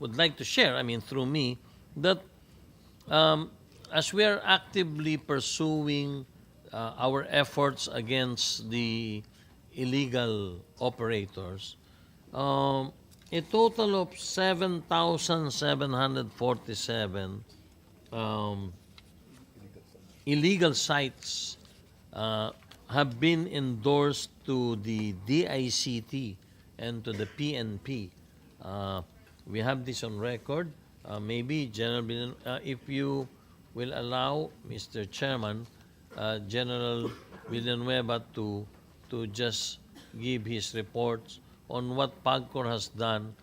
would like to share, I mean, through me, that as we are actively pursuing our efforts against the illegal operators, a total of 7,747 um, illegal sites have been endorsed to the DICT and to the PNP. We have this on record. Maybe General if you will allow Mr. Chairman, General Villanueva to just give his reports on what PAGCOR has done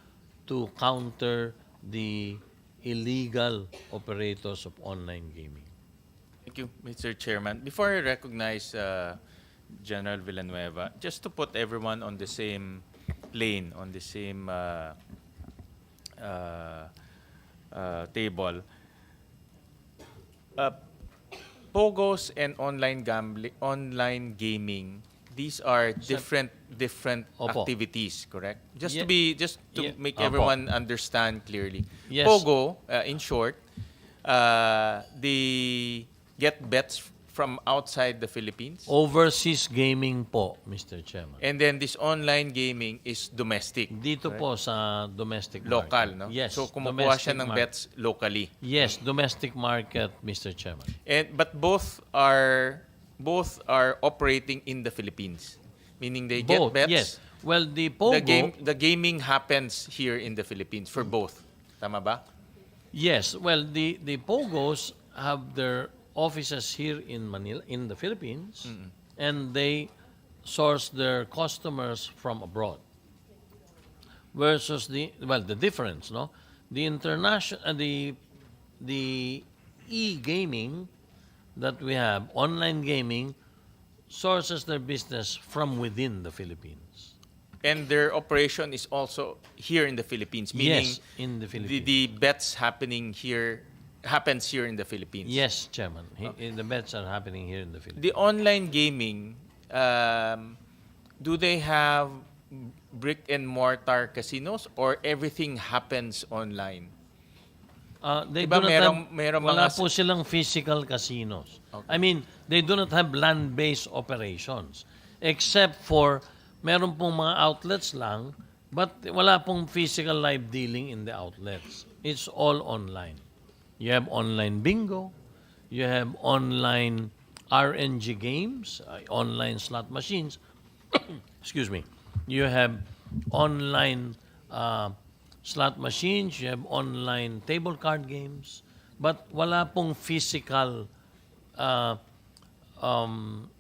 to counter the illegal operators of online gaming. Thank you, Mr. Chairman. Before I recognize General Villanueva, just to put everyone on the same plane, on the same table, POGOs and online gambling, online gaming, these are different Opo. activities, correct? Just Ye- just to Ye- make Opo. everyone understand clearly. Yes. POGO, in short, they get bets from outside the Philippines. Overseas gaming po, Mr. Chairman. And then this online gaming is domestic. Dito po sa domestic Local, market. no? Yes. So kumukuha siya ng market. bets locally. Yes, domestic market, Mr. Chairman. But both are operating in the Philippines. Meaning they get Both, bets. yes. Well, the POGO, The gaming happens here in the Philippines for both. Tama ba? yes. Well, the POGOs have their offices here in Manila, in the Philippines, and they source their customers from abroad. Versus the difference, no? The international, the e-gaming that we have, online gaming, sources their business from within the Philippines. And their operation is also here in the Philippines. Meaning Yes, in the Philippines. the bets happens here in the Philippines. Yes, Chairman. The bets are happening here in the Philippines. The online gaming, do they have brick and mortar casinos or everything happens online? They Diba do not have, merong wala mga- po silang physical casinos. Okay. I mean, they do not have land-based operations. Except for, meron pong mga outlets lang, but wala pong physical live dealing in the outlets. It's all online. You have online bingo, you have online RNG games, online slot machines, excuse me, you have online slot machines, you have online table card games, but wala pong physical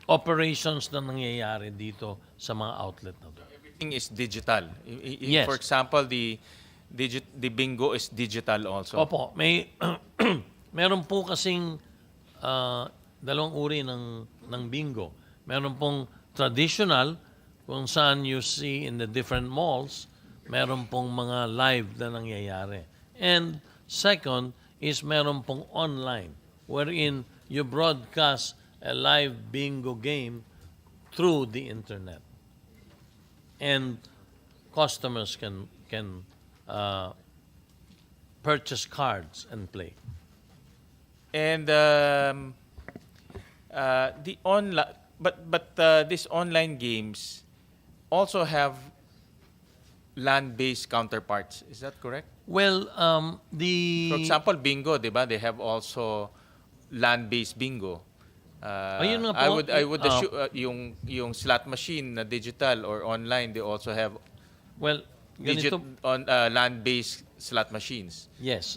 operations na nangyayari dito sa mga outlet na to. Everything is digital. Yes. For example, the bingo is digital also. Opo, meron po kasing dalawang uri ng bingo. Meron pong traditional, kung saan you see in the different malls, meron pong mga live na nangyayari. And second is meron pong online, wherein you broadcast a live bingo game through the internet. And customers can purchase cards and play. And the online, but these online games also have land-based counterparts. Is that correct? Well, For example, bingo, di ba? They have also land-based bingo. Ayun nga po. I would assume yung slot machine na digital or online, they also have well, ganito, land-based slot machines. yes,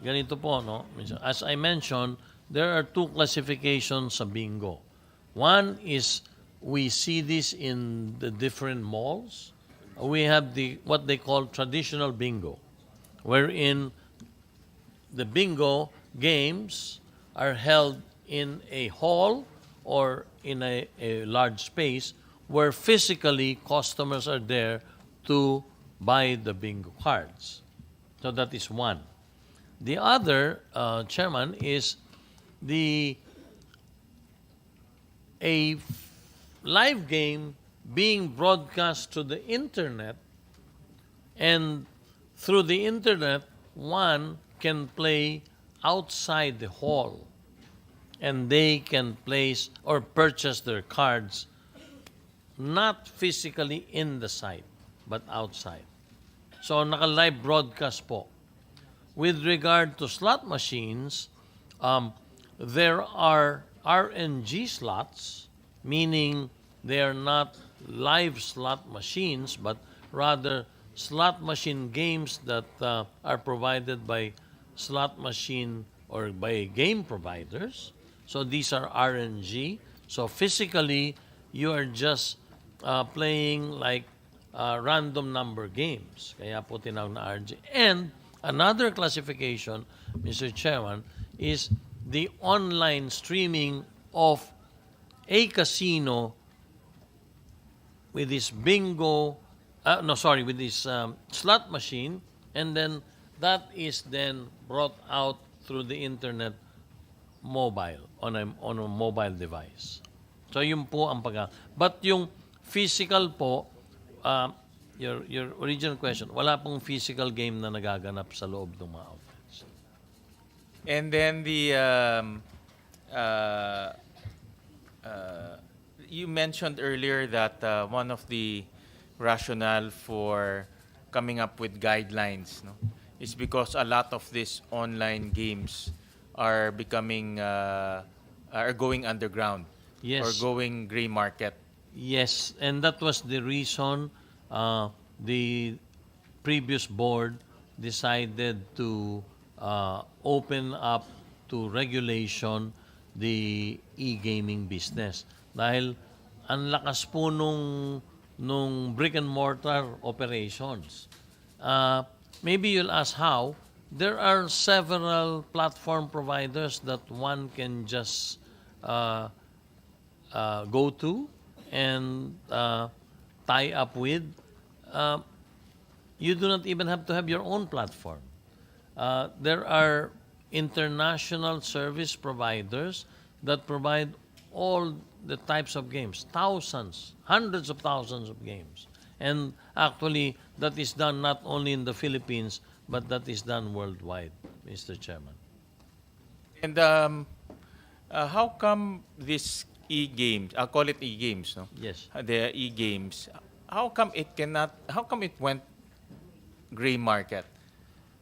ganito po, no? As I mentioned, there are two classifications sa bingo. One is we see this in the different malls. We have what they call traditional bingo, wherein the bingo games are held in a hall or in a large space where physically customers are there to buy the bingo cards. So that is one. The other, Chairman, is a live game being broadcast to the internet, and through the internet, one can play outside the hall and they can place or purchase their cards not physically in the site but outside. So naka-live broadcast po. With regard to slot machines, there are RNG slots, meaning they are not live slot machines, but rather slot machine games that are provided by slot machine or by game providers. So these are RNG. So physically, you are just playing like random number games. Kaya po tinawag na RNG. And another classification, Mr. Chairman, is the online streaming of a casino with this bingo, with this slot machine, and then that is then brought out through the internet mobile, on a mobile device. So yun po ang But yung physical po, your original question, wala pong physical game na nagaganap sa loob ng mga outlets. And then you mentioned earlier that one of the rationale for coming up with guidelines, no, is because a lot of these online games are becoming are going underground. Yes. Or going gray market. Yes, and that was the reason the previous board decided to open up to regulation the e-gaming business. Dahil ang lakas po nung brick and mortar operations. Maybe you'll ask how. There are several platform providers that one can just go to and tie up with. You do not even have to have your own platform. There are international service providers that provide all the types of games, thousands, hundreds of thousands of games. And actually, that is done not only in the Philippines, but that is done worldwide, Mr. Chairman. And how come this e-games, I'll call it e-games, no? Yes. The e-games, how come it went gray market?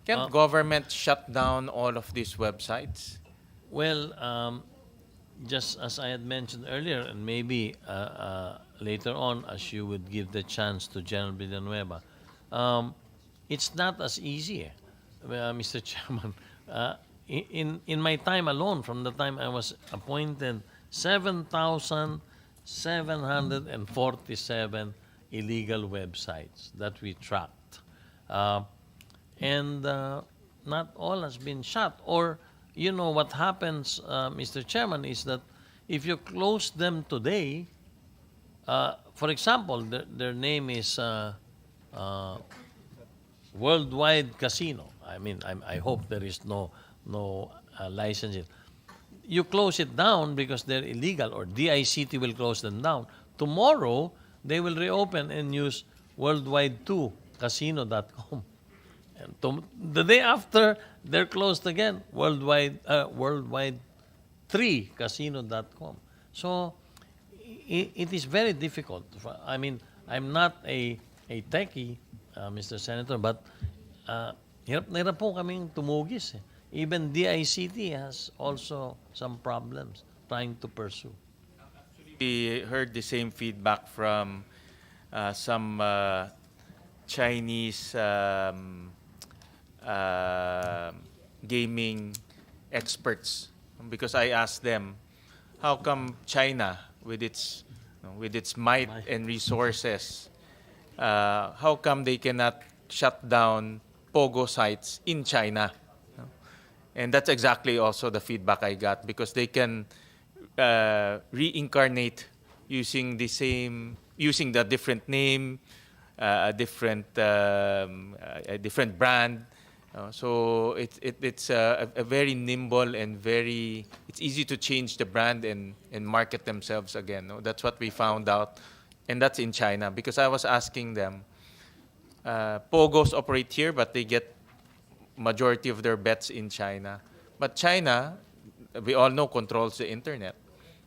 Can't government shut down all of these websites? Well, just as I had mentioned earlier, and maybe later on, as you would give the chance to General Villanueva, it's not as easy, Mr. Chairman. In my time alone, from the time I was appointed, 7,747 illegal websites that we tracked. And not all has been shut. Or, you know, what happens, Mr. Chairman, is that if you close them today, for example, their name is Worldwide Casino. I mean, I hope there is no license. You close it down because they're illegal, or DICT will close them down. Tomorrow, they will reopen and use worldwide2casino.com. And the day after, they're closed again, worldwide3casino.com. So it is very difficult. I mean, I'm not a techie, Mr. Senator, but hirap na hirap po kaming tumugis. Even DICT has also some problems trying to pursue. We heard the same feedback from some Chinese gaming experts, because I asked them, how come China, with its might and resources, how come they cannot shut down POGO sites in China? And that's exactly also the feedback I got, because they can reincarnate using the different name, a different brand. So it's a very nimble and it's easy to change the brand and market themselves again. No? That's what we found out, and that's in China, because I was asking them, POGOs operate here, but they get majority of their bets in China. But China, we all know, controls the internet.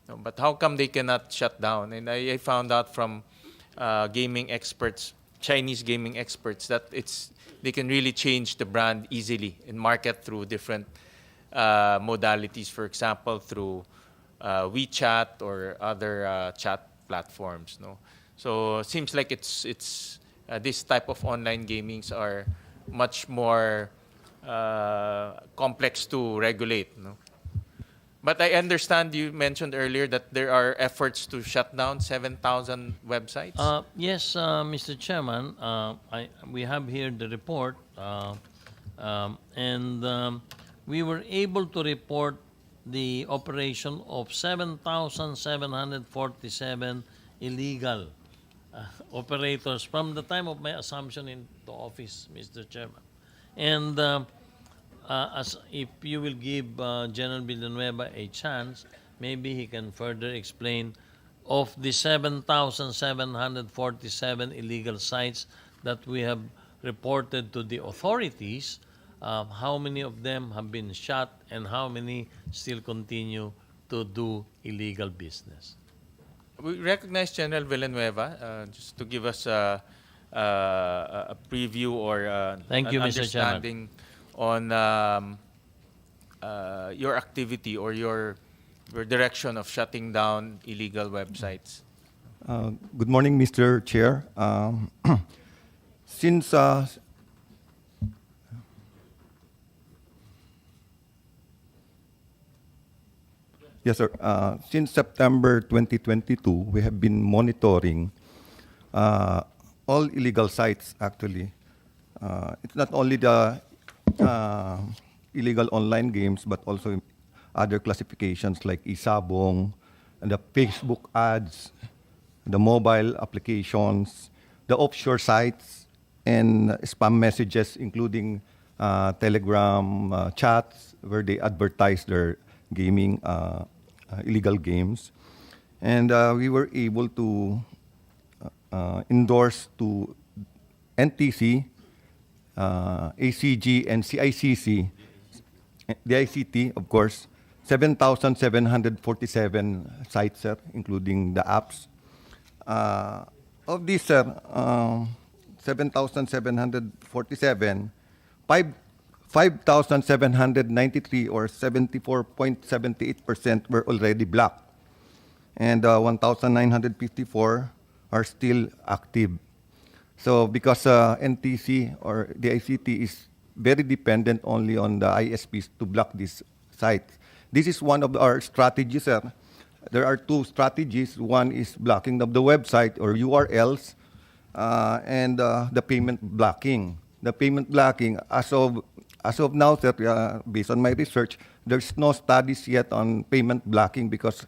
No, but how come they cannot shut down? And I found out from gaming experts, Chinese gaming experts, that they can really change the brand easily and market through different modalities. For example, through WeChat or other chat platforms. No, so seems like it's this type of online gamings are much more complex to regulate. No? But I understand you mentioned earlier that there are efforts to shut down 7,000 websites. Yes, Mr. Chairman, we have here the report, and we were able to report the operation of 7,747 illegal operators from the time of my assumption into office, Mr. Chairman. And as if you will give General Villanueva a chance, maybe he can further explain of the 7,747 illegal sites that we have reported to the authorities, how many of them have been shut and how many still continue to do illegal business. We recognize General Villanueva, just to give us a preview or Thank you, an Mr. Chairman. understanding on your activity or your direction of shutting down illegal websites. Good morning, Mr. Chair. Since Yes, sir. Since September 2022, we have been monitoring all illegal sites, actually. It's not only the illegal online games, but also other classifications like e-sabong, and the Facebook ads, the mobile applications, the offshore sites, and spam messages, including Telegram chats, where they advertise their gaming, illegal games. And we were able to endorse to NTC, ACG, and CICC, the ICT, of course, 7,747 sites, sir, including the apps. Of these, sir, 7,747, 5,793 or 74.78% were already blocked, and 1,954 are still active. So because NTC or the ICT is very dependent only on the ISPs to block these sites. This is one of our strategies, sir. There are two strategies. One is blocking of the website or URLs, and the payment blocking. The payment blocking, as of now, sir, based on my research, there's no studies yet on payment blocking because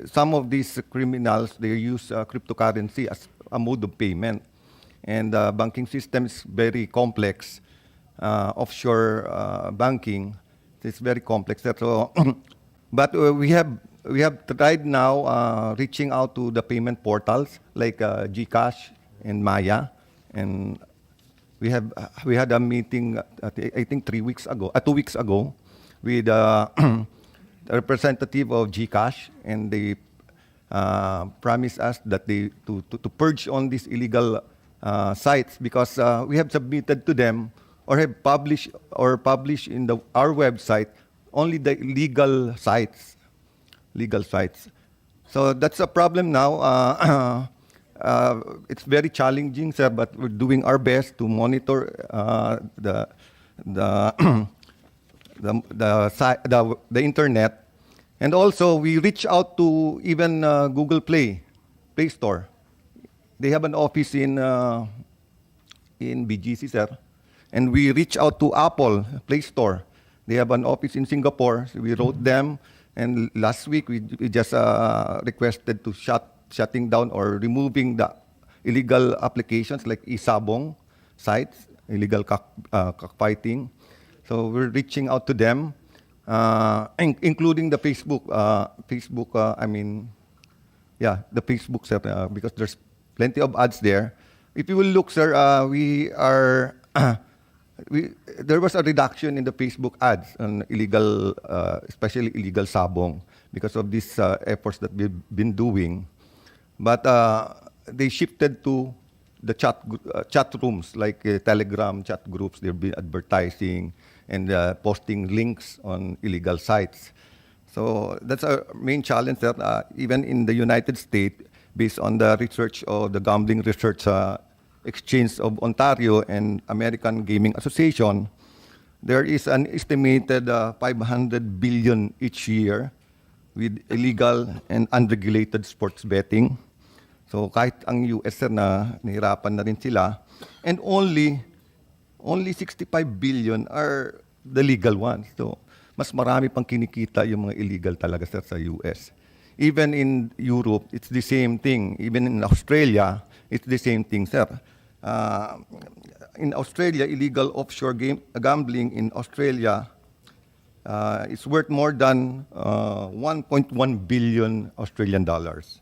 some of these criminals, they use cryptocurrency as a mode of payment. And the banking system is very complex. Offshore banking, it's very complex. So, but we have tried now reaching out to the payment portals like GCash and Maya, and we had a meeting I think 2 weeks ago with the representative of GCash, and they promised us that they to purge on these illegal sites because we have submitted to them or have published in our website only the legal sites. So that's a problem now. It's very challenging, sir, but we're doing our best to monitor the internet, and also we reach out to even Google Play Store. They have an office in BGC, sir, and we reach out to Apple Play Store. They have an office in Singapore. So we wrote them, and last week we just requested to shutting down or removing the illegal applications like e-sabong sites, illegal cockfighting. So we're reaching out to them, including the Facebook. The Facebook, sir, because there's plenty of ads there. If you will look, sir, we are there was a reduction in the Facebook ads on illegal, especially illegal sabong, because of these efforts that we've been doing. But they shifted to the chat rooms, like Telegram chat groups. They've been advertising and posting links on illegal sites. So that's our main challenge there. Even in the United States, based on the research of the Gambling Research Exchange of Ontario and American Gaming Association, there is an estimated 500 billion each year with illegal and unregulated sports betting. So kahit ang US sir na nahirapan na rin sila, and only 65 billion are the legal ones. So mas marami pang kinikita yung mga illegal talaga sir sa US. Even in Europe, it's the same thing. Even in Australia, it's the same thing, sir. In Australia, illegal offshore gambling in Australia is worth more than 1.1 billion Australian dollars.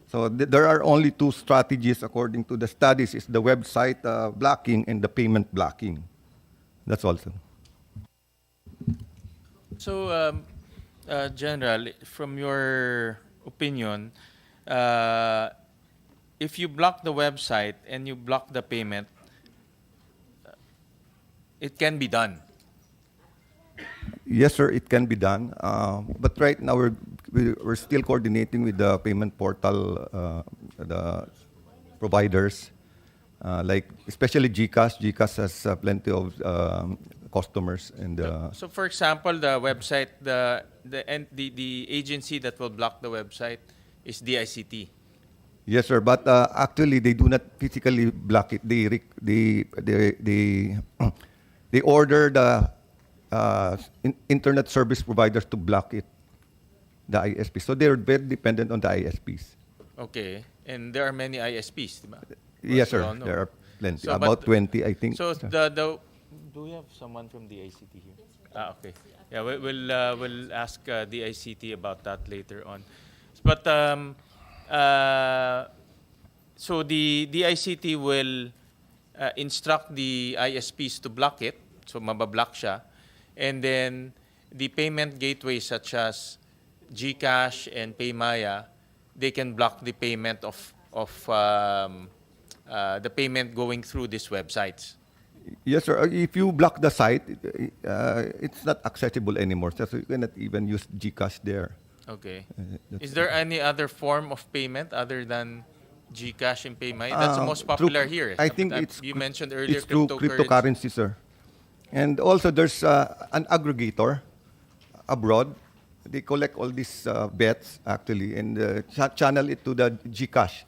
So there are only two strategies according to the studies: is the website blocking and the payment blocking. That's all, sir. So, General, from your opinion, if you block the website and you block the payment, it can be done. Yes, sir, it can be done. But right now, we're still coordinating with the payment portal, the providers, like especially GCash. GCash has plenty of customers. And So, for example, the website, the agency that will block the website is DICT. yes, sir. But actually, they do not physically block it. They order the internet service providers to block it, the ISPs. So they're very dependent on the ISPs. Okay, and there are many ISPs, diba? Yes, As we sir. all know. There are plenty. So, About but- 20, I think. So sir. do we have someone from the ICT here? Okay. Yeah, we'll ask the ICT about that later on. But so the ICT will instruct the ISPs to block it, so mabablock siya, and then the payment gateways such as GCash and PayMaya, they can block the payment of the payment going through these websites. Yes, sir. If you block the site, it's not accessible anymore. So you cannot even use GCash there. Okay. That's Is there any other form of payment other than GCash and PayMaya? That's the most popular here. I think You mentioned earlier it's through cryptocurrency, sir. And also, there's an aggregator abroad. They collect all these bets, actually, and channel it to the GCash.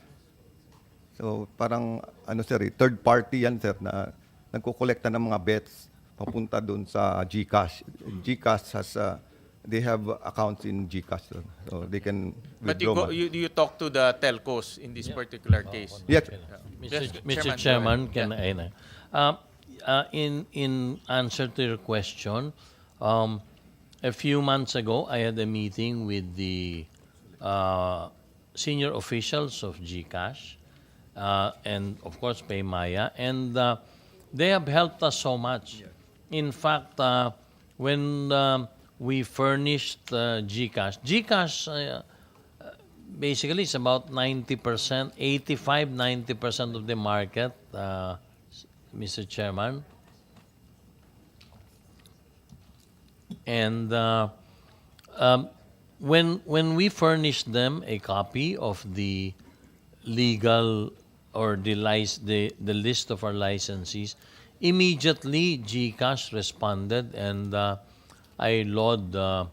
So, parang, sir, third party yan, sir, na nagko-collecta ng mga bets papunta doon sa GCash. GCash has, they have accounts in GCash, sir. So, they can But withdraw money. you talk to the telcos in this particular case. Yes, Yes, Mr. Chairman, Chairman, go ahead. can I, in answer to your question, a few months ago, I had a meeting with the senior officials of GCash and, of course, PayMaya, and they have helped us so much. In fact, when we furnished GCash basically it's about 90%, 85-90% of the market, Mr. Chairman. And when we furnished them a copy of the legal or the list of our licensees, immediately GCash responded, and I laud, I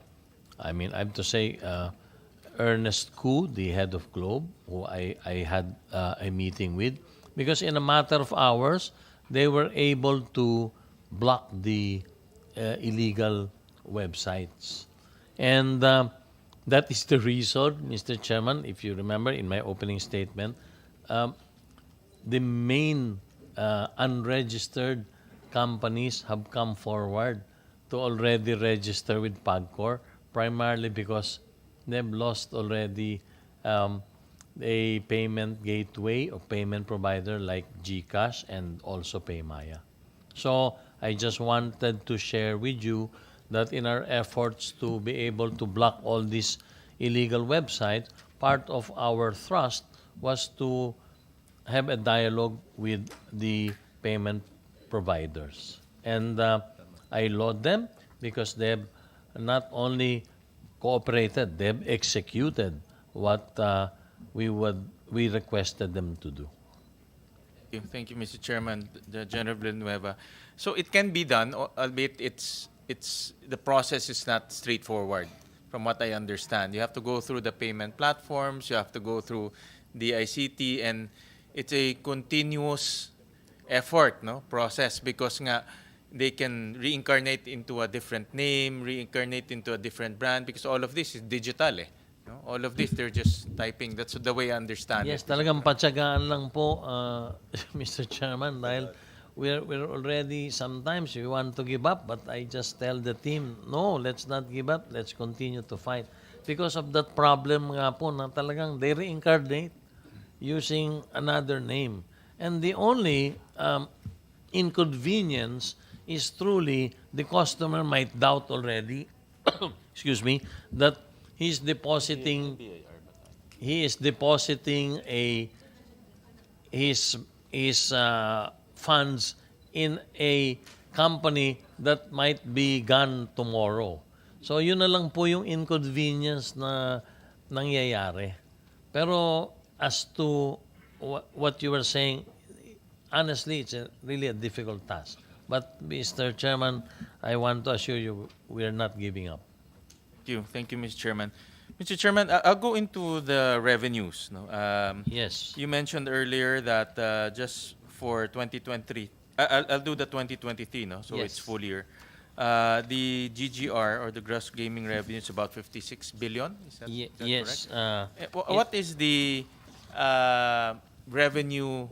have to say, Ernest Koo, the head of Globe, who I had a meeting with, because in a matter of hours, they were able to block the illegal websites. And that is the reason, Mr. Chairman, if you remember in my opening statement, the main unregistered companies have come forward to already register with PAGCOR, primarily because they've lost already a payment gateway or payment provider like GCash and also PayMaya. So I just wanted to share with you that in our efforts to be able to block all these illegal websites, part of our thrust was to have a dialogue with the payment providers. And I laud them because they've not only cooperated, they've executed what we requested them to do. Thank you, Mr. Chairman, the General Villanueva. So it can be done, albeit it's the process is not straightforward, from what I understand. You have to go through the payment platforms, you have to go through the ICT, and it's a continuous effort, no, process, because nga they can reincarnate into a different name, reincarnate into a different brand, because all of this is digital, eh. No? All of this, they're just typing. That's the way I understand Yes, it. talagang patsagaan lang po, Mr. Chairman, dahil we're already, sometimes we want to give up, but I just tell the team, no, let's not give up, let's continue to fight. Because of that problem nga po na talagang they reincarnate using another name. And the only inconvenience is truly the customer might doubt already, excuse me, that he is depositing his funds in a company that might be gone tomorrow. So yun na lang po yung inconvenience na nangyayari. Pero as to what you were saying, honestly, it's really a difficult task. But Mr. Chairman, I want to assure you we are not giving up. Thank you, Mr. Chairman. Mr. Chairman, I'll go into the revenues. No? Yes. You mentioned earlier that just for 2023, I'll do the 2023, no? So Yes. it's full year. The GGR, or the gross gaming revenue, is about 56 billion. Is that Yes. correct? What is the revenue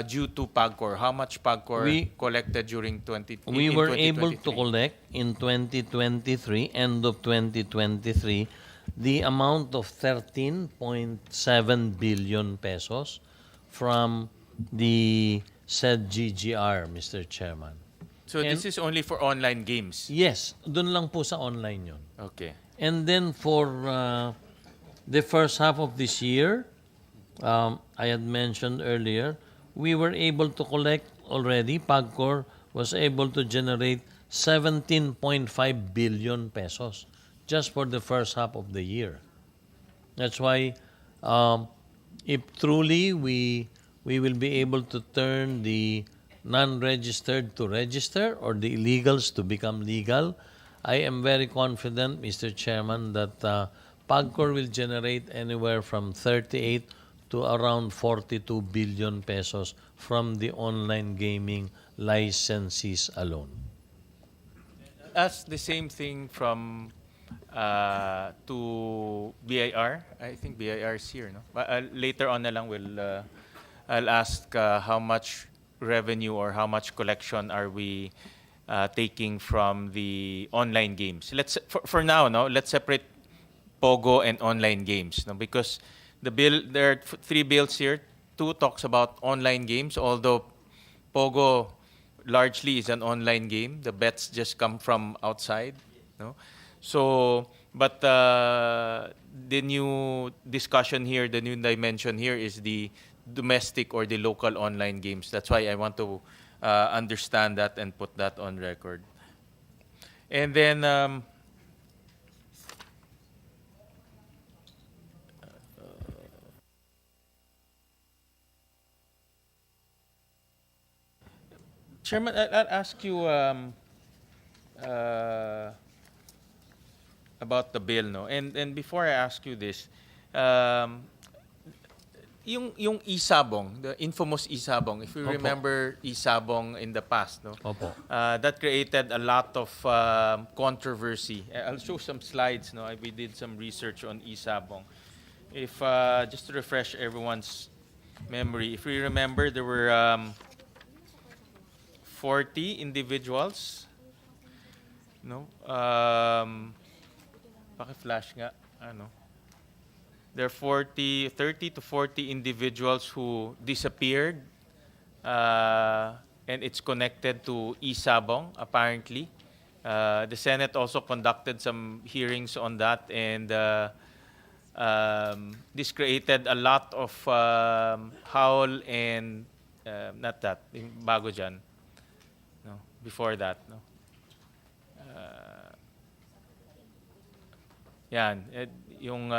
due to PAGCOR? How much PAGCOR collected during We in were able to 2023? collect in 2023, end of 2023, the amount of 13.7 billion pesos from the said GGR, Mr. Chairman. So this is only for online games. Yes, dun lang po sa online yon. Okay. And then for the first half of this year, I had mentioned earlier, we were able to collect already, PAGCOR was able to generate 17.5 billion pesos just for the first half of the year. That's why if truly we will be able to turn the non-registered to register or the illegals to become legal, I am very confident, Mr. Chairman, that PAGCOR will generate anywhere from 38 to around 42 billion pesos from the online gaming licensees alone. Ask the same thing from to BIR. I think BIR is here, no? Later on na lang I'll ask how much revenue or how much collection are we taking from the online games. Let's for now, no, let's separate POGO and online games, no, because the bill, there are three bills here. Two talks about online games, although POGO largely is an online game. The bets just come from outside, no. So, but the new discussion here, the new dimension here is the domestic or the local online games. That's why I want to understand that and put that on record. And then Chairman, I'll ask you about the bill, no? And before I ask you this, yung e-sabong, the infamous e-sabong, if you Opo. remember e-sabong in the past, no? Opo. That created a lot of controversy. I'll show some slides, no? We did some research on e-sabong. If just to refresh everyone's memory, if we remember, there were 40 individuals, no? Paki-flash nga, ano? There are 30 to 40 individuals who disappeared and it's connected to e-sabong, apparently. The Senate also conducted some hearings on that, and this created a lot of howl and not that, yung bago dyan, no, before that. No? Yan, yung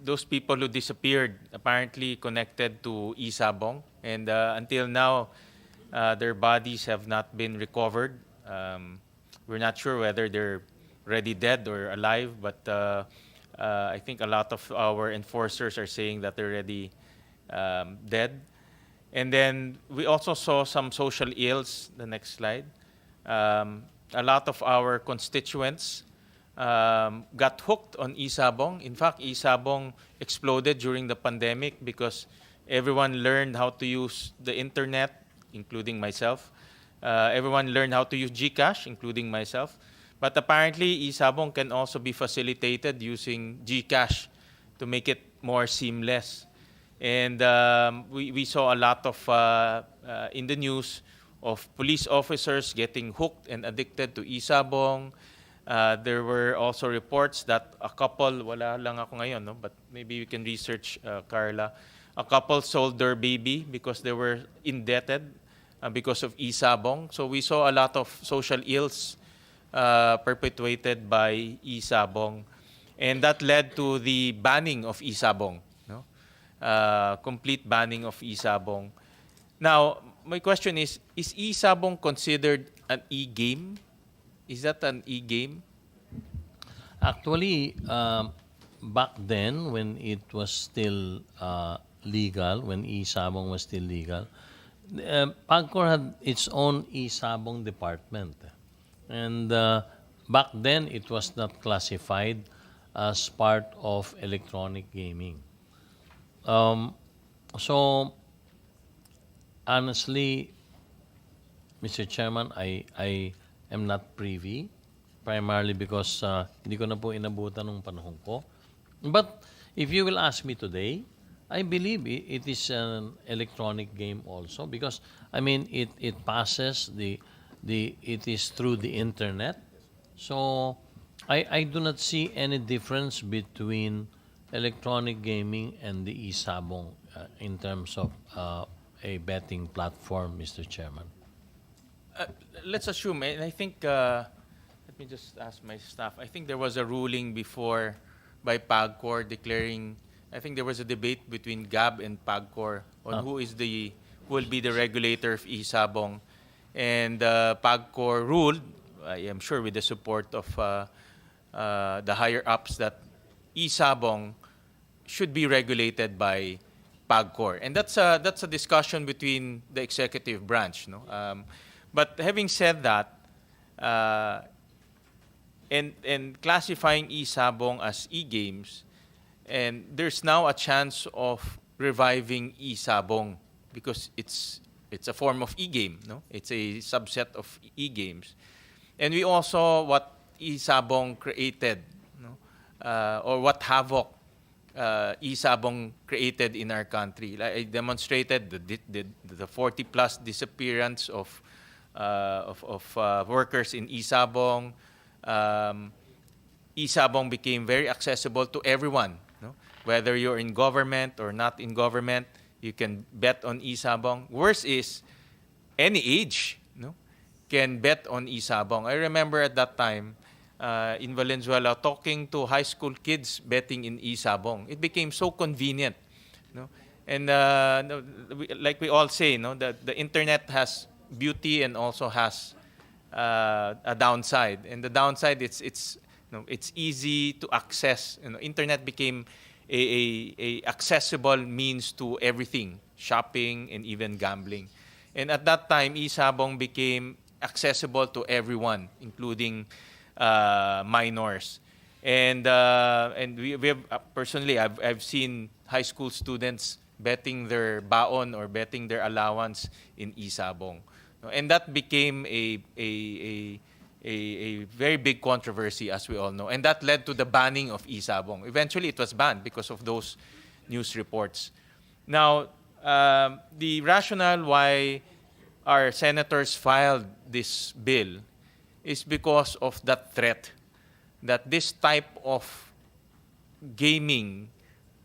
those people who disappeared apparently connected to e-sabong, and until now their bodies have not been recovered. We're not sure whether they're already dead or alive, but I think a lot of our enforcers are saying that they're already dead. And then we also saw some social ills. The next slide. A lot of our constituents got hooked on e-sabong. In fact, e-sabong exploded during the pandemic because everyone learned how to use the internet, including myself. Everyone learned how to use GCash, including myself. But apparently, e-sabong can also be facilitated using GCash to make it more seamless. And we saw a lot of, in the news, of police officers getting hooked and addicted to e-sabong. There were also reports that a couple, wala lang ako ngayon, no? But maybe you can research, Carla. A couple sold their baby because they were indebted because of e-sabong. So we saw a lot of social ills perpetuated by e-sabong. And that led to the banning of e-sabong, no? Complete banning of e-sabong. Now, my question is e-sabong considered an e-game? Is that an e-game? Actually, back then, when it was still legal, when e-sabong was still legal, PAGCOR had its own e-sabong department. And back then, it was not classified as part of electronic gaming. So, honestly, Mr. Chairman, I am not privy, primarily because hindi ko na po inabutan ng panahon ko. But if you will ask me today, I believe it is an electronic game also because, I mean, it passes it is through the internet. So I do not see any difference between electronic gaming and the e-sabong in terms of a betting platform, Mr. Chairman. Let's assume, and I think, let me just ask my staff. I think there was a ruling before by PAGCOR declaring, I think there was a debate between GAB and PAGCOR on who will be the regulator of e-sabong. And PAGCOR ruled, I am sure with the support of the higher ups, that e-sabong should be regulated by PAGCOR. And that's a discussion between the executive branch, no? But having said that, and classifying e-sabong as e-games, and there's now a chance of reviving e-sabong because it's a form of e-game, no? It's a subset of e-games. And we also saw what e-sabong created, no? Or what havoc e-sabong created in our country. Like I demonstrated the 40+ disappearance of workers in e-sabong. E-sabong became very accessible to everyone, no? Whether you're in government or not in government, you can bet on e-sabong. Worse is, any age, no, can bet on e-sabong. I remember at that time in Valenzuela talking to high school kids betting in e-sabong. It became so convenient, no? And like we all say, no, that the internet has beauty and also has a downside. And the downside, it's easy to access. Internet became a accessible means to everything, shopping and even gambling. And at that time, e-sabong became accessible to everyone, including minors. And we have personally, I've seen high school students betting their baon or betting their allowance in e-sabong. And that became a very big controversy, as we all know. And that led to the banning of e-sabong. Eventually, it was banned because of those news reports. Now, the rationale why our senators filed this bill is because of that threat that this type of gaming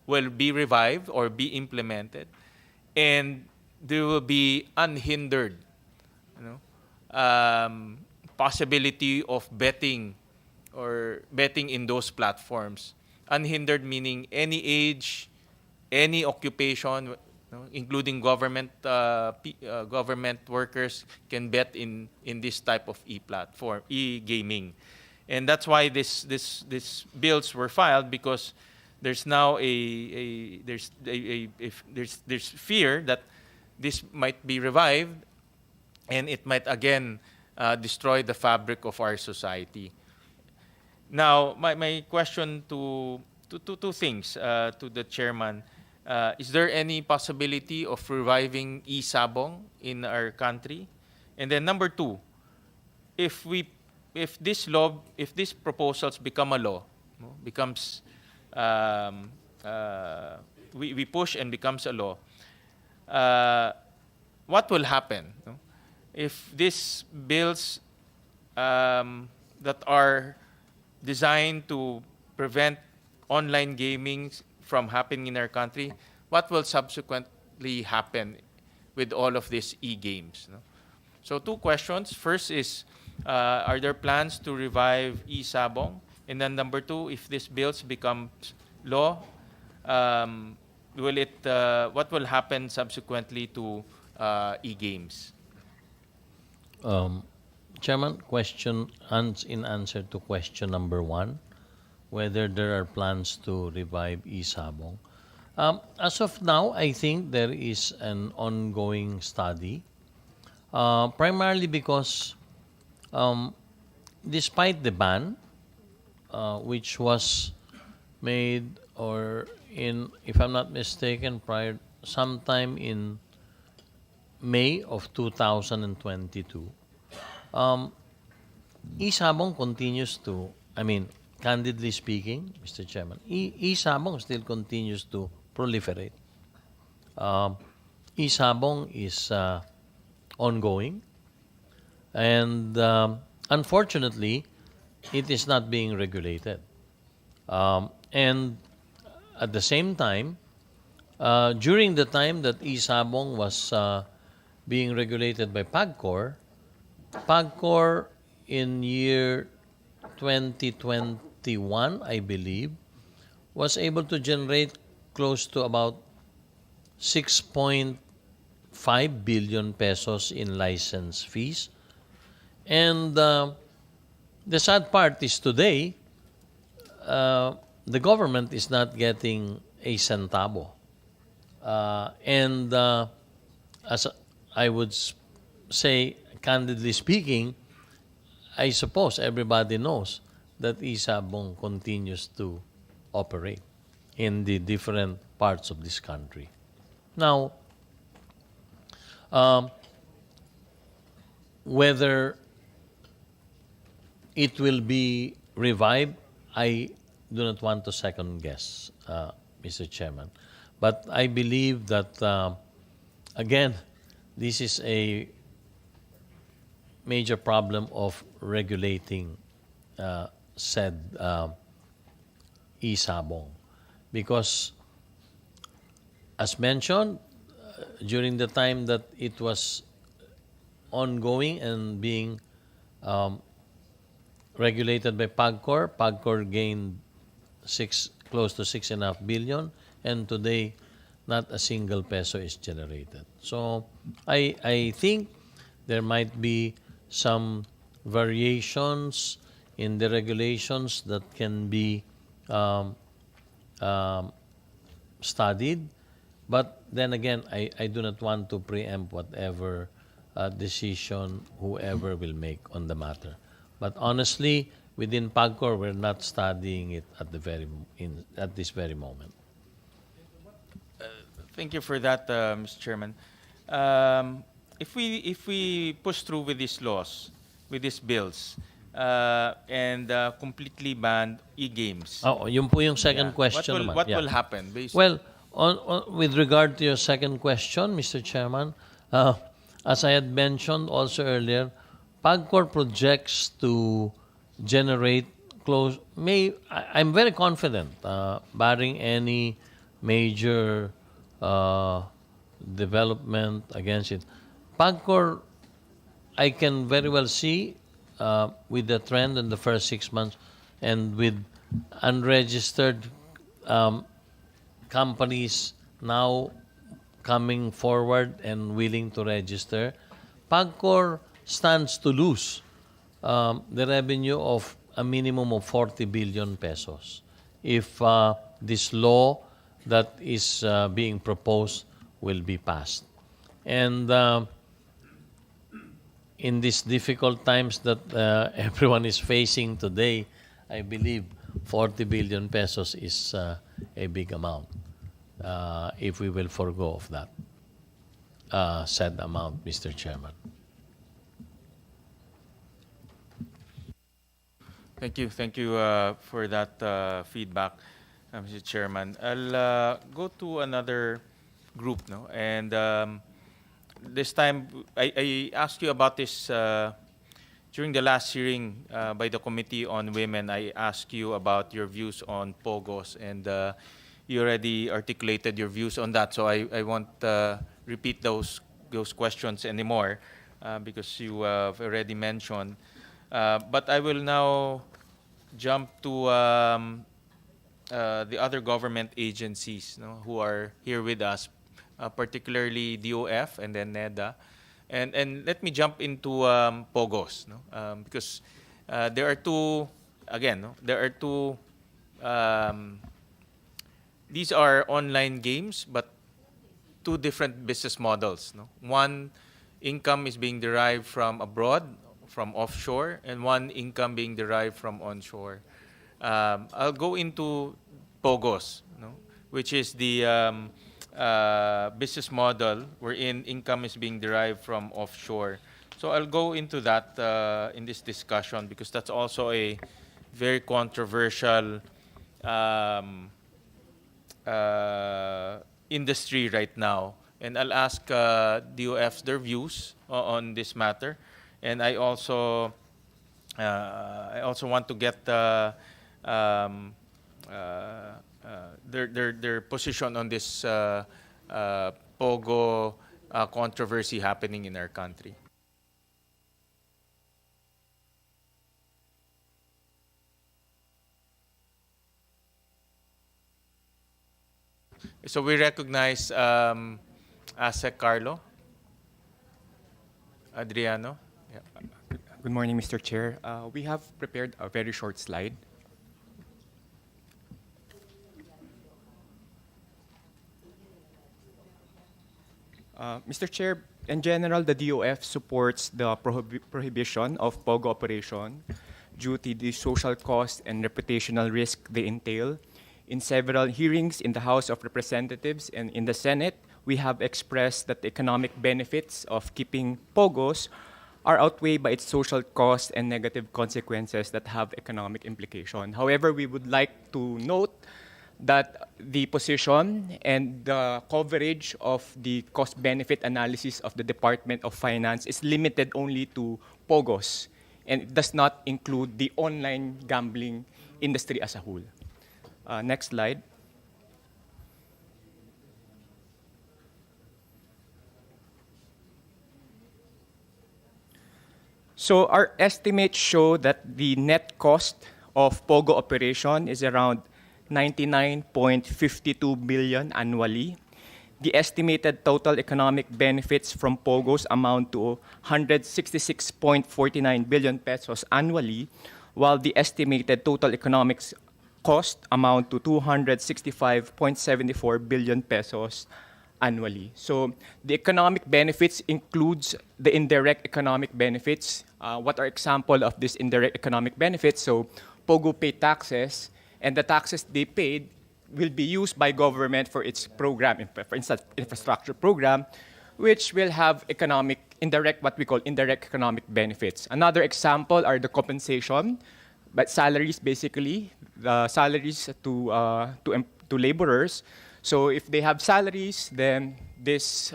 will be revived or be implemented, and there will be unhindered, you know, possibility of betting or betting in those platforms. Unhindered meaning any age, any occupation, you know, including government workers can bet in this type of e-platform, e-gaming. And that's why this bills were filed, because there's now there's fear that this might be revived, and it might again destroy the fabric of our society. Now, my question to two things to the chairman: is there any possibility of reviving e-sabong in our country? And then number two, if these proposals become a law, no, becomes we push and becomes a law, what will happen, no? If these bills that are designed to prevent online gaming from happening in our country, what will subsequently happen with all of these e-games, no? So two questions. First is, are there plans to revive e-sabong? And then number two, if these bills become law, what will happen subsequently to e-games? Chairman, in answer to question number one, whether there are plans to revive e-sabong. As of now, I think there is an ongoing study, primarily because despite the ban, which was made if I'm not mistaken, sometime in May of 2022, e-sabong continues to, candidly speaking, Mr. Chairman, e-sabong still continues to proliferate. E-sabong is ongoing, and unfortunately, it is not being regulated. And at the same time, during the time that e-sabong was being regulated by PAGCOR in year 2021, I believe, was able to generate close to about 6.5 billion pesos in license fees. And the sad part is today, the government is not getting a centavo. And as I would say, candidly speaking, I suppose everybody knows that e-sabong continues to operate in the different parts of this country. Now, whether it will be revived, I do not want to second guess, Mr. Chairman. But I believe that, again, this is a major problem of regulating said e-sabong. Because, as mentioned, during the time that it was ongoing and being regulated by PAGCOR gained close to 6.5 billion, and today not a single peso is generated. So I think there might be some variations in the regulations that can be studied. But then again, I do not want to preempt whatever decision whoever will make on the matter. But honestly, within PAGCOR, we're not studying it at this very moment. Thank you for that, Mr. Chairman. If we push through with these laws, with these bills, and completely ban e-games, Yun po yung second question naman. what Yeah. will happen? Basically? Well, With regard to your second question, Mr. Chairman, uh, as I had mentioned also earlier, PAGCOR projects to generate close. I'm very confident, barring any major uh, development against it. PAGCOR, I can very well see with the trend in the first 6 months and with unregistered um, companies now coming forward and willing to register, PAGCOR stands to lose the revenue of a minimum of 40 billion pesos if this law that is being proposed will be passed. And in these difficult times that everyone is facing today, I believe 40 billion pesos is a big amount if we will forego of that said amount, Mr. Chairman. Thank you for that feedback, Mr. Chairman. I'll go to another group, no, and this time I asked you about this during the last hearing by the Committee on Women. I asked you about your views on POGOs, and you already articulated your views on that, so I won't repeat those questions anymore because you have already mentioned. But I will now jump to the other government agencies, no, who are here with us, particularly DOF and then NEDA. And let me jump into POGOs, no? Because there are two, again, no? There are two, these are online games, but two different business models. No? One income is being derived from abroad, from offshore, and one income being derived from onshore. I'll go into POGOs, no? Which is the business model wherein income is being derived from offshore. So I'll go into that in this discussion because that's also a very controversial industry right now. And I'll ask DOFs their views on this matter. And I also want to get their position on this POGO controversy happening in our country. So we recognize ASEC Carlo Adriano. Yeah. Good morning, Mr. Chair. We have prepared a very short slide. Mr. Chair, in general, the DOF supports the prohibition of POGO operation due to the social cost and reputational risk they entail. In several hearings in the House of Representatives and in the Senate, we have expressed that the economic benefits of keeping POGOs are outweighed by its social costs and negative consequences that have economic implication. However, we would like to note that the position and the coverage of the cost-benefit analysis of the Department of Finance is limited only to POGOs, and it does not include the online gambling industry as a whole. Next slide. So our estimates show that the net cost of POGO operation is around 99.52 billion annually. The estimated total economic benefits from POGOs amount to 166.49 billion pesos annually, while the estimated total economics cost amount to 265.74 billion pesos annually. So the economic benefits includes the indirect economic benefits. What are example of this indirect economic benefits? So POGO pay taxes, and the taxes they paid will be used by government for its program, for instance, infrastructure program, which will have what we call indirect economic benefits. Another example are the compensation, but salaries basically, the salaries to laborers. So if they have salaries, then these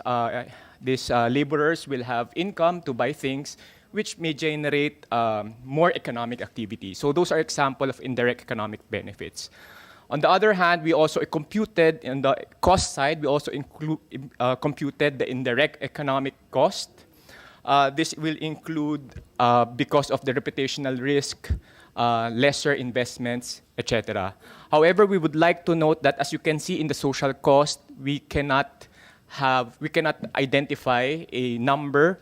laborers will have income to buy things which may generate more economic activity. So those are examples of indirect economic benefits. On the other hand, we also computed, on the cost side, we also computed the indirect economic cost. This will include, because of the reputational risk, lesser investments, etc. However, we would like to note that, as you can see in the social cost, we cannot identify a number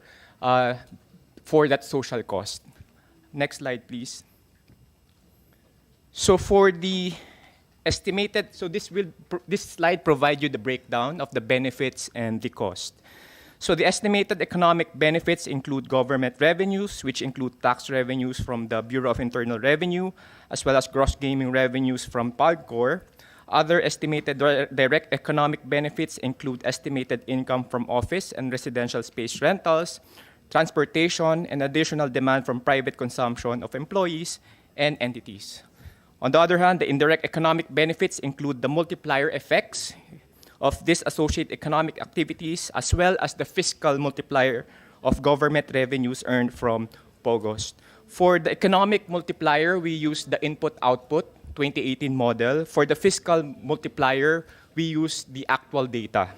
for that social cost. Next slide, please. So for the estimated, so this slide provides you the breakdown of the benefits and the cost. So the estimated economic benefits include government revenues, which include tax revenues from the Bureau of Internal Revenue, as well as gross gaming revenues from POGCOR. Other estimated direct economic benefits include estimated income from office and residential space rentals, transportation, and additional demand from private consumption of employees and entities. On the other hand, the indirect economic benefits include the multiplier effects of these associated economic activities, as well as the fiscal multiplier of government revenues earned from POGOs. For the economic multiplier, we use the input-output 2018 model. For the fiscal multiplier, we use the actual data.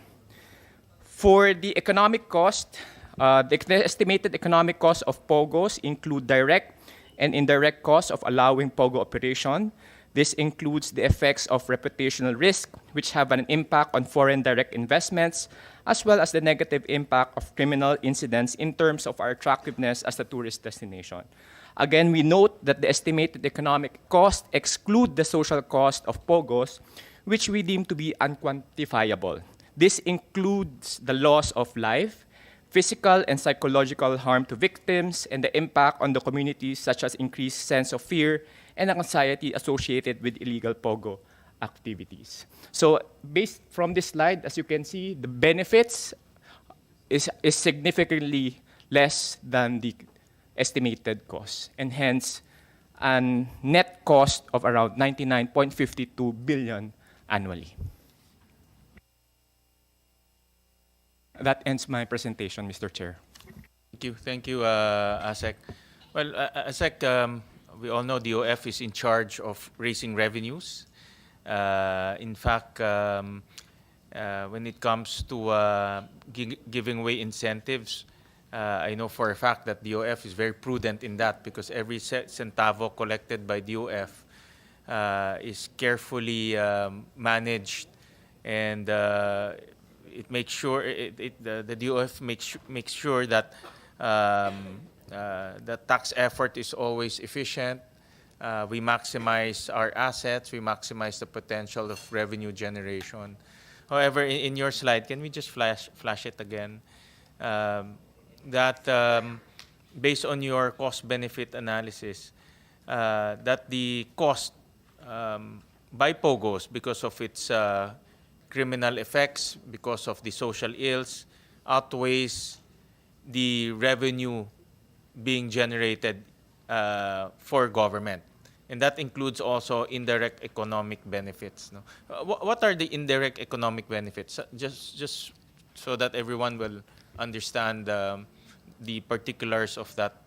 For the economic cost, the estimated economic cost of POGOs include direct and indirect costs of allowing POGO operation. This includes the effects of reputational risk, which have an impact on foreign direct investments, as well as the negative impact of criminal incidents in terms of our attractiveness as a tourist destination. Again, we note that the estimated economic cost exclude the social cost of POGOs, which we deem to be unquantifiable. This includes the loss of life, physical and psychological harm to victims, and the impact on the communities, such as increased sense of fear and anxiety associated with illegal POGO activities. So based from this slide, as you can see, the benefits is significantly less than the estimated cost, and hence a net cost of around 99.52 billion annually. That ends my presentation, Mr. Chair. Thank you, ASEC. Well, ASEC, we all know DOF is in charge of raising revenues. In fact, when it comes to giving away incentives, I know for a fact that DOF is very prudent in that, because every centavo collected by DOF is carefully managed, and it makes sure the DOF makes sure that the tax effort is always efficient. We maximize our assets. We maximize the potential of revenue generation. However, in your slide, can we just flash it again? That based on your cost-benefit analysis, that the cost by POGOs, because of its criminal effects, because of the social ills, outweighs the revenue being generated for government. And that includes also indirect economic benefits. No? What are the indirect economic benefits? Just so that everyone will understand the particulars of that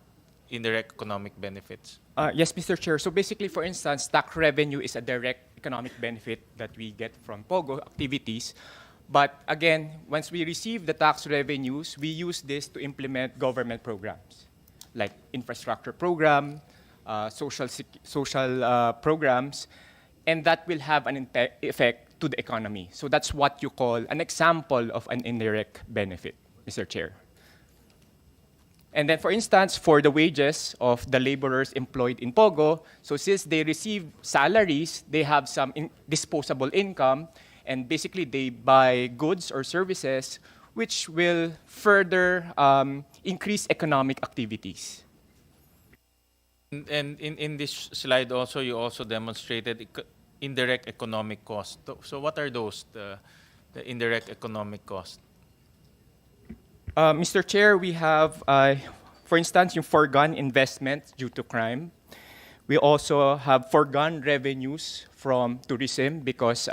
indirect economic benefits. Yes, Mr. Chair. So basically, for instance, tax revenue is a direct economic benefit that we get from POGO activities. But again, once we receive the tax revenues, we use this to implement government programs, like infrastructure program, social programs, and that will have an effect to the economy. So that's what you call an example of an indirect benefit, Mr. Chair. And then, for instance, for the wages of the laborers employed in POGO, so since they receive salaries, they have some disposable income, and basically they buy goods or services which will further increase economic activities. And in this slide also, you also demonstrated indirect economic costs. So what are those, the indirect economic costs? Mr. Chair, we have, for instance, yung foregone investment due to crime. We also have foregone revenues from tourism, because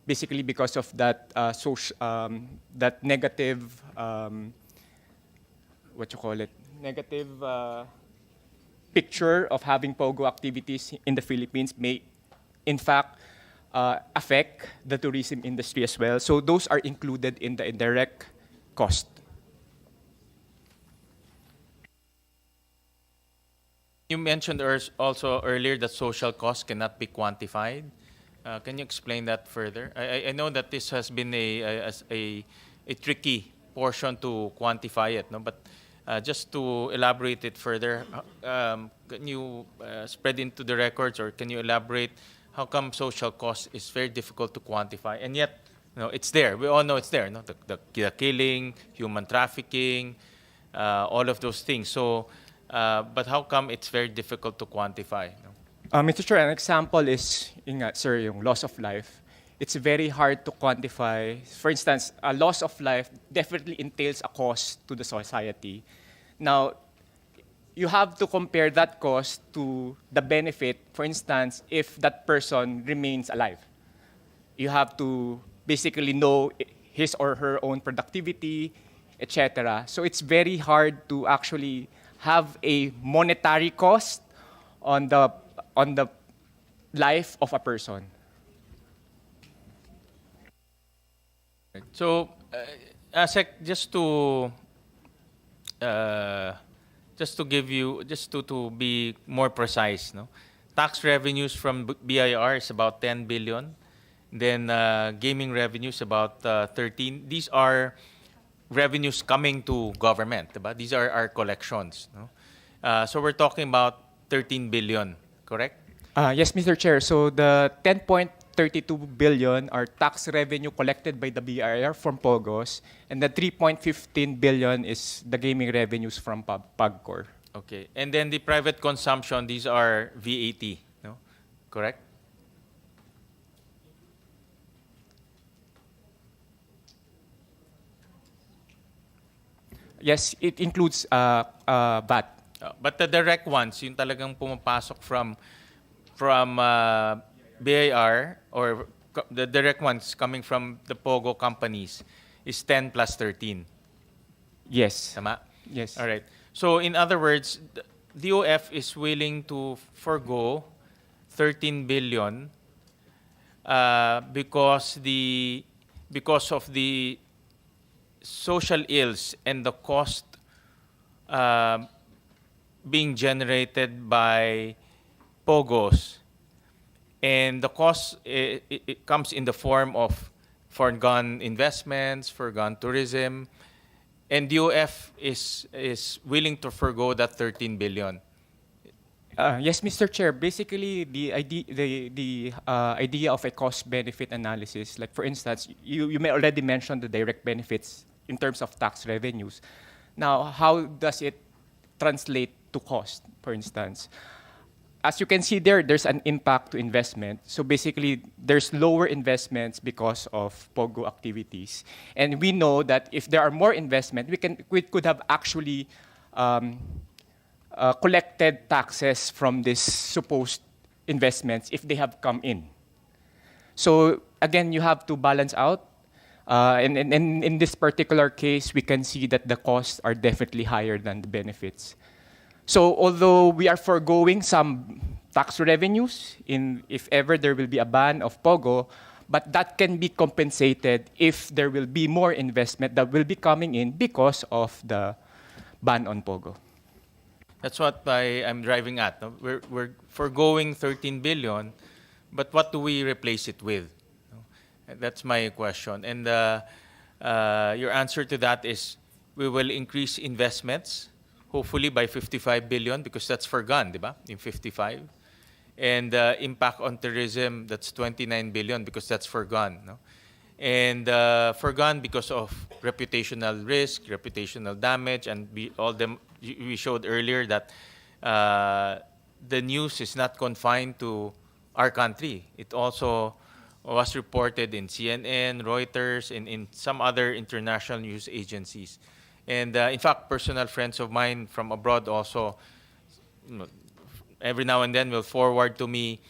basically because of that that negative what you call it, negative picture of having pogo activities in the Philippines may in fact affect the tourism industry as well. So those are included in the indirect cost. You mentioned also earlier that social costs cannot be quantified. Can you explain that further? I know that this has been a tricky portion to quantify it, no? But just to elaborate it further, can you spread into the records, or can you elaborate how come social cost is very difficult to quantify, and yet, it's there. We all know it's there. No, the killing, human trafficking, all of those things. So, but how come it's very difficult to quantify? No? Mr. Chair, an example is, sir, yung loss of life. It's very hard to quantify. For instance, a loss of life definitely entails a cost to the society. Now, you have to compare that cost to the benefit. For instance, if that person remains alive, you have to basically know his or her own productivity, etc. So it's very hard to actually have a monetary cost on the life of a person. So, ASEC, to be more precise, no, tax revenues from BIR is about 10 billion. Then gaming revenues about 13. These are revenues coming to government, diba? These are our collections, no? So we're talking about 13 billion, correct? Yes, Mr. Chair. So the 10.32 billion are tax revenue collected by the BIR from POGOs, and the 3.15 billion is the gaming revenues from PAGCOR. Okay. And then the private consumption, these are VAT, no? Correct? Yes, it includes VAT. But the direct ones, yung talagang pumapasok from BIR, or the direct ones coming from the POGO companies, is 10 plus 13. Yes. Tama? Yes. All right. So in other words, the DOF is willing to forgo 13 billion because of the social ills and the cost being generated by POGOs. And the cost, it comes in the form of foregone investments, foregone tourism, and DOF is willing to forgo that 13 billion. Yes, Mr. Chair. Basically, the idea of a cost-benefit analysis, like for instance, you may already mention the direct benefits in terms of tax revenues. Now, how does it translate to cost, for instance? As you can see there's an impact to investment. So basically, there's lower investments because of POGO activities. And we know that if there are more investment, we could have actually collected taxes from these supposed investments if they have come in. So again, you have to balance out. And in this particular case, we can see that the costs are definitely higher than the benefits. So although we are foregoing some tax revenues if ever there will be a ban of POGO, but that can be compensated if there will be more investment that will be coming in because of the ban on POGO. That's what I'm driving at. No? We're foregoing 13 billion, but what do we replace it with? No? That's my question. And your answer to that is we will increase investments, hopefully by 55 billion, because that's forgone, di ba? In 55. And impact on tourism, that's 29 billion, because that's forgone. No? And forgone because of reputational risk, reputational damage, and we showed earlier that the news is not confined to our country. It also was reported in CNN, Reuters, and in some other international news agencies. And in fact, personal friends of mine from abroad also, every now and then will forward to me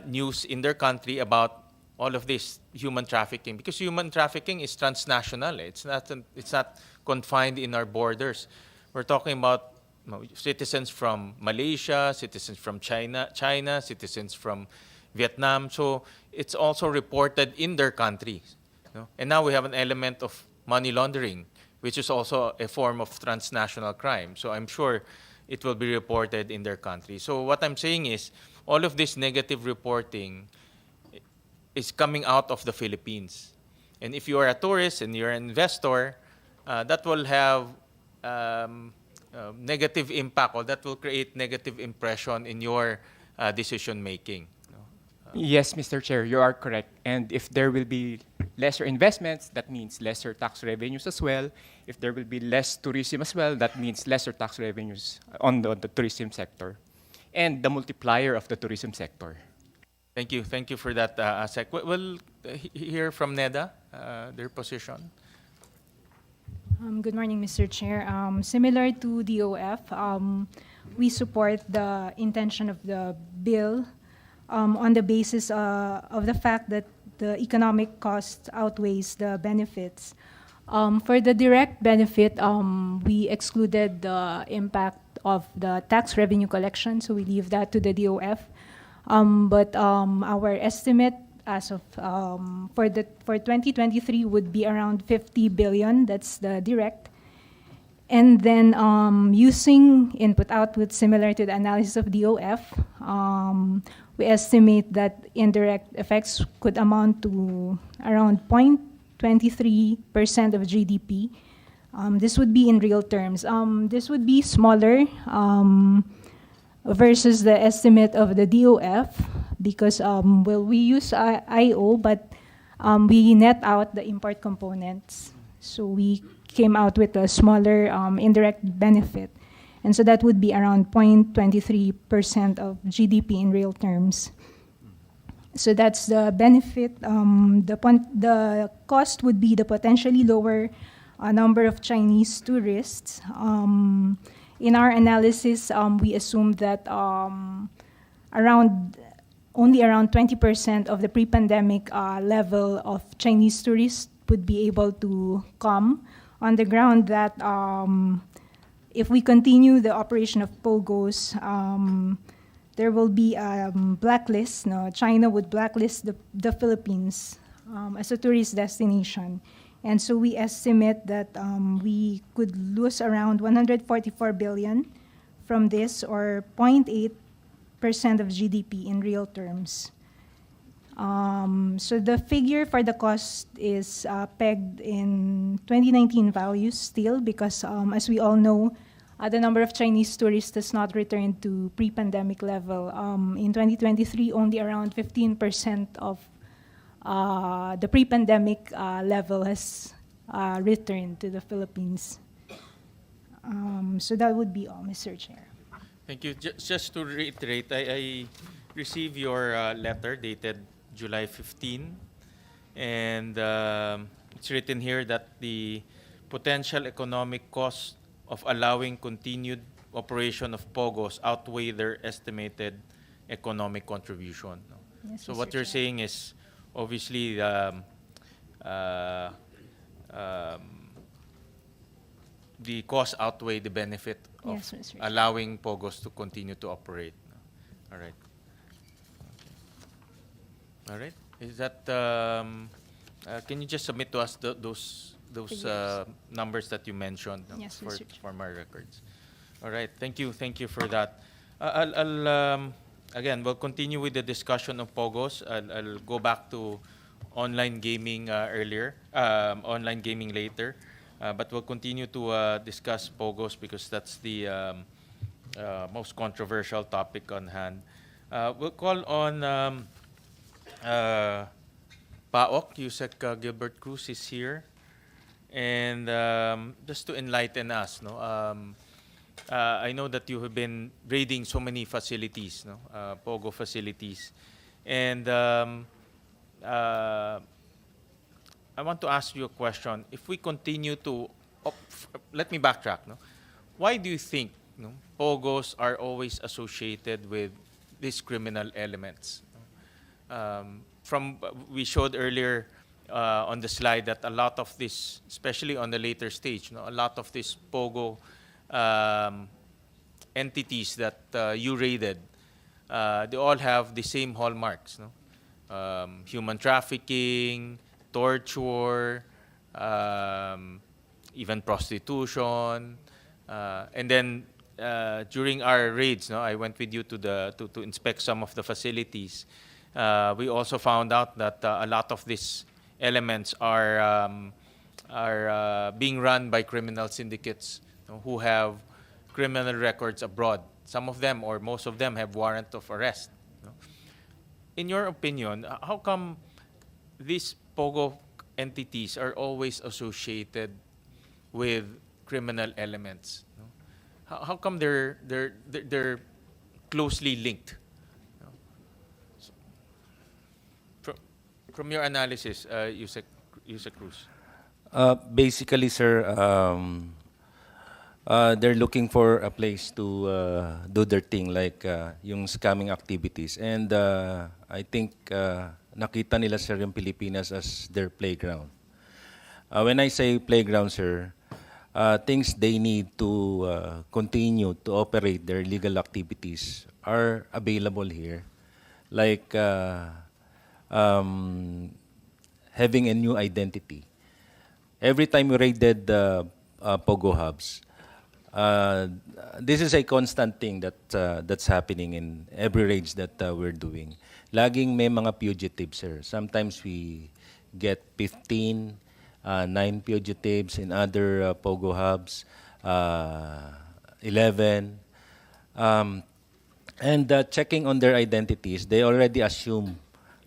news in their country about all of this human trafficking, because human trafficking is transnational. It's not confined in our borders. We're talking about citizens from Malaysia, citizens from China, citizens from Vietnam. So it's also reported in their countries. And now we have an element of money laundering, which is also a form of transnational crime. So I'm sure it will be reported in their country. So what I'm saying is, all of this negative reporting is coming out of the Philippines. And if you are a tourist and you're an investor, that will have negative impact, or that will create negative impression in your decision making. Yes, Mr. Chair, you are correct. And if there will be lesser investments, that means lesser tax revenues as well. If there will be less tourism as well, that means lesser tax revenues on the tourism sector and the multiplier of the tourism sector. Thank you. Thank you for that, Asek. We'll hear from NEDA, their position. Good morning, Mr. Chair. Similar to DOF, we support the intention of the bill on the basis of the fact that the economic cost outweighs the benefits. For the direct benefit, we excluded the impact of the tax revenue collection, so we leave that to the DOF. But our estimate as of for 2023 would be around 50 billion. That's the direct. And then using input-output similar to the analysis of DOF, we estimate that indirect effects could amount to around 0.23% of GDP. This would be in real terms. This would be smaller versus the estimate of the DOF because, well, we use IO, but we net out the import components. So we came out with a smaller indirect benefit. And so that would be around 0.23% of GDP in real terms. So that's the benefit. The cost would be the potentially lower number of Chinese tourists. In our analysis, we assumed that only around 20% of the pre-pandemic level of Chinese tourists would be able to come, on the ground that if we continue the operation of POGOs, there will be a blacklist. No, China would blacklist the Philippines as a tourist destination. And so we estimate that we could lose around 144 billion from this, or 0.8% of GDP in real terms. So the figure for the cost is pegged in 2019 values still, because as we all know, the number of Chinese tourists does not return to pre-pandemic level. In 2023, only around 15% of the pre-pandemic level has returned to the Philippines. So that would be all, Mr. Chair. Thank you. Just to reiterate, I received your letter dated July 15, and it's written here that the potential economic cost of allowing continued operation of POGOs outweigh their estimated economic contribution. Yes, So Mr. what you're Chair. saying is, obviously, the cost outweigh the benefit of Yes, Mr. Chair. allowing POGOs to continue to operate. All right. All right. Is that? Can you just submit to us those Figures. numbers that you mentioned Yes, for Mr. Chair. for my records? All right. Thank you. Thank you for that. Again, we'll continue with the discussion of POGOs. I'll go back to online gaming earlier, online gaming later. But we'll continue to discuss POGOs because that's the most controversial topic on hand. We'll call on PAOK. Yusek Gilbert Cruz is here. And just to enlighten us, no, I know that you have been raiding so many facilities, no, POGO facilities. And I want to ask you a question. If we continue to, let me backtrack. No? Why do you think POGOs are always associated with these criminal elements? from we showed earlier on the slide that a lot of this, especially on the later stage, a lot of these POGO um, entities that you raided, they all have the same hallmarks, no? Human trafficking, torture, um, even prostitution, and then during our raids, no, I went with you to to inspect some of the facilities. We also found out that a lot of these elements are being run by criminal syndicates, who have criminal records abroad. Some of them, or most of them, have warrant of arrest. In your opinion, how come these POGO entities are always associated with criminal elements? How come they're closely linked? From your analysis, Yusek Cruz. Basically, sir, they're looking for a place to do their thing, like yung scamming activities. And I think nakita nila, sir, yung Pilipinas as their playground. When I say playground, sir, things they need to continue to operate their legal activities are available here. Like having a new identity. Every time we raided the POGO hubs, this is a constant thing that's happening in every raids that we're doing. Laging may mga fugitives, sir. Sometimes we get 15, 9 fugitives in other POGO hubs, 11. And checking on their identities, they already assume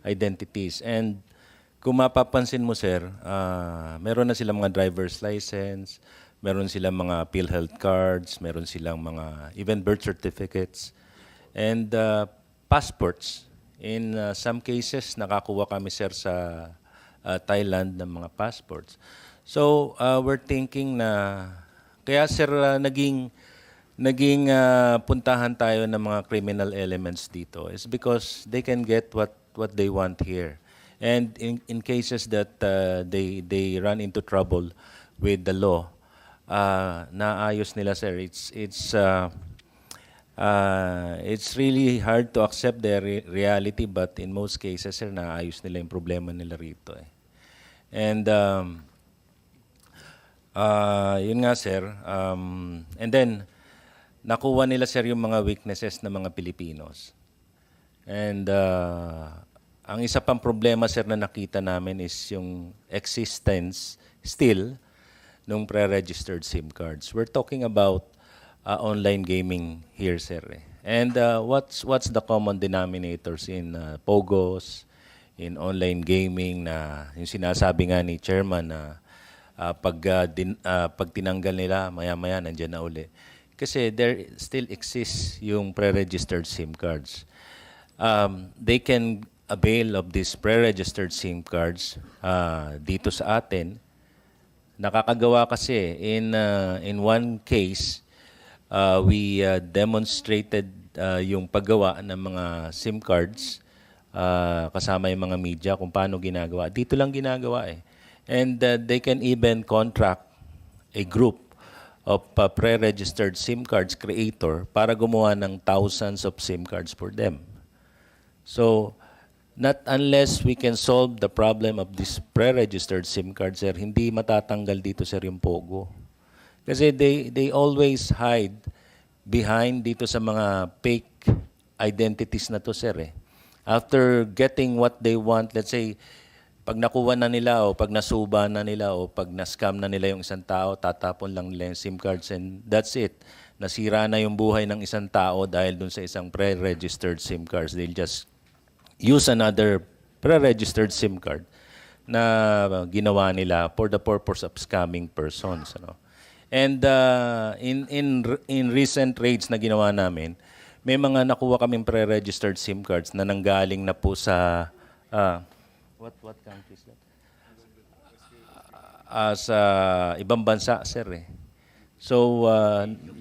identities. And kung mapapansin mo, sir, meron na silang mga driver's license, meron silang mga PhilHealth cards, meron silang mga even birth certificates, and passports. In some cases, nakakuha kami, sir, sa Thailand ng mga passports. So, we're thinking na, kaya, sir, naging puntahan tayo ng mga criminal elements dito is because they can get what they want here. And in cases that they run into trouble with the law, naayos nila, sir. It's really hard to accept their reality, but in most cases, sir, naayos nila yung problema nila rito. And yun nga, sir. And then, nakuha nila, sir, yung mga weaknesses ng mga Pilipinos. And ang isa pang problema, sir, na nakita namin is yung existence still ng pre-registered SIM cards. We're talking about online gaming here, sir. And what's the common denominators in POGOs, in online gaming, na yung sinasabi nga ni Chairman na pag tinanggal nila, maya-maya nandiyan na uli. Kasi there still exists yung pre-registered SIM cards. They can avail of these pre-registered SIM cards dito sa atin. Nakakagawa kasi in one case, we demonstrated yung paggawa ng mga SIM cards kasama yung mga media kung paano ginagawa. Dito lang ginagawa eh. And they can even contract a group of pre-registered SIM cards creator para gumawa ng thousands of SIM cards for them. So, not unless we can solve the problem of this pre-registered SIM card, sir, hindi matatanggal dito, sir, yung POGO. Kasi they always hide behind dito sa mga fake identities na to, sir. After getting what they want, let's say, pag nakuha na nila o pag nasuba na nila o pag na-scam na nila yung isang tao, tatapon lang nila yung SIM cards and that's it. Nasira na yung buhay ng isang tao dahil dun sa isang pre-registered SIM cards. They'll just use another pre-registered SIM card na ginawa nila for the purpose of scamming persons. Ano? And in recent raids na ginawa namin, may mga nakuha kaming pre-registered SIM cards na nanggaling na po sa what country is that? Sa ibang bansa, sir. So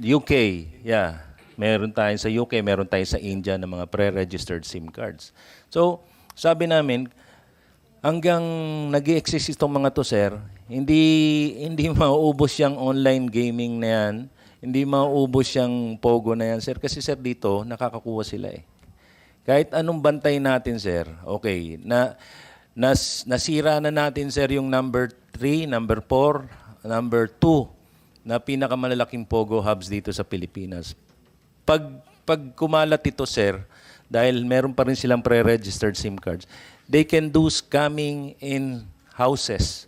UK, yeah. Meron tayo sa UK, meron tayo sa India ng mga pre-registered SIM cards. So, sabi namin, hanggang nag-i-exist itong mga to, sir, hindi mauubos yung online gaming na yan, hindi mauubos yung Pogo na yan, sir. Kasi, sir, dito, nakakakuha sila eh. Kahit anong bantay natin, sir, okay, nasira na natin, sir, yung number 3, number 4, number 2 na pinakamalalaking Pogo hubs dito sa Pilipinas. Pag kumalat ito, sir, dahil meron pa rin silang pre-registered SIM cards, they can do scamming in houses.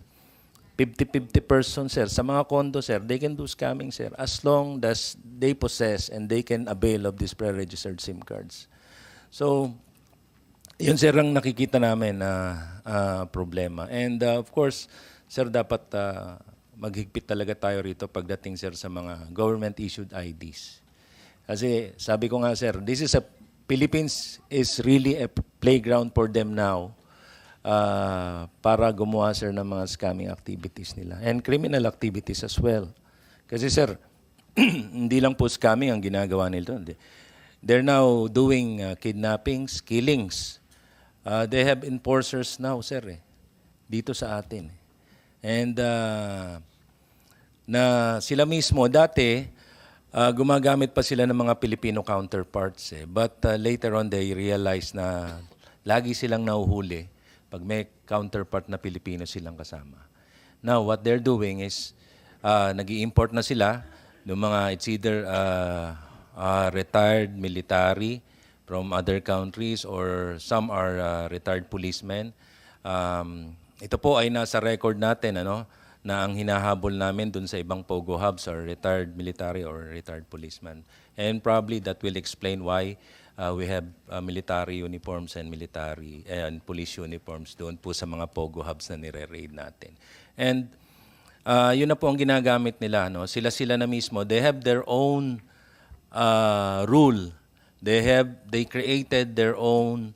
50-50 person, sir. Sa mga condo, sir, they can do scamming, sir, as long as they possess and they can avail of these pre-registered SIM cards. So, yun, sir, ang nakikita namin na problema. And of course, sir, dapat maghigpit talaga tayo rito pagdating, sir, sa mga government-issued IDs. Kasi sabi ko nga, sir, Philippines is really a playground for them now para gumawa, sir, ng mga scamming activities nila and criminal activities as well. Kasi, sir, hindi lang po scamming ang ginagawa nila. They're now doing kidnappings, killings. They have enforcers now, sir, dito sa atin. And na sila mismo, dati, gumagamit pa sila ng mga Filipino counterparts. But later on, they realized na lagi silang nahuhuli pag may counterpart na Pilipino silang kasama. Now, what they're doing is, nag-i-import na sila ng mga, it's either retired military from other countries or some are retired policemen. Ito po ay nasa record natin, na ang hinahabol namin dun sa ibang Pogo hubs are retired military or retired policemen. And probably that will explain why we have military uniforms and military and police uniforms doon po sa mga Pogo hubs na nire-raid natin. And yun na po ang ginagamit nila. Sila na mismo, they have their own rule. They created their own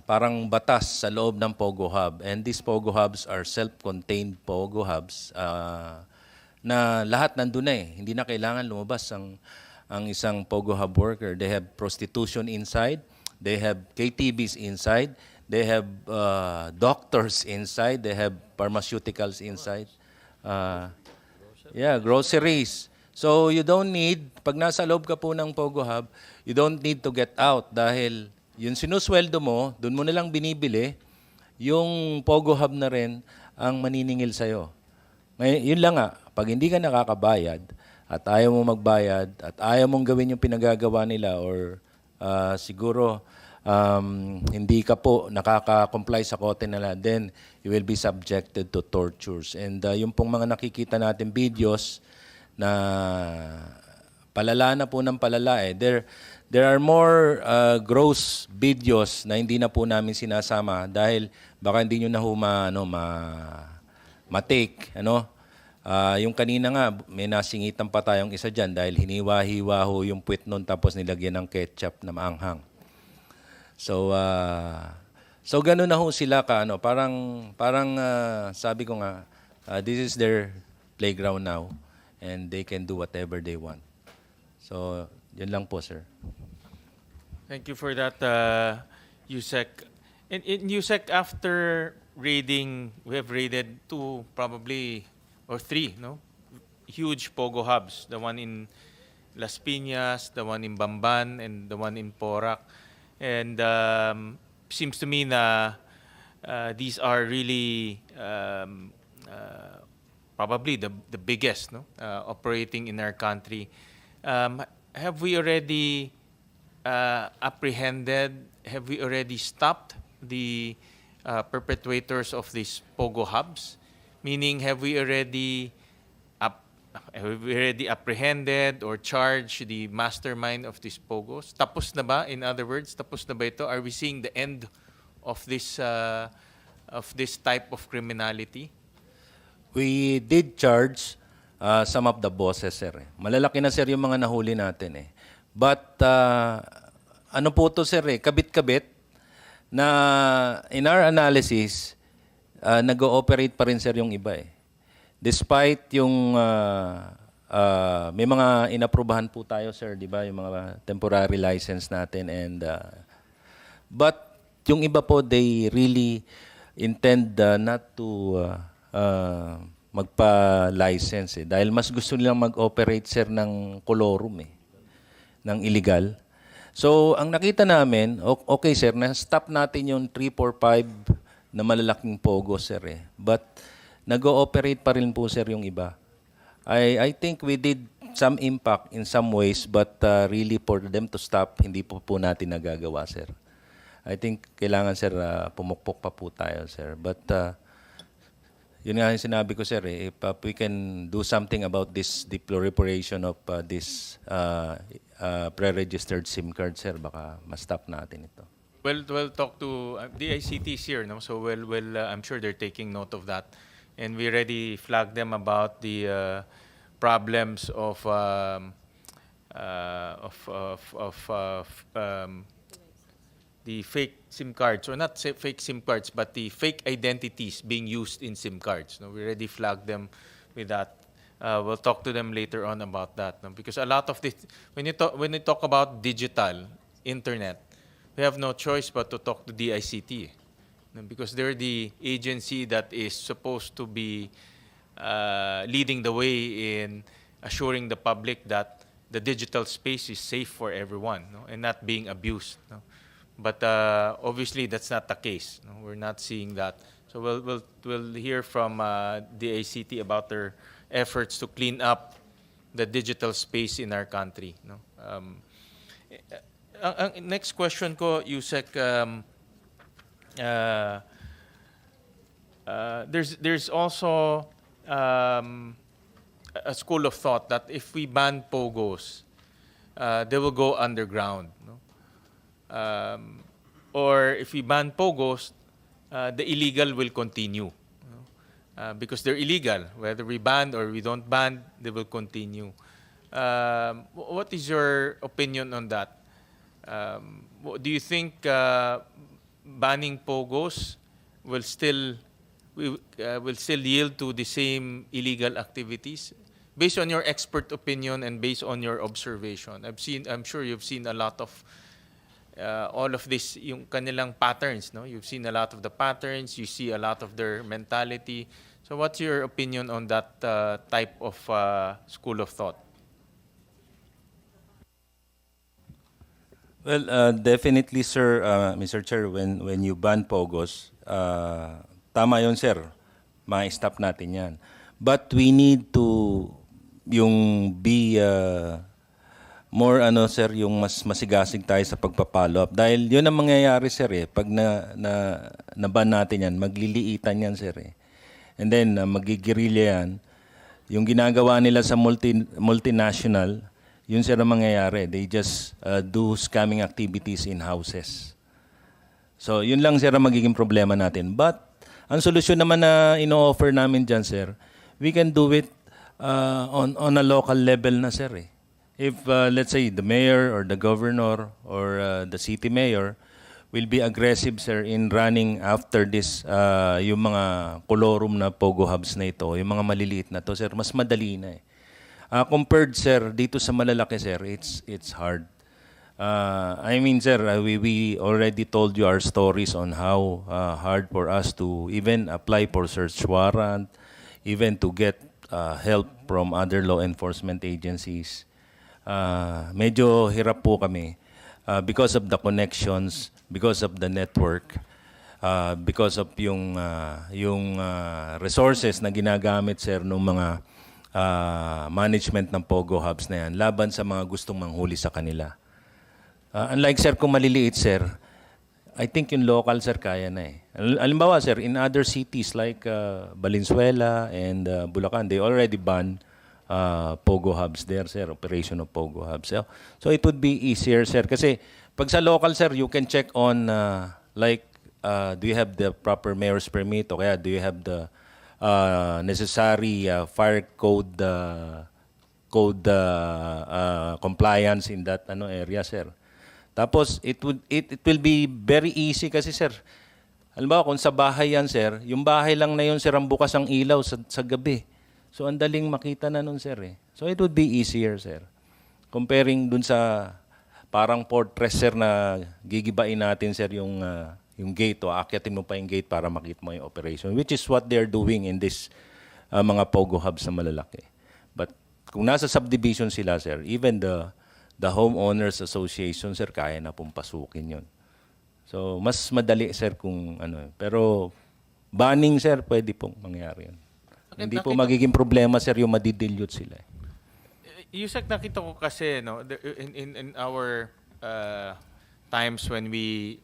parang batas sa loob ng Pogo Hub. And these Pogo Hubs are self-contained Pogo Hubs na lahat nandun na eh. Hindi na kailangan lumabas ang isang Pogo Hub worker. They have prostitution inside. They have KTVs inside. They have doctors inside. They have pharmaceuticals inside. Groceries. So you don't need, pag nasa loob ka po ng Pogo Hub, you don't need to get out dahil yung sinusweldo mo, doon mo nalang binibili, yung Pogo Hub na rin ang maniningil sa'yo. Yun lang nga, pag hindi ka nakakabayad at ayaw mo magbayad at ayaw mong gawin yung pinagagawa nila or siguro hindi ka po nakaka-comply sa kote nila, then you will be subjected to tortures. And yung pong mga nakikita natin videos na palala na po ng palala There are more gross videos na hindi na po namin sinasama dahil baka hindi nyo na ma-take. Yung kanina nga, may nasingitan pa tayong isa dyan dahil hiniwa-hiwa ho yung puwit nun tapos nilagyan ng ketchup na maanghang. So ganun na ho sila ka. Parang sabi ko nga, this is their playground now and they can do whatever they want. So, yun lang po, sir. Thank you for that, Yusek. In Yusek, after raiding, we have raided 2 probably, or 3, huge Pogo hubs. The one in Las Piñas, the one in Bamban, and the one in Porac. And seems to me na these are really probably the biggest operating in our country. Have we already apprehended, have we already stopped the perpetrators of these Pogo hubs? Meaning, have we already apprehended or charged the mastermind of these Pogos? Tapos na ba? In other words, tapos na ba ito? Are we seeing the end of this type of criminality? We did charge some of the bosses, sir. Malalaki na, sir, yung mga nahuli natin. But, ano po to, sir, kabit-kabit na in our analysis, nag-ooperate pa rin, sir, yung iba. Despite yung may mga inaprubahan po tayo, sir, di ba? Yung mga temporary license natin. But yung iba po, they really intend not to magpa-license dahil mas gusto nilang mag-operate sir ng colorum ng illegal. So, ang nakita namin, okay sir, na-stop natin yung 3, 4, 5 na malalaking POGOs sir But nag-ooperate pa rin po sir yung iba. I think we did some impact in some ways but really for them to stop, hindi po natin nagagawa sir. I think kailangan sir pumukpok pa po tayo sir. But yun nga yung sinabi ko sir if we can do something about this proliferation of this pre-registered SIM card sir, baka ma-stop natin ito. Well, talk to DICT is here, no? So, I'm sure they're taking note of that, and we already flagged them about the problems of the fake SIM cards, or not fake SIM cards, but the fake identities being used in SIM cards. No, we already flagged them with that. We'll talk to them later on about that, no? Because a lot of this, when you talk about digital internet, we have no choice but to talk to DICT, no? Because they're the agency that is supposed to be leading the way in assuring the public that the digital space is safe for everyone, no? And not being abused. No? But obviously, that's not the case. No? We're not seeing that. So we'll hear from the ACT about their efforts to clean up the digital space in our country. No? Ang next question ko, Yusek, there's also a school of thought that if we ban POGOs, they will go underground. No? Or if we ban POGOs, the illegal will continue. Because they're illegal. Whether we ban or we don't ban, they will continue. What is your opinion on that? Do you think banning POGOs will still yield to the same illegal activities? Based on your expert opinion and based on your observation, I'm sure you've seen a lot of all of this, yung kanilang patterns, no? You've seen a lot of the patterns, you see a lot of their mentality. So what's your opinion on that type of school of thought? Well, definitely, sir, Mr. Chair, when you ban POGOs, tama yun, sir. Ma-stop natin yan. But we need to be more sir, yung mas masigasig tayo sa pagpa-follow up. Dahil yun ang mangyayari, sir pag na-ban natin yan, magliliitan yan, sir And then magigirilya yan. Yung ginagawa nila sa multinational, yun sir ang mangyayari. They just do scamming activities in houses. So yun lang sir ang magiging problema natin. But ang solusyon naman na ino-offer namin dyan, sir, we can do it on a local level na, sir If, let's say, the mayor or the governor or the city mayor will be aggressive, sir, in running after this, yung mga colorum na POGO hubs na ito, yung mga maliliit na to, sir, mas madali na compared, sir, dito sa malalaki, sir, it's hard. I mean, sir, we already told you our stories on how hard for us to even apply for search warrant, even to get help from other law enforcement agencies. Medyo hirap po kami because of the connections, because of the network, because of yung resources na ginagamit, sir, ng mga management ng POGO hubs na yan laban sa mga gustong manghuli sa kanila. Unlike, sir, kung maliliit, sir, I think yung local, sir, kaya na Halimbawa, sir, in other cities like Valenzuela and Bulacan, they already banned POGO hubs there, sir, operation of POGO hubs. So it would be easier, sir. Kasi pag sa local, sir, you can check on do you have the proper mayor's permit o kaya do you have the necessary fire code compliance in that area, sir. Tapos it will be very easy kasi, sir. Halimbawa kung sa bahay yan, sir, yung bahay lang na yun, sir, ang bukas ang ilaw sa gabi. So ang daling makita na nun, sir So it would be easier, sir. Comparing dun sa parang fortress, sir, na gigibain natin, sir, yung yung gate o aakyatin mo pa yung gate para makita mo yung operation, which is what they're doing in this mga POGO hubs na malalaki. But kung nasa subdivision sila, sir, even the homeowners association, sir, kaya na pong pasukin yun. So, mas madali, sir, kung ano. Pero, banning, sir, pwede pong mangyari yun. Okay, Hindi po nakita- magiging problema, sir, yung madidilute sila. Yusek, nakita ko kasi, no, in our times when we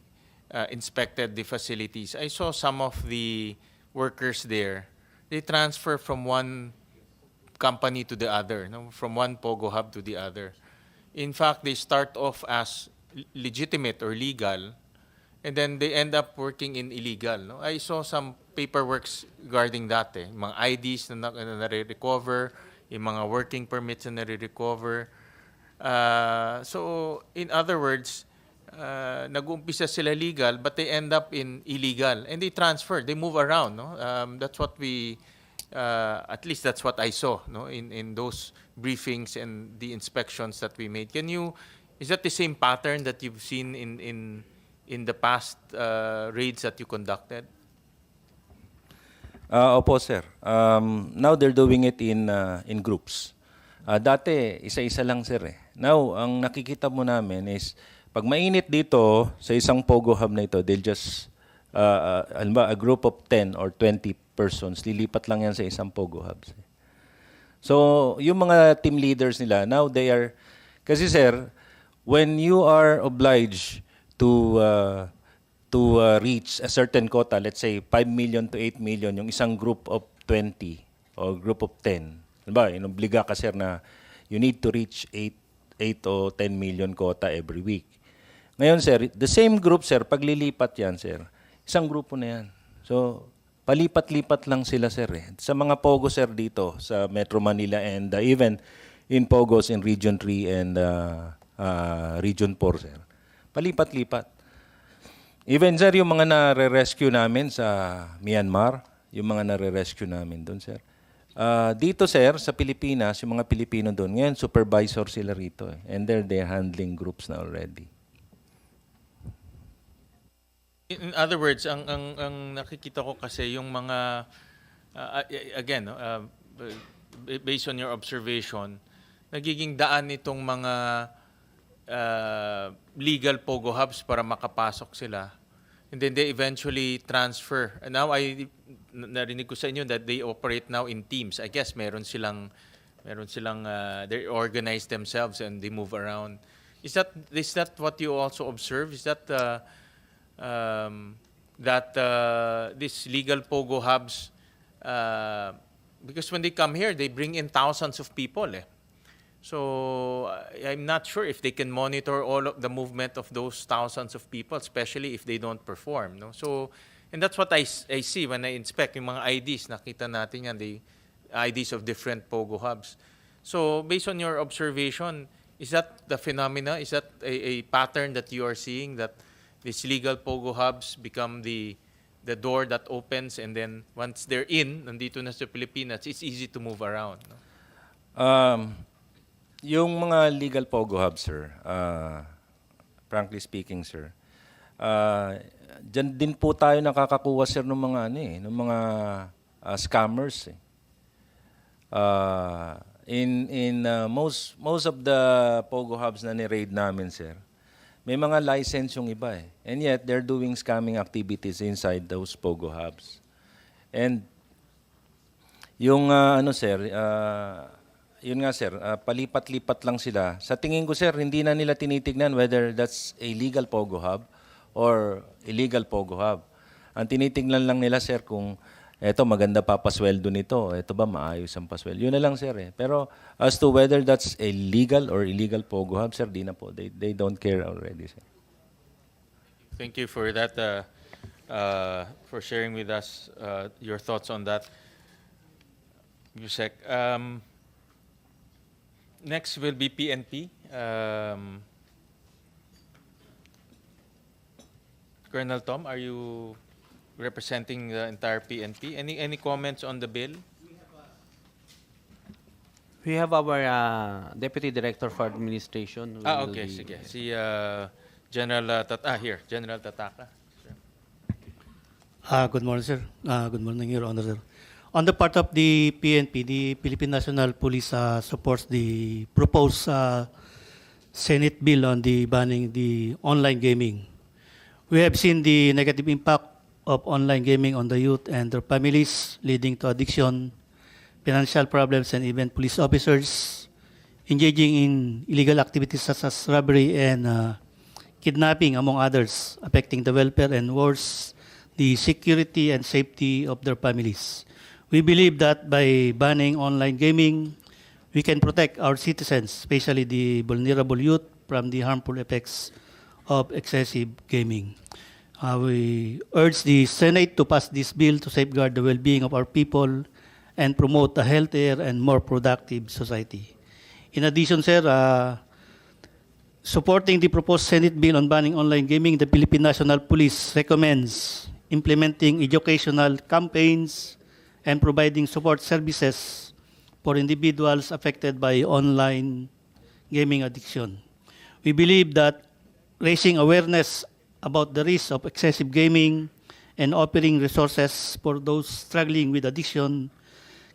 inspected the facilities, I saw some of the workers there. They transfer from one company to the other, no, from one POGO hub to the other. In fact, they start off as legitimate or legal, and then they end up working in illegal. No? I saw some paperworks regarding that. Mga IDs na nare-recover, yung mga working permits na nare-recover. So, in other words, nag-umpisa sila legal, but they end up in illegal. And they transfer, they move around. No? That's what we, at least that's what I saw, no? In those briefings and the inspections that we made. Is that the same pattern that you've seen in the past raids that you conducted? Opo, sir. Now they're doing it in groups. Dati, isa-isa lang, sir. Now, ang nakikita mo namin is, pag mainit dito sa isang POGO hub na ito, they'll just, a group of 10 or 20 persons, lilipat lang yan sa isang POGO hub. So, yung mga team leaders nila, now they are, kasi sir, when you are obliged to reach a certain quota, let's say 5 million to 8 million, yung isang group of 20 or group of 10. Diba, inobliga ka sir na you need to reach 8 o 10 million quota every week. Ngayon sir, the same group sir, paglilipat yan sir, isang grupo na yan. So, palipat-lipat lang sila sir. Sa mga POGO sir dito sa Metro Manila and even in POGOs in Region 3 and Region 4 sir. Palipat-lipat. Even sir, yung mga nare-rescue namin sa Myanmar, yung mga nare-rescue namin doon sir. Dito sir, sa Pilipinas, yung mga Pilipino doon, ngayon supervisor sila rito. And they're handling groups na already. In other words, ang nakikita ko kasi yung mga, again, no, based on your observation, nagiging daan itong mga legal POGO hubs para makapasok sila. And then they eventually transfer. And now narinig ko sa inyo that they operate now in teams. I guess meron silang they organize themselves and they move around. Is that what you also observe? Is that these legal POGO hubs, because when they come here, they bring in thousands of people. So I'm not sure if they can monitor all of the movement of those thousands of people, especially if they don't perform. No? So, and that's what I see when I inspect yung mga IDs. Nakita natin yan, the IDs of different POGO hubs. So based on your observation, is that the phenomena? Is that a pattern that you are seeing, that these legal POGO hubs become the door that opens, and then once they're in, nandito na sa Pilipinas, it's easy to move around? No? Yung mga legal POGO hubs, sir, frankly speaking, sir, dyan din po tayo nakakakuha, sir, ng mga, ng mga scammers. Most of the POGO hubs na ni-raid namin, sir, may mga license yung iba. And yet, they're doing scamming activities inside those POGO hubs. And yung, sir, yun nga sir, palipat-lipat lang sila. Sa tingin ko sir, hindi na nila tinitignan whether that's a legal POGO hub or illegal POGO hub. Ang tinitignan lang nila sir kung eto maganda pa pasweldo nito, eto ba maayos ang pasweldo. Yun na lang sir Pero as to whether that's a legal or illegal POGO hub sir, di na po. They don't care already sir. Thank you for that, for sharing with us your thoughts on that, Yusek. Next will be PNP. Colonel Tom, are you representing the entire PNP? Any comments on the bill? We have our Deputy Director for Administration. who will Okay, be- sige. Si General General Tataka. Sure. Good morning, sir. Good morning, Your Honor, sir. On the part of the PNP, the Philippine National Police supports the proposed Senate bill on the banning the online gaming. We have seen the negative impact of online gaming on the youth and their families, leading to addiction, financial problems, and even police officers engaging in illegal activities such as robbery and kidnapping, among others, affecting the welfare and worse, the security and safety of their families. We believe that by banning online gaming, we can protect our citizens, especially the vulnerable youth, from the harmful effects of excessive gaming. We urge the Senate to pass this bill to safeguard the well-being of our people and promote a healthier and more productive society. In addition, sir, supporting the proposed Senate bill on banning online gaming, the Philippine National Police recommends implementing educational campaigns and providing support services for individuals affected by online gaming addiction. We believe that raising awareness about the risks of excessive gaming and offering resources for those struggling with addiction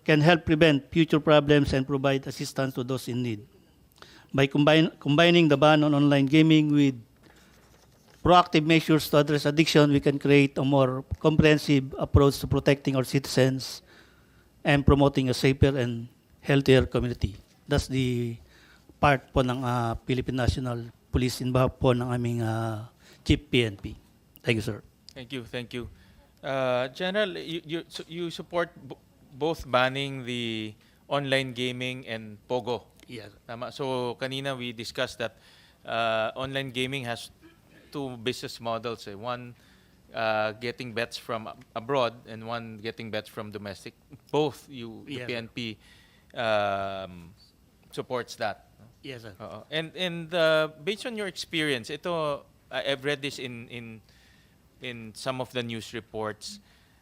can help prevent future problems and provide assistance to those in need. By combining the ban on online gaming with proactive measures to address addiction, we can create a more comprehensive approach to protecting our citizens and promoting a safer and healthier community. That's the part po ng Philippine National Police in behalf po ng aming Chief PNP. Thank you, sir. Thank you, thank you. General, you support both banning the online gaming and POGO. Yes. Tama. So kanina we discussed that online gaming has two business models. One getting bets from abroad and one getting bets from domestic. Both the Yeah. PNP supports that. No? Yes, sir. And based on your experience, I've read this in some of the news reports.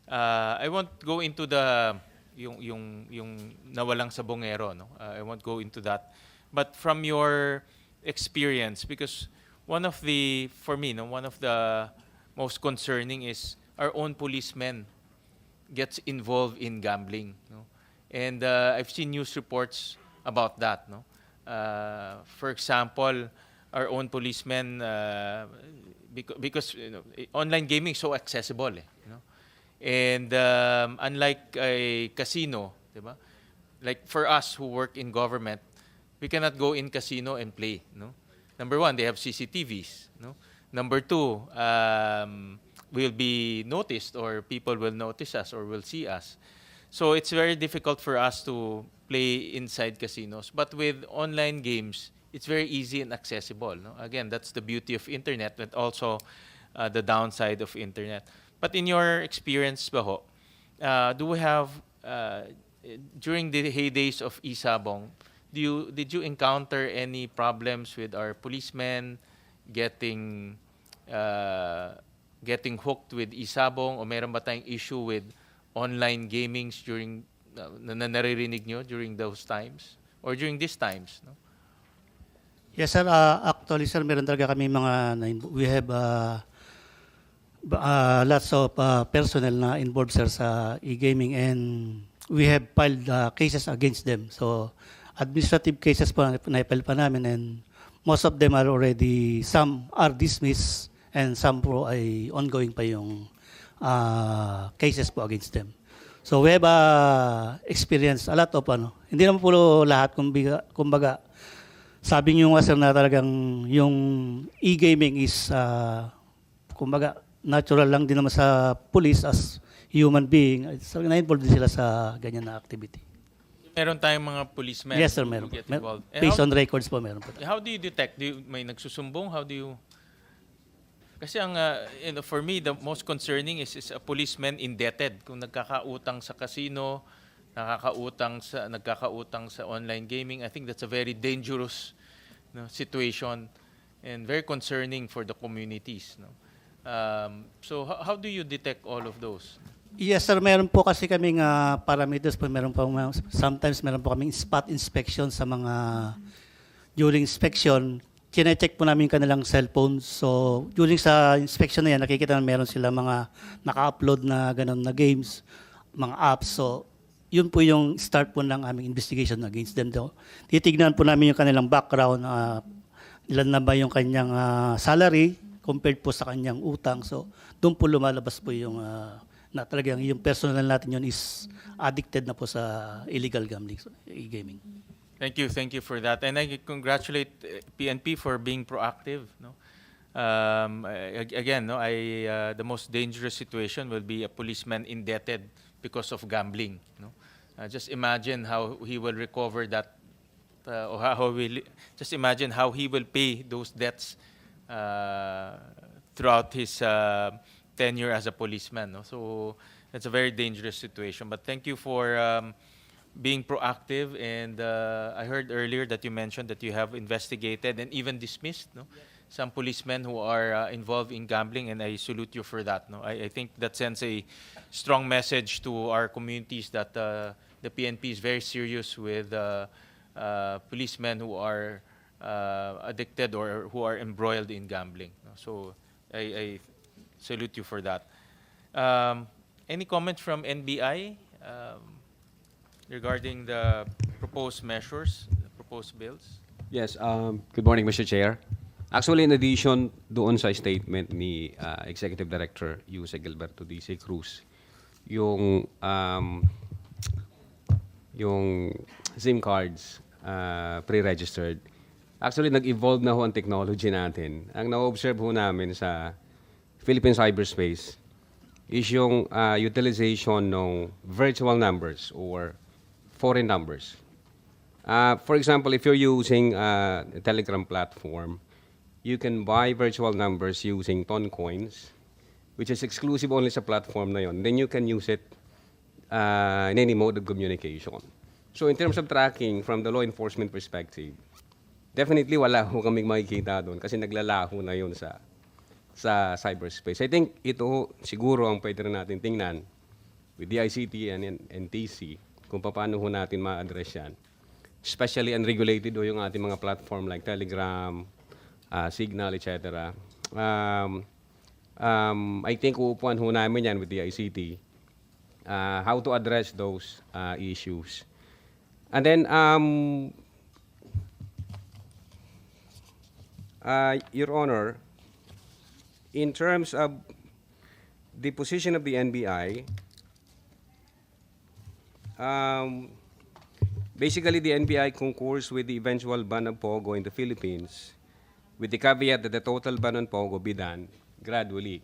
I won't go into the yung nawalang sabongero, no? I won't go into that. But from your experience, because one of the most concerning is our own policemen gets involved in gambling, no? And I've seen news reports about that, no? For example, our own policemen, because online gaming is so accessible, and unlike a casino, diba? Like for us who work in government, we cannot go in casino and play, no? Number one, they have CCTVs, no? Number two, we'll be noticed, or people will notice us or will see us. So it's very difficult for us to play inside casinos. But with online games, it's very easy and accessible, no? Again, that's the beauty of internet, but also the downside of internet. But in your experience, Baho, do we have, during the heydays of e-sabong, did you encounter any problems with our policemen getting hooked with e-sabong, o meron ba tayong issue with online gamings during na naririnig nyo during those times or during these times, no? Yes, sir. Actually, sir, meron talaga kami we have lots of personnel na involved, sir, sa e-gaming, and we have filed cases against them. So, administrative cases po na-file pa namin, and most of them are already, some are dismissed, and some po ay ongoing pa yung cases po against them. So, we have experienced a lot of hindi naman po lahat, kumbaga, sabi niyo nga, sir, na talagang yung e-gaming is, kumbaga, natural lang din naman sa police as human being. So, na-involved din sila sa ganyan na activity. Meron tayong mga policemen Yes, sir, who meron po. get involved. And Based on records po, meron po. how do you detect? May nagsusumbong? How do you... Kasi ang, for me, the most concerning is a policeman indebted. Kung nagkakautang sa casino, nagkakautang sa online gaming, I think that's a very dangerous, no, situation and very concerning for the communities, no? So how do you detect all of those? Yes, sir, meron po kasi kaming parameters po. Sometimes meron po kaming spot inspection sa mga, during inspection, chinecheck po namin yung kanilang cellphones. So, during sa inspection na yan, nakikita na meron sila mga naka-upload na ganun na games, mga apps. So, yun po yung start po ng aming investigation against them. Titignan po namin yung kanilang background, ilan na ba yung kanyang salary compared po sa kanyang utang. So, doon po lumalabas po yung na talagang yung personal natin yun is addicted na po sa illegal gambling, so, e-gaming. Thank you for that, and I congratulate PNP for being proactive. No, again, no, the most dangerous situation will be a policeman indebted because of gambling. No, just imagine how he will recover that, or just imagine how he will pay those debts throughout his tenure as a policeman. No, so it's a very dangerous situation. But thank you for being proactive, and I heard earlier that you mentioned that you have investigated and even dismissed, no, some policemen who are involved in gambling, and I salute you for that. No, I think that sends a strong message to our communities that the PNP is very serious with policemen who are addicted or who are embroiled in gambling. No? So I salute you for that. Any comments from NBI? Regarding the proposed measures, the proposed bills? Yes, good morning, Mr. Chair. Actually, in addition doon sa statement ni Executive Director Jose Gilberto D.C. Cruz, yung SIM cards pre-registered, actually nag-evolve na ho ang technology natin. Ang na-observe ho namin sa Philippine cyberspace is yung utilization ng virtual numbers or foreign numbers. For example, if you're using a Telegram platform, you can buy virtual numbers using ton coins, which is exclusive only sa platform na yon. Then you can use it in any mode of communication. So in terms of tracking from the law enforcement perspective, definitely wala ho kaming makikita doon kasi naglalaho na yun sa cyberspace. I think ito siguro ang pwede rin natin tingnan with the ICT and NTC kung paano ho natin ma-address yan. Especially unregulated ho yung ating mga platform like Telegram, Signal, etc. I think uupuan ho namin yan with the ICT, how to address those issues. And then, Your Honor, in terms of the position of the NBI, basically the NBI concurs with the eventual ban of POGO in the Philippines, with the caveat that the total ban on POGO be done gradually.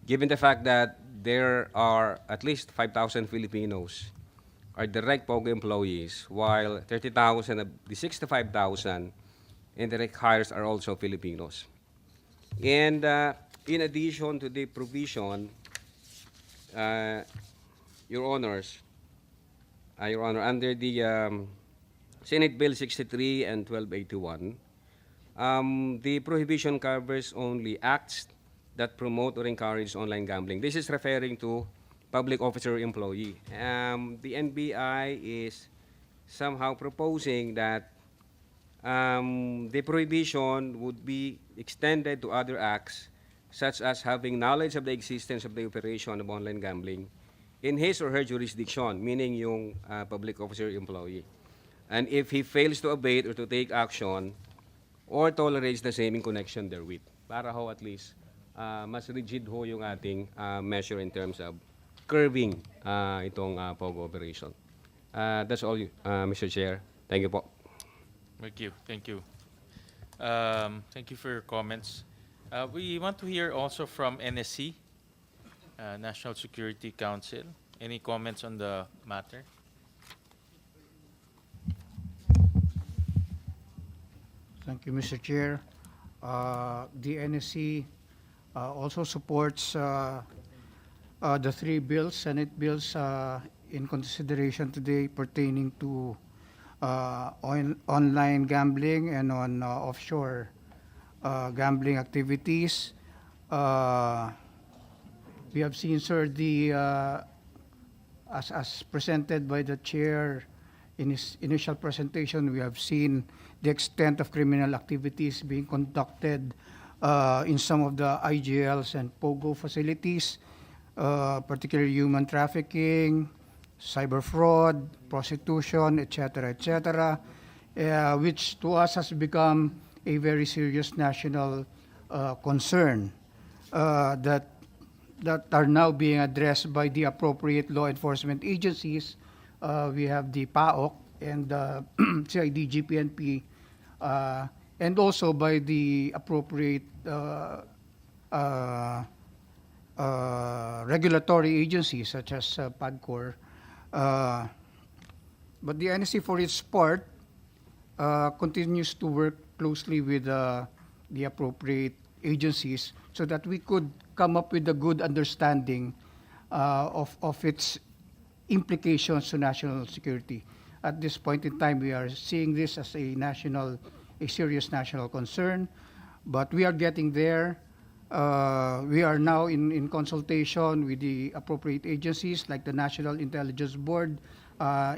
Given the fact that there are at least 5,000 Filipinos are direct POGO employees, while 30,000 of the 65,000 indirect hires are also Filipinos. And in addition to the provision, Your Honor, under the Senate Bill 63 and 1281, the prohibition covers only acts that promote or encourage online gambling. This is referring to public officer or employee. The NBI is somehow proposing that the prohibition would be extended to other acts, such as having knowledge of the existence of the operation of online gambling in his or her jurisdiction, meaning yung public officer employee. And if he fails to abate or to take action or tolerates the same in connection therewith, para ho at least mas rigid ho yung ating measure in terms of curbing itong POGO operation. That's all, Mr. Chair. Thank you po. Thank you. Thank you. Thank you for your comments. We want to hear also from NSC, National Security Council. Any comments on the matter? Thank you, Mr. Chair. The NSC also supports the three bills, Senate bills in consideration today pertaining to online gambling and on offshore gambling activities. We have seen, sir, as presented by the chair in his initial presentation, we have seen the extent of criminal activities being conducted in some of the IGLs and POGO facilities, particularly human trafficking, cyber fraud, prostitution, etc., which to us has become a very serious national concern that are now being addressed by the appropriate law enforcement agencies. We have the PAOK and the CID, GPNP, and also by the appropriate regulatory agencies such as PAGCOR. But the NSC, for its part, continues to work closely with the appropriate agencies so that we could come up with a good understanding of its implications to national security. At this point in time, we are seeing this as a serious national concern, but we are getting there. We are now in consultation with the appropriate agencies like the National Intelligence Board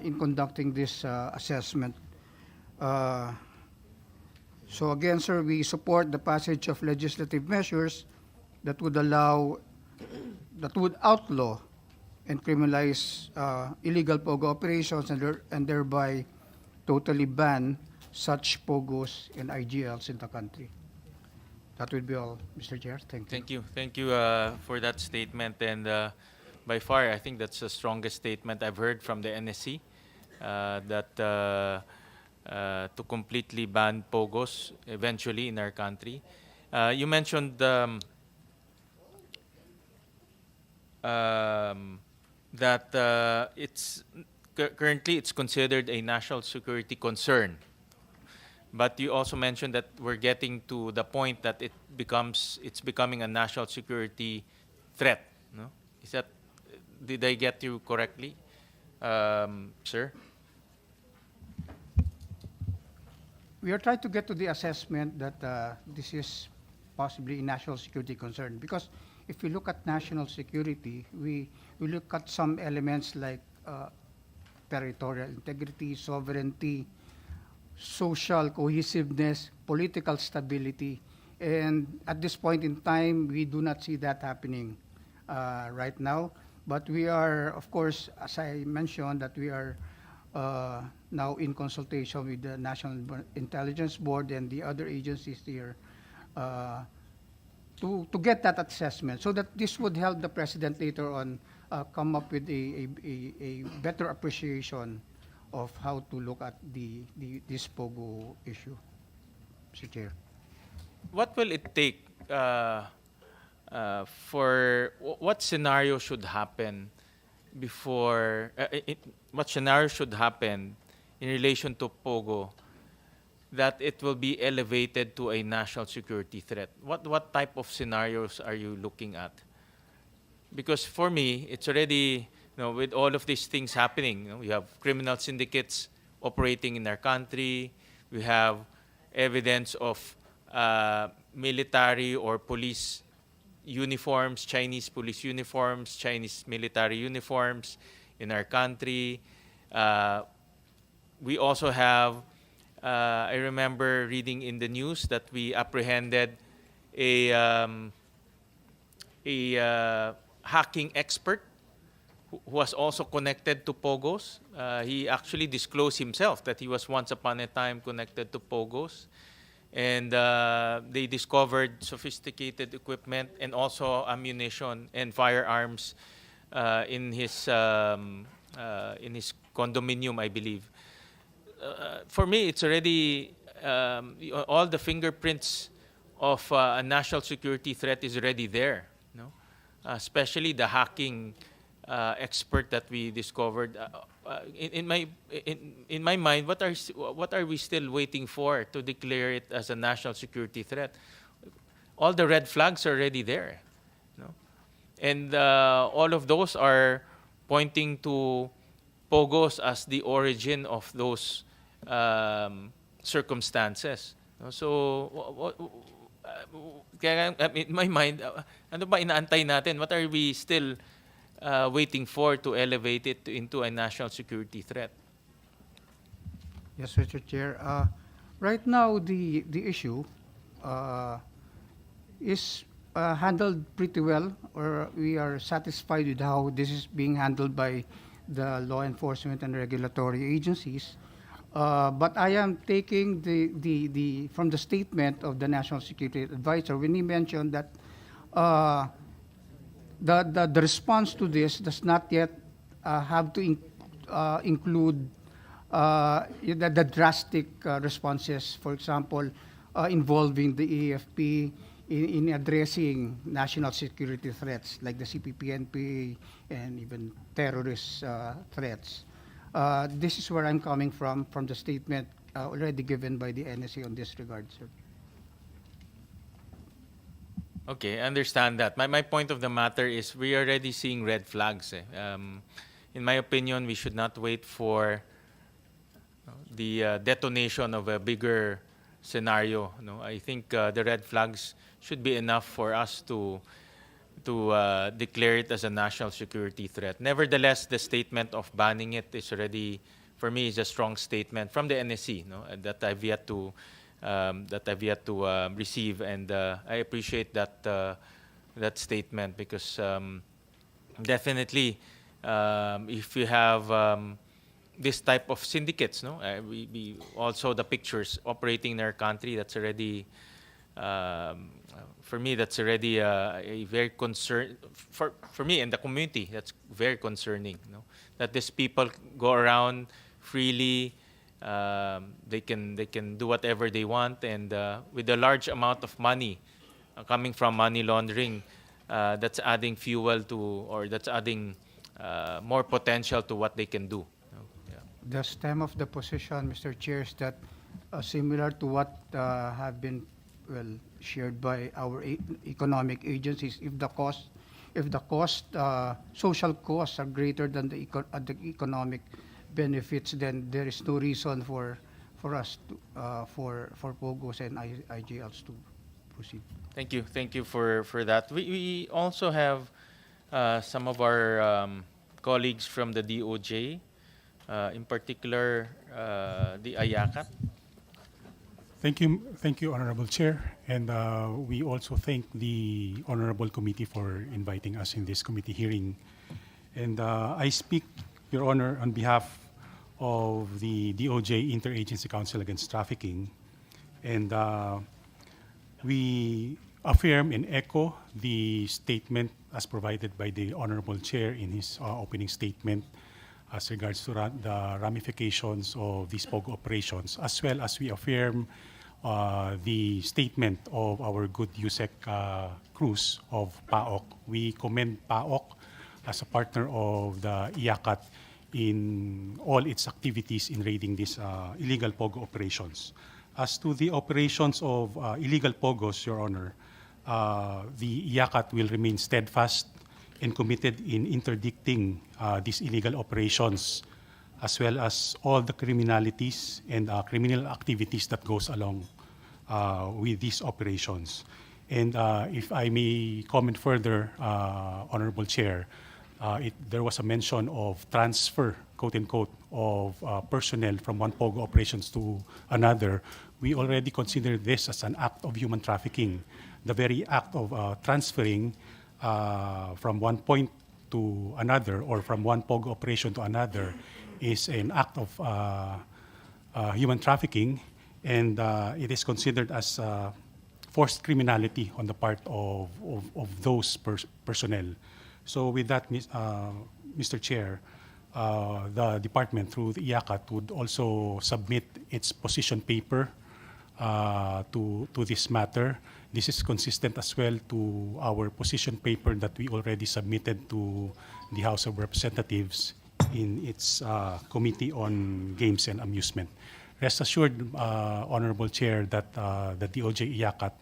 in conducting this assessment. So again, sir, we support the passage of legislative measures that would outlaw and criminalize illegal POGO operations and thereby totally ban such POGOs and IGLs in the country. That would be all, Mr. Chair. Thank you. Thank you for that statement. And by far, I think that's the strongest statement I've heard from the NSC, that to completely ban POGOs eventually in our country. You mentioned that currently it's considered a national security concern. But you also mentioned that we're getting to the point that it's becoming a national security threat. No? Did I get you correctly, sir? We are trying to get to the assessment that this is possibly a national security concern, because if we look at national security, we look at some elements like territorial integrity, sovereignty, social cohesiveness, political stability, and at this point in time, we do not see that happening right now. But we are, of course, as I mentioned, that we are now in consultation with the National Intelligence Board and the other agencies here to get that assessment, so that this would help the President later on come up with a better appreciation of how to look at this POGO issue, Mr. Chair. What will it take what scenario should happen before, what scenario should happen in relation to POGO that it will be elevated to a national security threat? What type of scenarios are you looking at? Because for me, it's already, with all of these things happening, we have criminal syndicates operating in our country, we have evidence of military or police uniforms, Chinese police uniforms, Chinese military uniforms in our country. We also have, I remember reading in the news that we apprehended a hacking expert who was also connected to POGOs. He actually disclosed himself that he was once upon a time connected to POGOs. And they discovered sophisticated equipment and also ammunition and firearms in his condominium, I believe. For me, it's already all the fingerprints of a national security threat is already there. Especially the hacking expert that we discovered. In my mind, what are we still waiting for to declare it as a national security threat? All the red flags are already there, and all of those are pointing to POGOs as the origin of those circumstances. So, kaya in my mind, ano ba inaantay natin? What are we still waiting for to elevate it into a national security threat? Yes, Mr. Chair. right now, the issue is handled pretty well, or we are satisfied with how this is being handled by the law enforcement and regulatory agencies. But I am taking the from the statement of the National Security Advisor when he mentioned that the response to this does not yet have to include the drastic responses, for example, involving the AFP in addressing national security threats like the CPP-NP and even terrorist threats. This is where I'm coming from the statement already given by the NSA on this regard, sir. Okay, I understand that. My point of the matter is we are already seeing red flags. In my opinion, we should not wait for the detonation of a bigger scenario. I think the red flags should be enough for us to declare it as a national security threat. Nevertheless, the statement of banning it is already, for me, is a strong statement from the NSC that I've yet to receive, and I appreciate that statement because definitely if you have this type of syndicates, we also the pictures operating in our country, that's already for me that's already a very concern for me and the community. That's very concerning. That these people go around freely. They can do whatever they want, and with a large amount of money coming from money laundering, that's adding fuel to, or that's adding more potential to what they can do. The stem of the position, Mr. Chair, is that similar to what have been shared by our economic agencies. If the social costs are greater than the economic benefits, then there is no reason for us to, for POGOs and IJLs to proceed. Thank you for that. We also have some of our colleagues from the DOJ, in particular the IACAT. Thank you, Honorable Chair, and we also thank the Honorable Committee for inviting us in this committee hearing. And I speak, Your Honor, on behalf of the DOJ Interagency Council Against Trafficking, and we affirm and echo the statement as provided by the Honorable Chair in his opening statement as regards to the ramifications of these POGO operations, as well as we affirm the statement of our good USEC Cruz of PAOK. We commend PAOK as a partner of the IACAT in all its activities in raiding these illegal POGO operations. As to the operations of illegal POGOs, Your Honor, the IACAT will remain steadfast and committed in interdicting these illegal operations, as well as all the criminalities and criminal activities that goes along with these operations. And if I may comment further, Honorable Chair, there was a mention of transfer, quote unquote, of personnel from one POGO operations to another. We already consider this as an act of human trafficking. The very act of transferring from one point to another, or from one POGO operation to another, is an act of human trafficking, and it is considered as forced criminality on the part of those personnel. So with that, Mr. Chair, the department through the IACAT would also submit its position paper to this matter. This is consistent as well to our position paper that we already submitted to the House of Representatives in its Committee on Games and Amusement. Rest assured, Honorable Chair, that the DOJ IACAT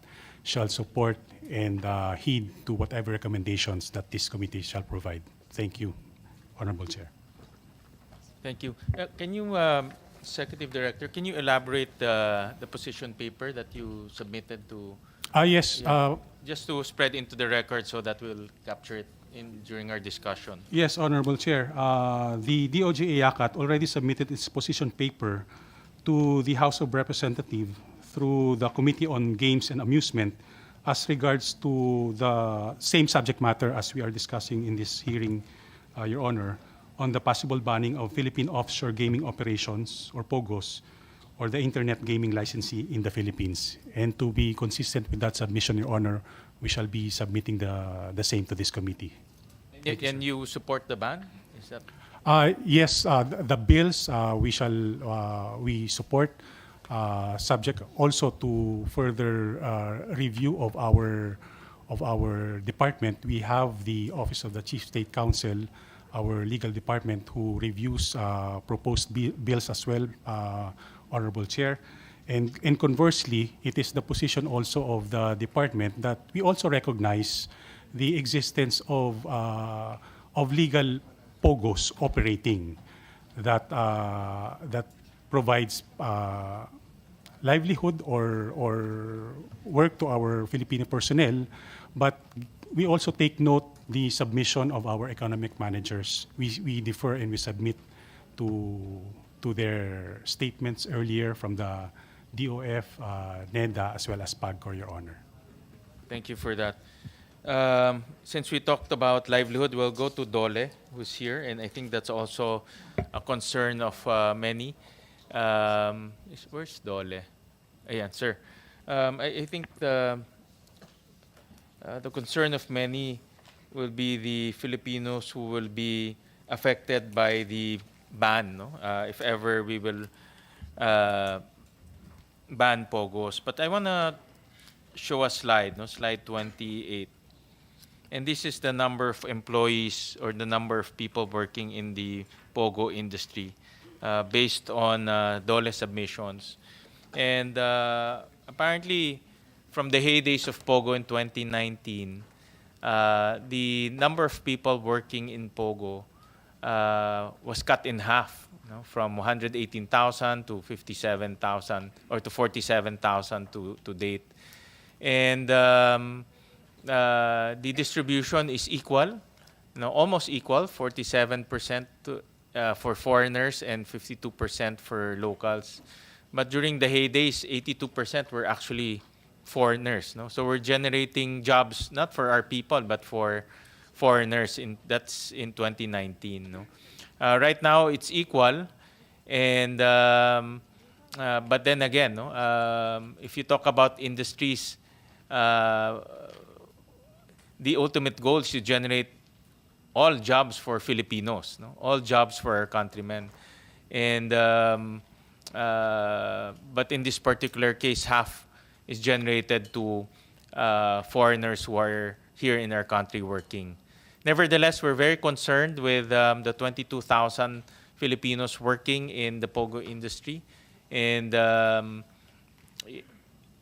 shall support and heed to whatever recommendations that this committee shall provide. Thank you, Honorable Chair. Thank you. Can you, Executive Director, can you elaborate the position paper that you submitted to? Yes. Just to spread into the record so that we'll capture it during our discussion. Yes, Honorable Chair. The DOJ IACAT already submitted its position paper to the House of Representatives through the Committee on Games and Amusement as regards to the same subject matter as we are discussing in this hearing, Your Honor, on the possible banning of Philippine offshore gaming operations, or POGOs, or the internet gaming licensee in the Philippines. And to be consistent with that submission, Your Honor, we shall be submitting the same to this committee. Can you support the ban? Is that Yes, the bills we support, subject also to further review of our department. We have the Office of the Chief State Counsel, our legal department, who reviews proposed bills as well, Honorable Chair. And conversely, it is the position also of the department that we also recognize the existence of legal POGOs operating that provides livelihood or work to our Filipino personnel, but we also take note the submission of our economic managers. We defer and we submit to their statements earlier from the DOF, NEDA, as well as PAGCOR, Your Honor. Thank you for that. Since we talked about livelihood, we'll go to Dole, who's here, and I think that's also a concern of many. Where's Dole? Ayan, sir. I think the concern of many will be the Filipinos who will be affected by the ban, no? If ever we will ban POGOs. But I want to show a slide, no? Slide 28. And this is the number of employees or the number of people working in the POGO industry based on DOLE submissions. And apparently, from the heydays of POGO in 2019, the number of people working in POGO was cut in half, you know, from 118,000 to 57,000 or to 47,000 to date. And the distribution is equal, you know, almost equal, 47% for foreigners and 52% for locals. But during the heydays, 82% were actually foreigners. No? So we're generating jobs not for our people but for foreigners. That's in 2019. No? Right now, it's equal, and but then again, no, if you talk about industries, the ultimate goal is to generate all jobs for Filipinos, no? All jobs for our countrymen. And but in this particular case, half is generated to foreigners who are here in our country working. Nevertheless, we're very concerned with the 22,000 Filipinos working in the POGO industry. And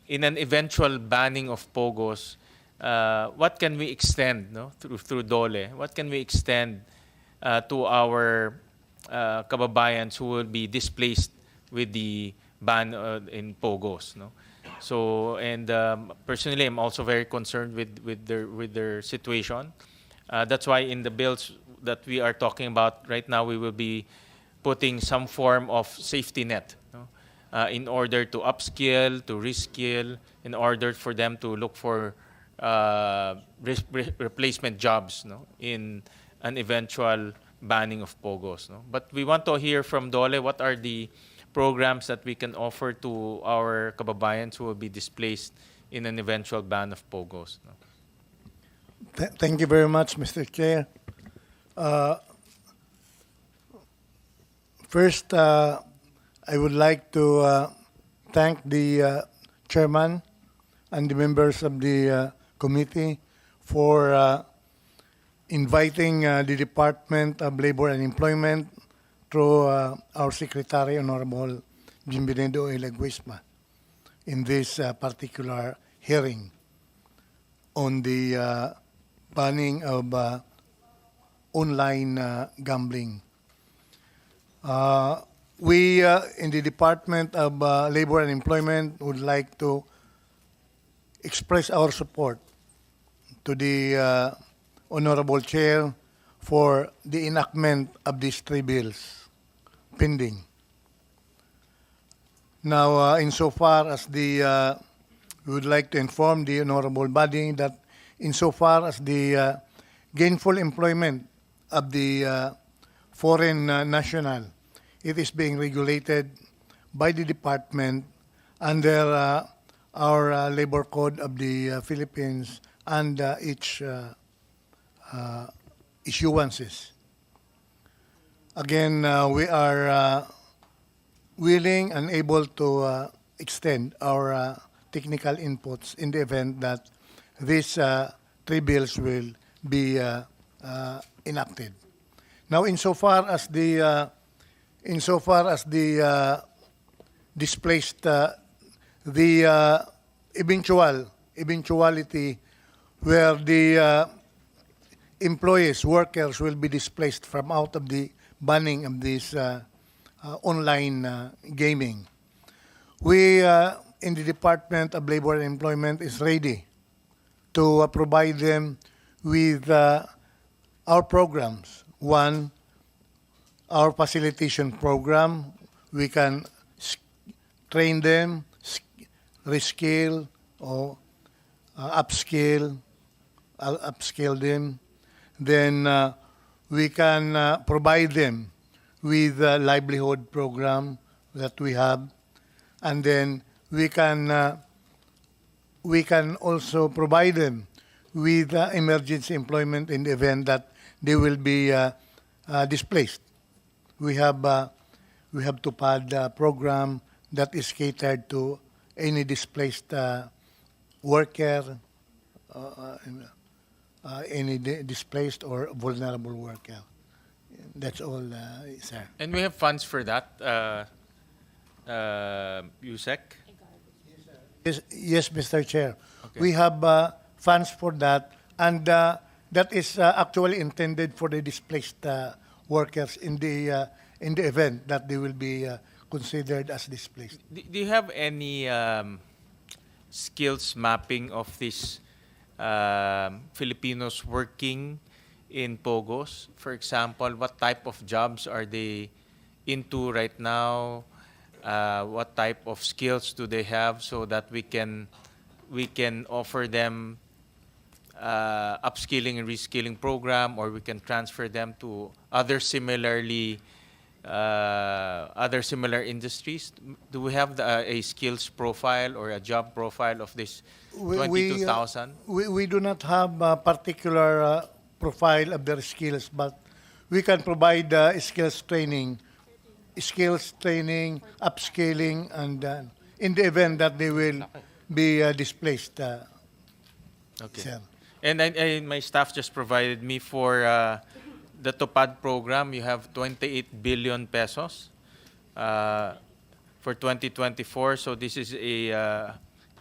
in an eventual banning of POGOs, what can we extend, no, through DOLE? What can we extend to our kababayans who will be displaced with the ban in POGOs? No? So, and personally, I'm also very concerned with their situation. That's why in the bills that we are talking about right now, we will be putting some form of safety net, no? In order to upskill, to reskill, in order for them to look for replacement jobs, no, in an eventual banning of POGOs. No? But we want to hear from DOLE what are the programs that we can offer to our kababayans who will be displaced in an eventual ban of POGOs. No? Thank you very much, Mr. Chair. First, I would like to thank the chairman and the members of the committee for inviting the Department of Labor and Employment through our Secretary, Honorable Bienvenido Ilaguisma, in this particular hearing on the banning of online gambling. We in the Department of Labor and Employment would like to express our support to the Honorable Chair for the enactment of these three bills pending. Now, insofar as we would like to inform the honorable body that insofar as the gainful employment of the foreign national, it is being regulated by the department under our labor code of the Philippines and its issuances. Again, we are willing and able to extend our technical inputs in the event that these three bills will be enacted. Now, insofar as the displaced, the eventuality where the employees, workers will be displaced from out of the banning of this online gaming. We in the Department of Labor and Employment is ready to provide them with our programs. One, our facilitation program. We can train them, reskill or upskill them. Then we can provide them with a livelihood program that we have, and then we can also provide them with emergency employment in the event that they will be displaced. We have TUPAD program that is catered to any displaced worker, any displaced or vulnerable worker. That's all, sir. And we have funds for that, USEC? Yes, Mr. Chair. Okay. We have funds for that, and that is actually intended for the displaced workers in the event that they will be considered as displaced. Do you have any skills mapping of these Filipinos working in POGOs? For example, what type of jobs are they into right now? What type of skills do they have, so that we can offer them upskilling and reskilling program, or we can transfer them to other similar industries? Do we have a skills profile or a job profile of this 22,000? We do not have a particular profile of their skills, but we can provide skills training, upscaling, and in the event that they will be displaced. Okay. Sir. And my staff just provided me for the TUPAD program. You have 28 billion pesos for 2024. So this is a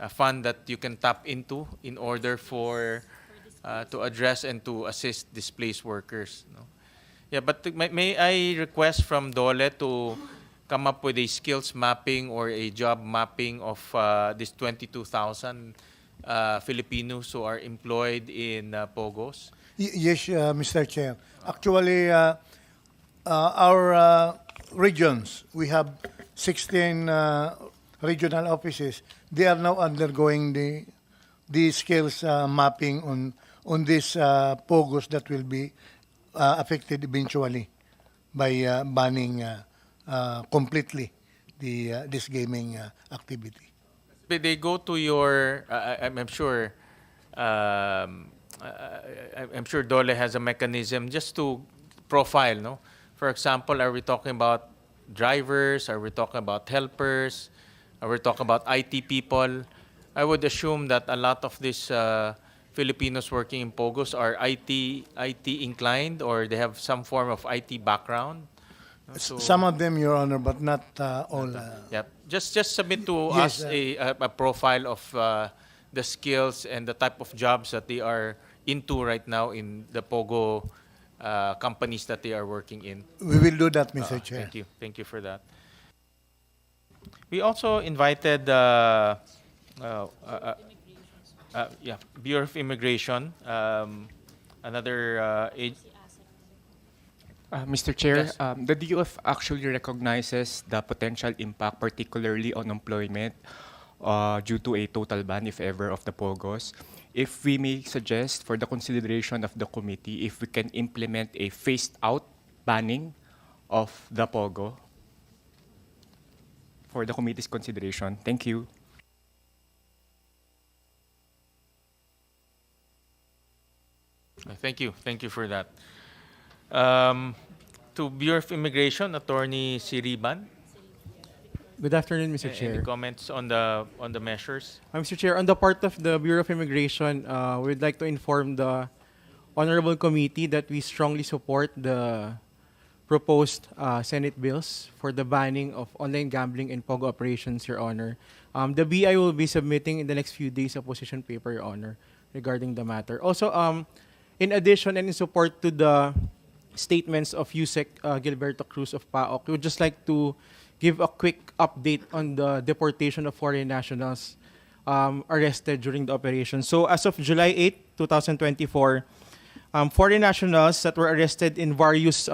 fund that you can tap into in order for to address and to assist displaced workers. No? Yeah, but may I request from Dole to come up with a skills mapping or a job mapping of this 22,000 Filipinos who are employed in POGOs? Yes, Mr. Chair. Actually, our regions, we have 16 regional offices. They are now undergoing the skills mapping on these POGOs that will be affected eventually by banning completely this gaming activity. But they go to your. I'm sure. I'm sure Dole has a mechanism just to profile. No, for example, are we talking about drivers? Are we talking about helpers? Are we talking about IT people? I would assume that a lot of these Filipinos working in POGOs are IT inclined, or they have some form of IT background. So, some of them, Your Honor, but not all. yeah, just submit to Yes, us a profile of the skills and the type of jobs that they are into right now in the POGO companies that they are working in. We will do that, Mr. Chair. Thank you for that. We also invited Bureau of Immigration, another Mr. Chair, Yes. the DOF actually recognizes the potential impact, particularly on employment, due to a total ban, if ever, of the POGOs. If we may suggest for the consideration of the committee, if we can implement a phased-out banning of the POGO for the committee's consideration. Thank you. Thank you for that. To Bureau of Immigration, Attorney Siriban. Good afternoon, Mr. Any Chair. comments on the measures? Mr. Chair, on the part of the Bureau of Immigration, we would like to inform the Honorable Committee that we strongly support the proposed Senate bills for the banning of online gambling and POGO operations, Your Honor. The BI will be submitting in the next few days a position paper, Your Honor, regarding the matter. Also, in addition and in support to the statements of Yusek Gilberto Cruz of PAOK, we would just like to give a quick update on the deportation of foreign nationals arrested during the operation. So as of July 8, 2024, foreign nationals that were arrested in various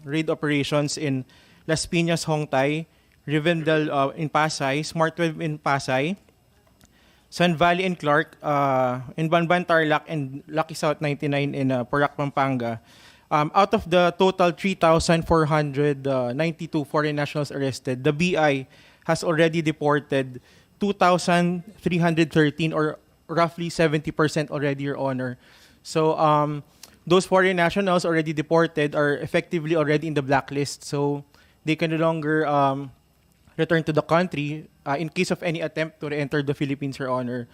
raid operations in Las Piñas, Hongtay, Rivendell in Pasay, Smartweb in Pasay, Sun Valley and Clark, in Banban, Tarlac, and Lucky South 99 in Porac, Pampanga. Out of the total 3,492 foreign nationals arrested, the BI has already deported 2,313 or roughly 70% already, Your Honor. So those foreign nationals already deported are effectively already in the blacklist. So they can no longer return to the country in case of any attempt to re-enter the Philippines, Your Honor.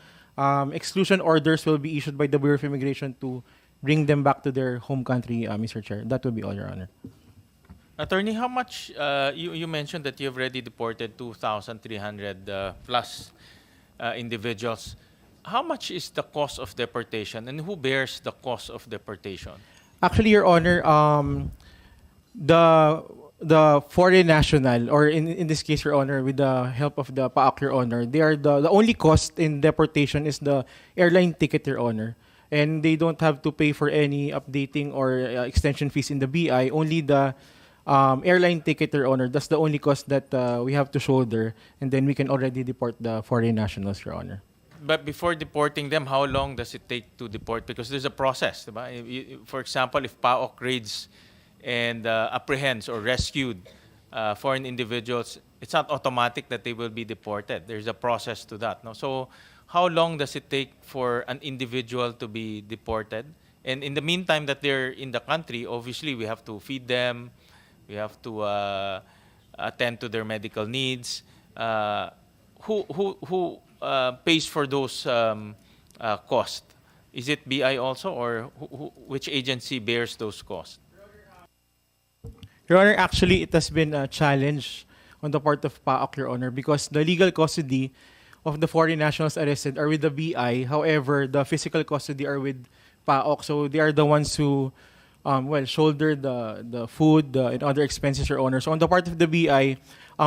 Exclusion orders will be issued by the Bureau of Immigration to bring them back to their home country, Mr. Chair. That will be all, Your Honor. Attorney, how much, you mentioned that you have already deported 2,300 plus individuals. How much is the cost of deportation and who bears the cost of deportation? Actually, Your Honor, the foreign national, or in this case, Your Honor, with the help of the PAOK, Your Honor, they are the only cost in deportation is the airline ticket, Your Honor. And they don't have to pay for any updating or extension fees in the BI. Only the airline ticket, Your Honor. That's the only cost that we have to shoulder. And then we can already deport the foreign nationals, Your Honor. But before deporting them, how long does it take to deport? Because there's a process, diba? For example, if PAOK raids and apprehends or rescued foreign individuals, it's not automatic that they will be deported. There's a process to that. No? So how long does it take for an individual to be deported? And in the meantime that they're in the country, obviously we have to feed them, we have to attend to their medical needs. Who pays for those costs? Is it BI also, or which agency bears those costs? Your Honor, actually, it has been a challenge on the part of PAOK, Your Honor, because the legal custody of the foreign nationals arrested are with the BI. However, the physical custody are with PAOK. So they are the ones who, shoulder the food and other expenses, Your Honor. So on the part of the BI,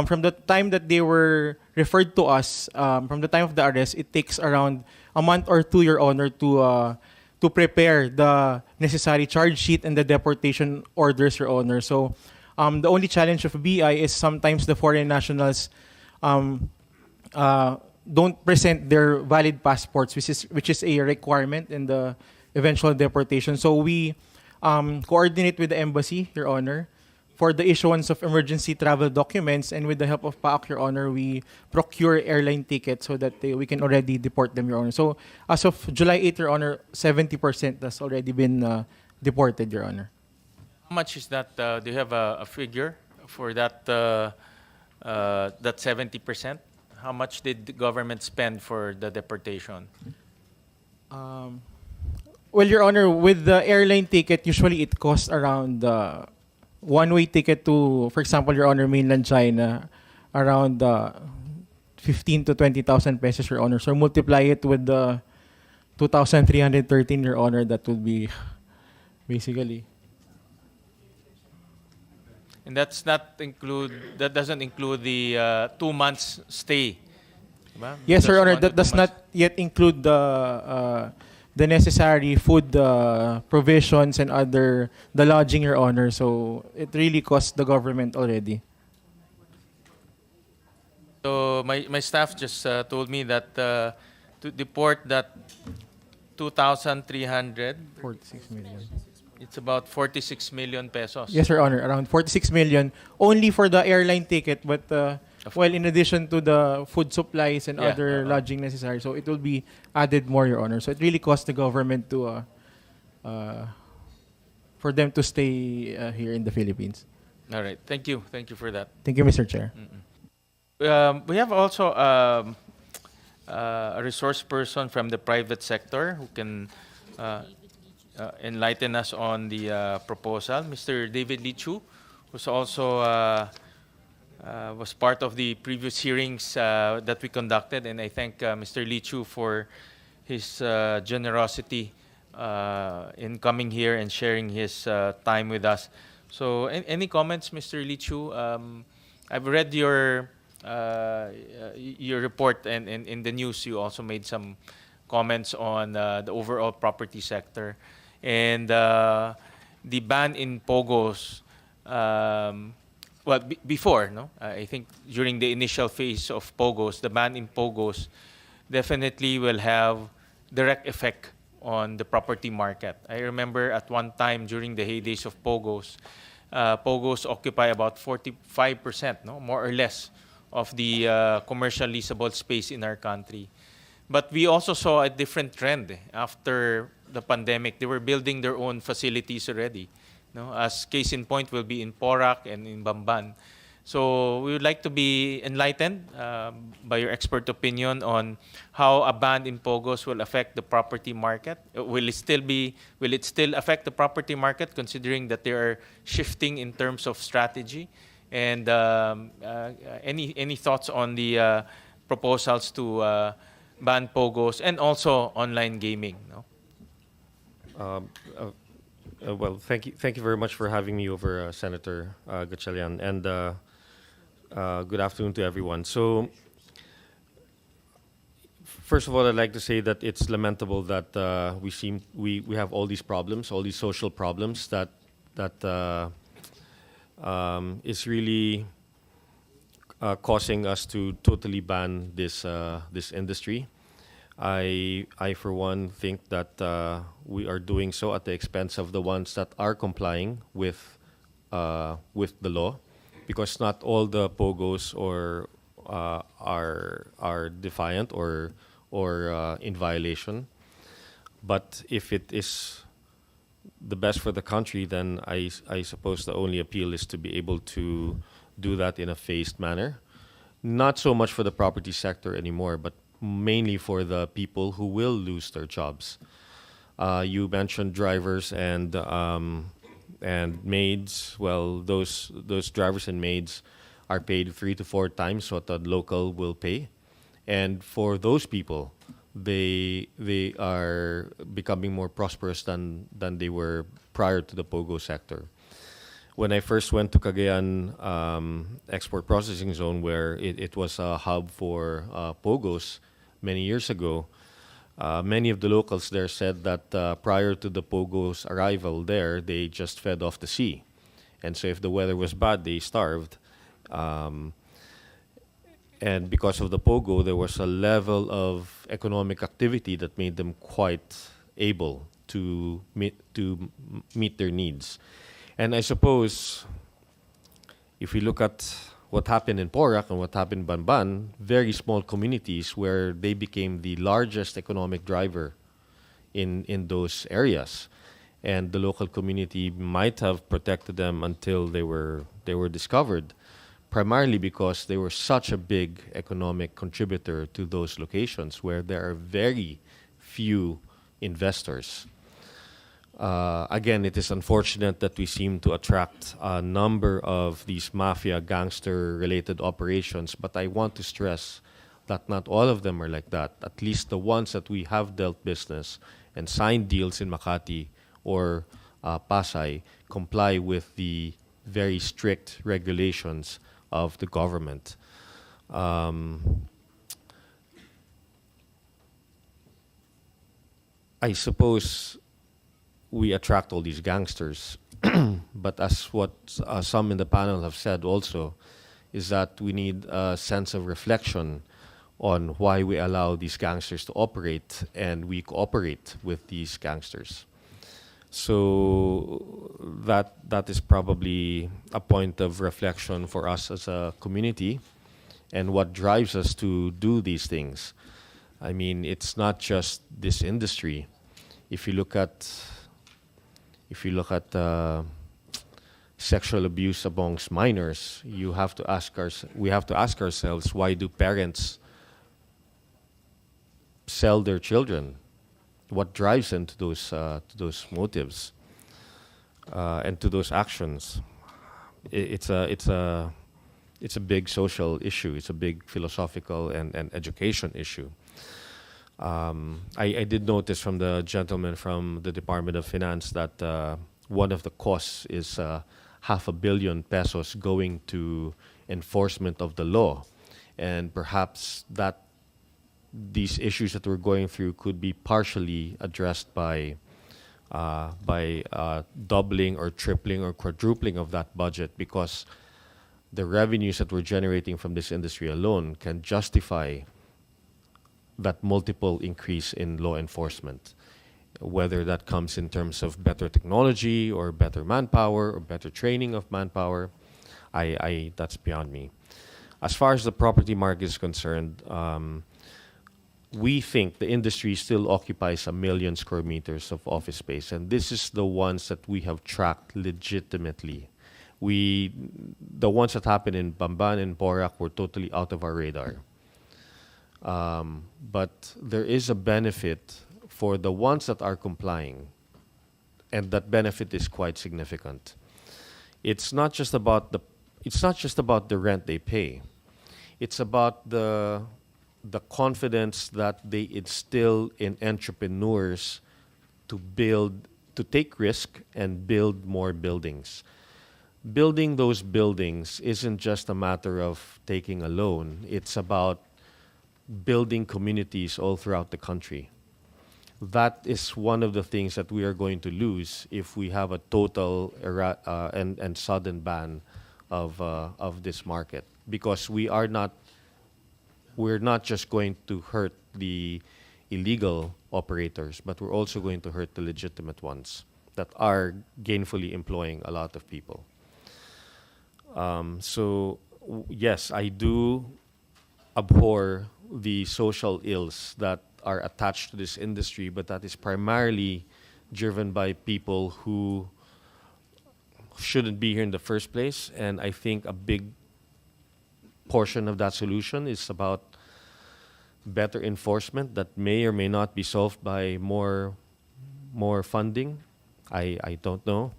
from the time that they were referred to us, from the time of the arrest, it takes around a month or two, Your Honor, to prepare the necessary charge sheet and the deportation orders, Your Honor. So the only challenge of BI is sometimes the foreign nationals don't present their valid passports, which is a requirement in the eventual deportation. So we coordinate with the embassy, Your Honor, for the issuance of emergency travel documents, and with the help of PAOK, Your Honor, we procure airline tickets so that we can already deport them, Your Honor. So as of July 8, Your Honor, 70% has already been deported, Your Honor. How much is that? Do you have a figure for that? That 70%. How much did the government spend for the deportation? Well, Your Honor, with the airline ticket, usually it costs around one-way ticket to, for example, Your Honor, mainland China, around 15 to 20,000 pesos, Your Honor. So multiply it with the 2,313, Your Honor, that would be basically. And that doesn't include the 2 months stay. Diba? Yes, Your That's Honor, 1 to that does 2 months. not yet include the the necessary food provisions and the lodging, Your Honor. So it really costs the government already. So my staff just told me that to deport that 2,300, 46 million. it's about 46 million pesos. Yes, Your Honor, around 46 million only for the airline ticket, but well, in addition to the food supplies and Yeah, other lodging necessary, so it will be added more, Your Honor. So it really costs the government to for them to stay here in the Philippines. All right. Thank you. Thank you for that. Thank you, Mr. Chair. We have also a resource person from the private sector who can enlighten us on the proposal. Mr. David Lichu, who's also was part of the previous hearings that we conducted, and I thank Mr. Lichu for his generosity in coming here and sharing his time with us. So, any comments, Mr. Lichu? I've read your report, and in the news you also made some comments on the overall property sector and the ban in POGOs. Well, before, no? I think during the initial phase of POGOs, the ban in POGOs definitely will have direct effect on the property market. I remember at one time during the heydays of POGOs, POGOs occupy about 45%, no, more or less, of the commercial leasable space in our country. But we also saw a different trend after the pandemic. They were building their own facilities already. No? As case in point will be in Porac and in Bamban. So we would like to be enlightened by your expert opinion on how a ban in POGOs will affect the property market. Will it still affect the property market considering that they are shifting in terms of strategy? And any thoughts on the proposals to ban POGOs and also online gaming? No? Well, thank you very much for having me over, Senator Gatchalian, and good afternoon to everyone. So, first of all, I'd like to say that it's lamentable that we have all these problems, all these social problems that is really causing us to totally ban this industry. I for one think that we are doing so at the expense of the ones that are complying with the law, because not all the POGOs are defiant or in violation. But if it is the best for the country, then I suppose the only appeal is to be able to do that in a phased manner. Not so much for the property sector anymore, but mainly for the people who will lose their jobs. You mentioned drivers and maids. Well, those drivers and maids are paid 3 to 4 times what the local will pay, and for those people, they are becoming more prosperous than they were prior to the POGO sector. When I first went to Cagayan Export Processing Zone, where it was a hub for POGOs many years ago, many of the locals there said that prior to the POGO's arrival there, they just fed off the sea. And so if the weather was bad, they starved. And because of the POGO, there was a level of economic activity that made them quite able to meet their needs. And I suppose if we look at what happened in Porac and what happened in Banban, very small communities where they became the largest economic driver in those areas. And the local community might have protected them until they were discovered, primarily because they were such a big economic contributor to those locations where there are very few investors. Again, it is unfortunate that we seem to attract a number of these mafia, gangster-related operations, but I want to stress that not all of them are like that. At least the ones that we have dealt business and signed deals in Makati or Pasay comply with the very strict regulations of the government. I suppose we attract all these gangsters, but as what some in the panel have said also, is that we need a sense of reflection on why we allow these gangsters to operate and we cooperate with these gangsters. So that is probably a point of reflection for us as a community and what drives us to do these things. I mean, it's not just this industry. If you look at sexual abuse amongst minors, we have to ask ourselves, why do parents sell their children? What drives them to those motives and to those actions? It's a big social issue. It's a big philosophical and education issue. I did notice from the gentleman from the Department of Finance that one of the costs is 500 million pesos going to enforcement of the law, and perhaps that these issues that we're going through could be partially addressed by doubling or tripling or quadrupling of that budget, because the revenues that we're generating from this industry alone can justify that multiple increase in law enforcement, whether that comes in terms of better technology or better manpower or better training of manpower. That's beyond me. As far as the property market is concerned, we think the industry still occupies 1 million square meters of office space, and this is the ones that we have tracked legitimately. The ones that happened in Bamban and Porac were totally out of our radar. But there is a benefit for the ones that are complying, and that benefit is quite significant. It's not just about the rent they pay. It's about the confidence that they instill in entrepreneurs to take risk and build more buildings. Building those buildings isn't just a matter of taking a loan. It's about building communities all throughout the country. That is one of the things that we are going to lose if we have a total and sudden ban of this market, because we're not just going to hurt the illegal operators, but we're also going to hurt the legitimate ones that are gainfully employing a lot of people. Yes, I do abhor the social ills that are attached to this industry, but that is primarily driven by people who shouldn't be here in the first place. And I think a big portion of that solution is about better enforcement that may or may not be solved by more funding. I don't know.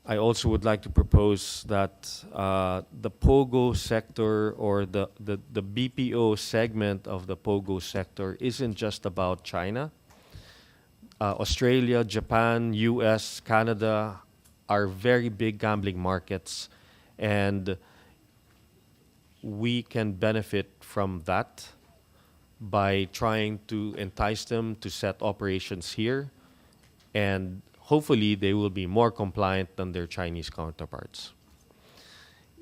I also would like to propose that the POGO sector or the BPO segment of the POGO sector isn't just about China. Australia, Japan, US, Canada are very big gambling markets, and we can benefit from that by trying to entice them to set operations here, and hopefully they will be more compliant than their Chinese counterparts.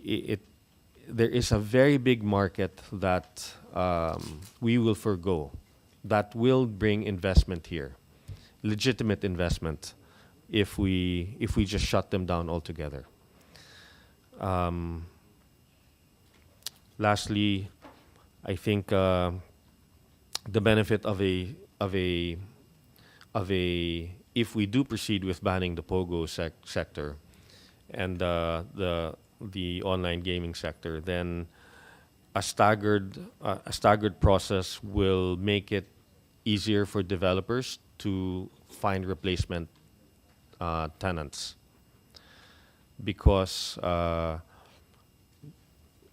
There is a very big market that we will forgo that will bring investment here, legitimate investment, if we just shut them down altogether. Lastly, I think the benefit of a if we do proceed with banning the POGO sector and the online gaming sector, then a staggered process will make it easier for developers to find replacement tenants, because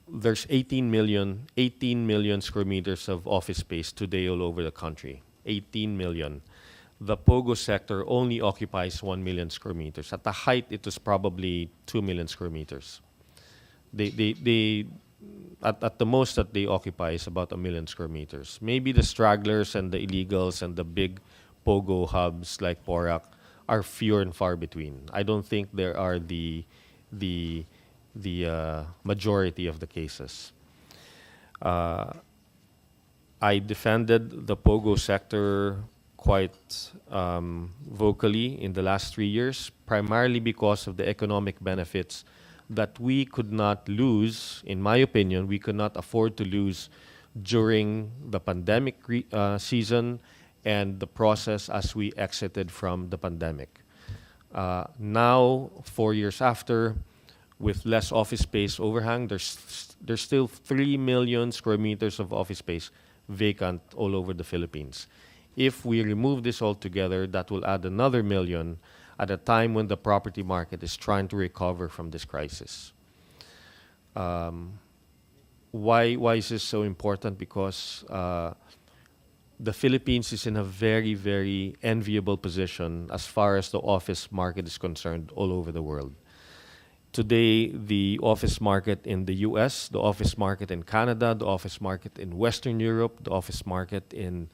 there's 18 million square meters of office space today all over the country. 18 million. The POGO sector only occupies 1 million square meters. At the height, it was probably 2 million square meters. They at the most that they occupy is about 1 million square meters. Maybe the stragglers and the illegals and the big POGO hubs like Porac are few and far between. I don't think there are the majority of the cases. I defended the POGO sector quite vocally in the last 3 years, primarily because of the economic benefits that we could not lose, in my opinion, we could not afford to lose during the pandemic season and the process as we exited from the pandemic. Now, 4 years after, with less office space overhang, there's still 3 million square meters of office space vacant all over the Philippines. If we remove this altogether, that will add another million at a time when the property market is trying to recover from this crisis. Why is this so important? Because the Philippines is in a very, very enviable position as far as the office market is concerned all over the world. Today, the office market in the US, the office market in Canada, the office market in Western Europe, the office market in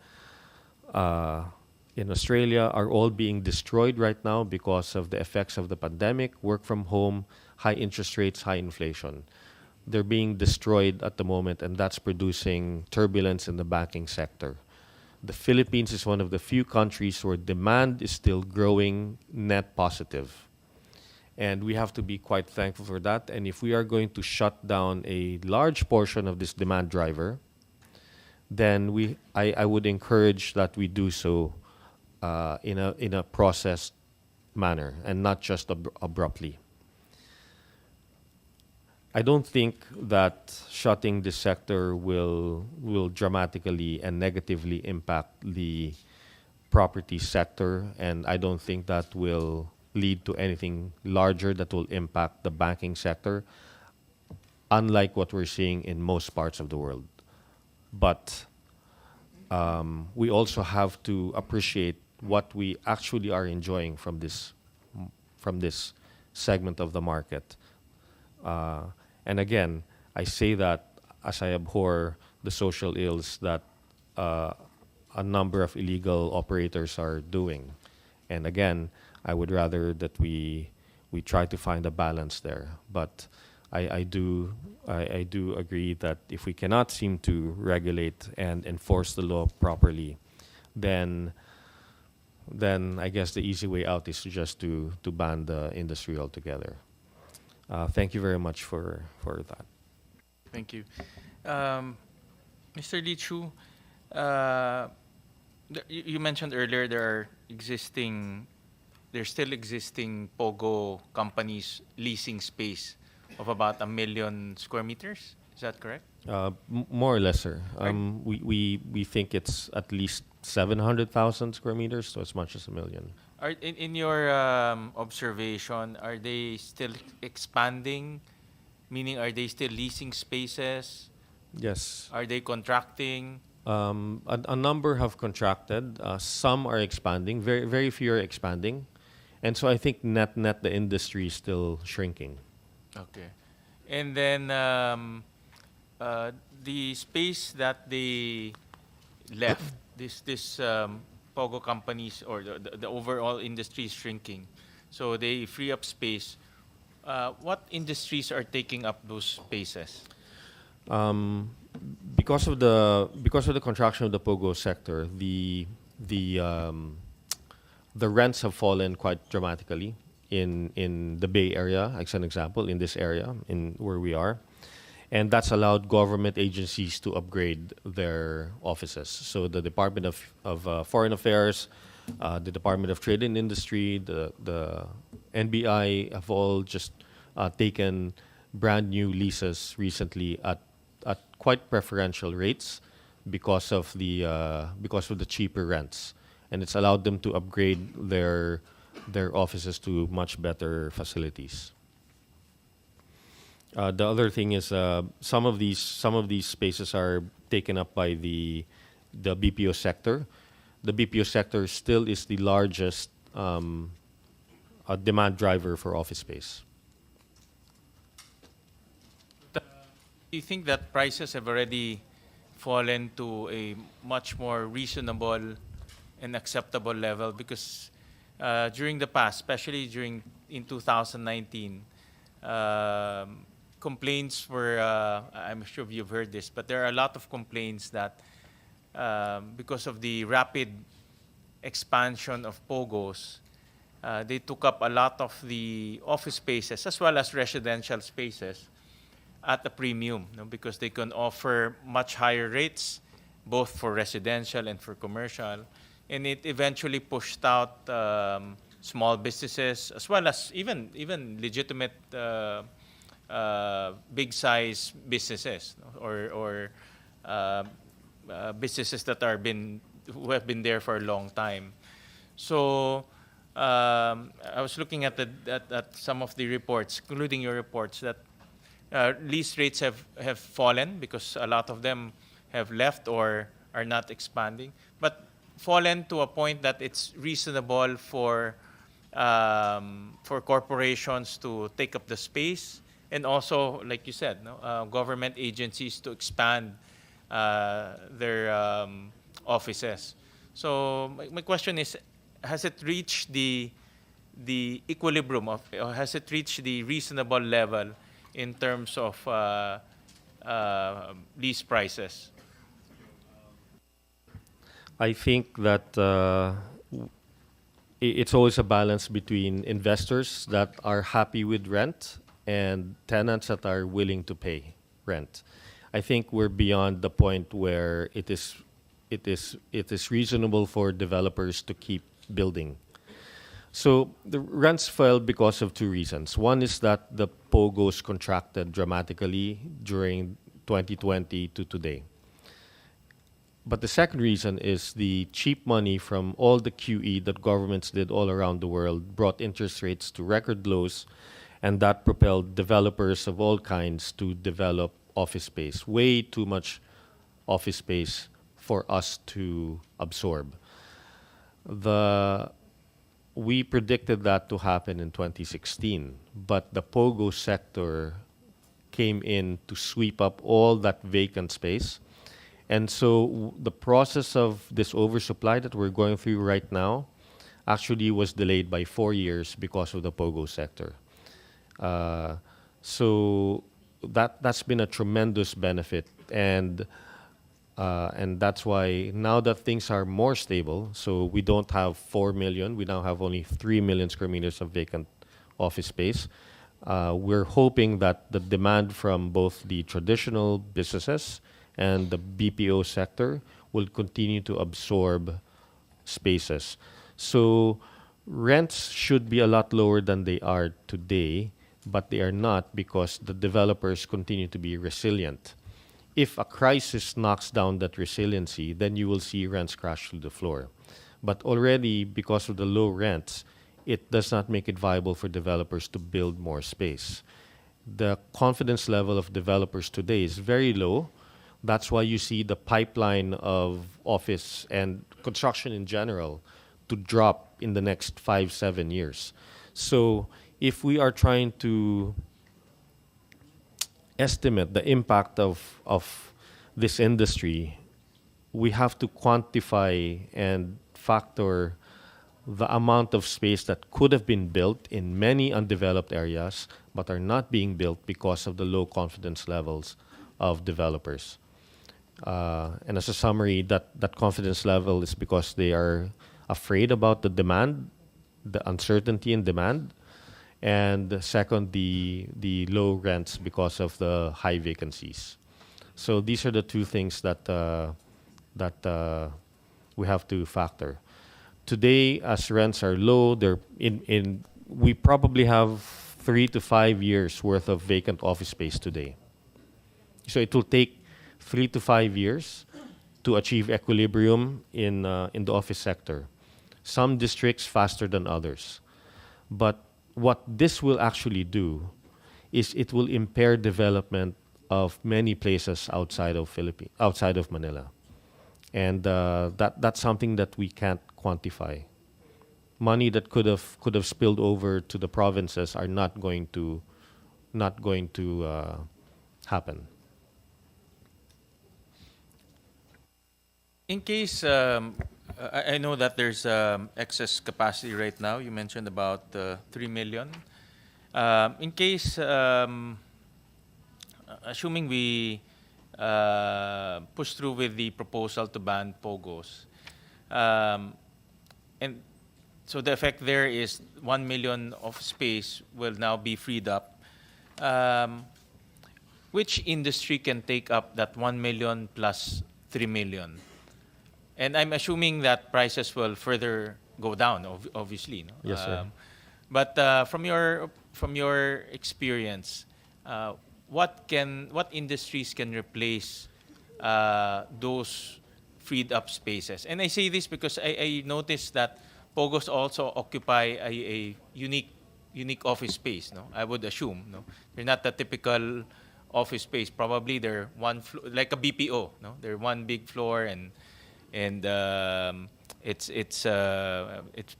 Australia are all being destroyed right now because of the effects of the pandemic, work from home, high interest rates, high inflation. They're being destroyed at the moment, and that's producing turbulence in the banking sector. The Philippines is one of the few countries where demand is still growing net positive. And we have to be quite thankful for that. And if we are going to shut down a large portion of this demand driver, then I would encourage that we do so in a processed manner and not just abruptly. I don't think that shutting this sector will dramatically and negatively impact the property sector, and I don't think that will lead to anything larger that will impact the banking sector, unlike what we're seeing in most parts of the world. But we also have to appreciate what we actually are enjoying from this segment of the market. And again, I say that as I abhor the social ills that a number of illegal operators are doing. And again, I would rather that we try to find a balance there. But I do agree that if we cannot seem to regulate and enforce the law properly, then I guess the easy way out is just to ban the industry altogether. Thank you very much for that. Thank you. Mr. Lee Chu, you mentioned earlier there's still existing POGO companies leasing space of about 1 million square meters. Is that correct? More or less, sir. We think it's at least 700,000 square meters, so as much as 1 million. In your observation, are they still expanding? Meaning, are they still leasing spaces? Yes. Are they contracting? A number have contracted. Some are expanding. Very, very few are expanding. And so I think net the industry is still shrinking. Okay. And then the space that they left, this POGO companies or the overall industry is shrinking. So they free up space. What industries are taking up those spaces? Because of the contraction of the POGO sector, the rents have fallen quite dramatically in the Bay Area, as an example, in this area, in where we are. And that's allowed government agencies to upgrade their offices. So the Department of Foreign Affairs, the Department of Trade and Industry, the NBI have all just taken brand new leases recently at quite preferential rates because of the cheaper rents, and it's allowed them to upgrade their offices to much better facilities. The other thing is some of these spaces are taken up by the BPO sector. The BPO sector still is the largest demand driver for office space. you think that prices have already fallen to a much more reasonable and acceptable level? Because during the past, especially in 2019, complaints were, I'm sure you've heard this, but there are a lot of complaints that because of the rapid expansion of POGOs, they took up a lot of the office spaces as well as residential spaces at a premium, because they can offer much higher rates, both for residential and for commercial. And it eventually pushed out small businesses as well as even legitimate big size businesses, or businesses that who have been there for a long time. So I was looking at some of the reports, including your reports, that lease rates have fallen because a lot of them have left or are not expanding, but fallen to a point that it's reasonable for corporations to take up the space, and also, like you said, government agencies to expand their offices. So my question is, has it reached the equilibrium or has it reached the reasonable level in terms of lease prices? I think that it's always a balance between investors that are happy with rent and tenants that are willing to pay rent. I think we're beyond the point where it is reasonable for developers to keep building. So the rents fell because of two reasons. One is that the POGOs contracted dramatically during 2020 to today. But the second reason is the cheap money from all the QE that governments did all around the world brought interest rates to record lows, and that propelled developers of all kinds to develop office space, way too much office space for us to absorb. We predicted that to happen in 2016, but the POGO sector came in to sweep up all that vacant space. And so the process of this oversupply that we're going through right now actually was delayed by 4 years because of the POGO sector. So that's been a tremendous benefit, and that's why now that things are more stable, so we don't have 4 million, we now have only 3 million square meters of vacant office space. We're hoping that the demand from both the traditional businesses and the BPO sector will continue to absorb spaces. So rents should be a lot lower than they are today, but they are not because the developers continue to be resilient. If a crisis knocks down that resiliency, then you will see rents crash through the floor. But already, because of the low rents, it does not make it viable for developers to build more space. The confidence level of developers today is very low. That's why you see the pipeline of office and construction in general to drop in the next 5-7 years. So if we are trying to estimate the impact of this industry, we have to quantify and factor the amount of space that could have been built in many undeveloped areas but are not being built because of the low confidence levels of developers. And as a summary, that confidence level is because they are afraid about the demand, the uncertainty in demand, and second, the low rents because of the high vacancies. So these are the two things that we have to factor. Today, as rents are low, we probably have 3 to 5 years worth of vacant office space today. So it will take 3 to 5 years to achieve equilibrium in the office sector. Some districts faster than others. But what this will actually do is it will impair development of many places outside of Manila. And that's something that we can't quantify. Money that could have spilled over to the provinces are not going to happen. In case, I know that there's excess capacity right now. You mentioned about 3 million. In case, assuming we push through with the proposal to ban POGOs, and so the effect there is 1 million of space will now be freed up. Which industry can take up that 1 million plus 3 million? And I'm assuming that prices will further go down, obviously. No? Yes, sir. But from your experience, what industries can replace those freed up spaces? And I say this because I noticed that POGOs also occupy a unique office space. No, I would assume. No, they're not the typical office space. Probably they're like a BPO. No, they're one big floor and it's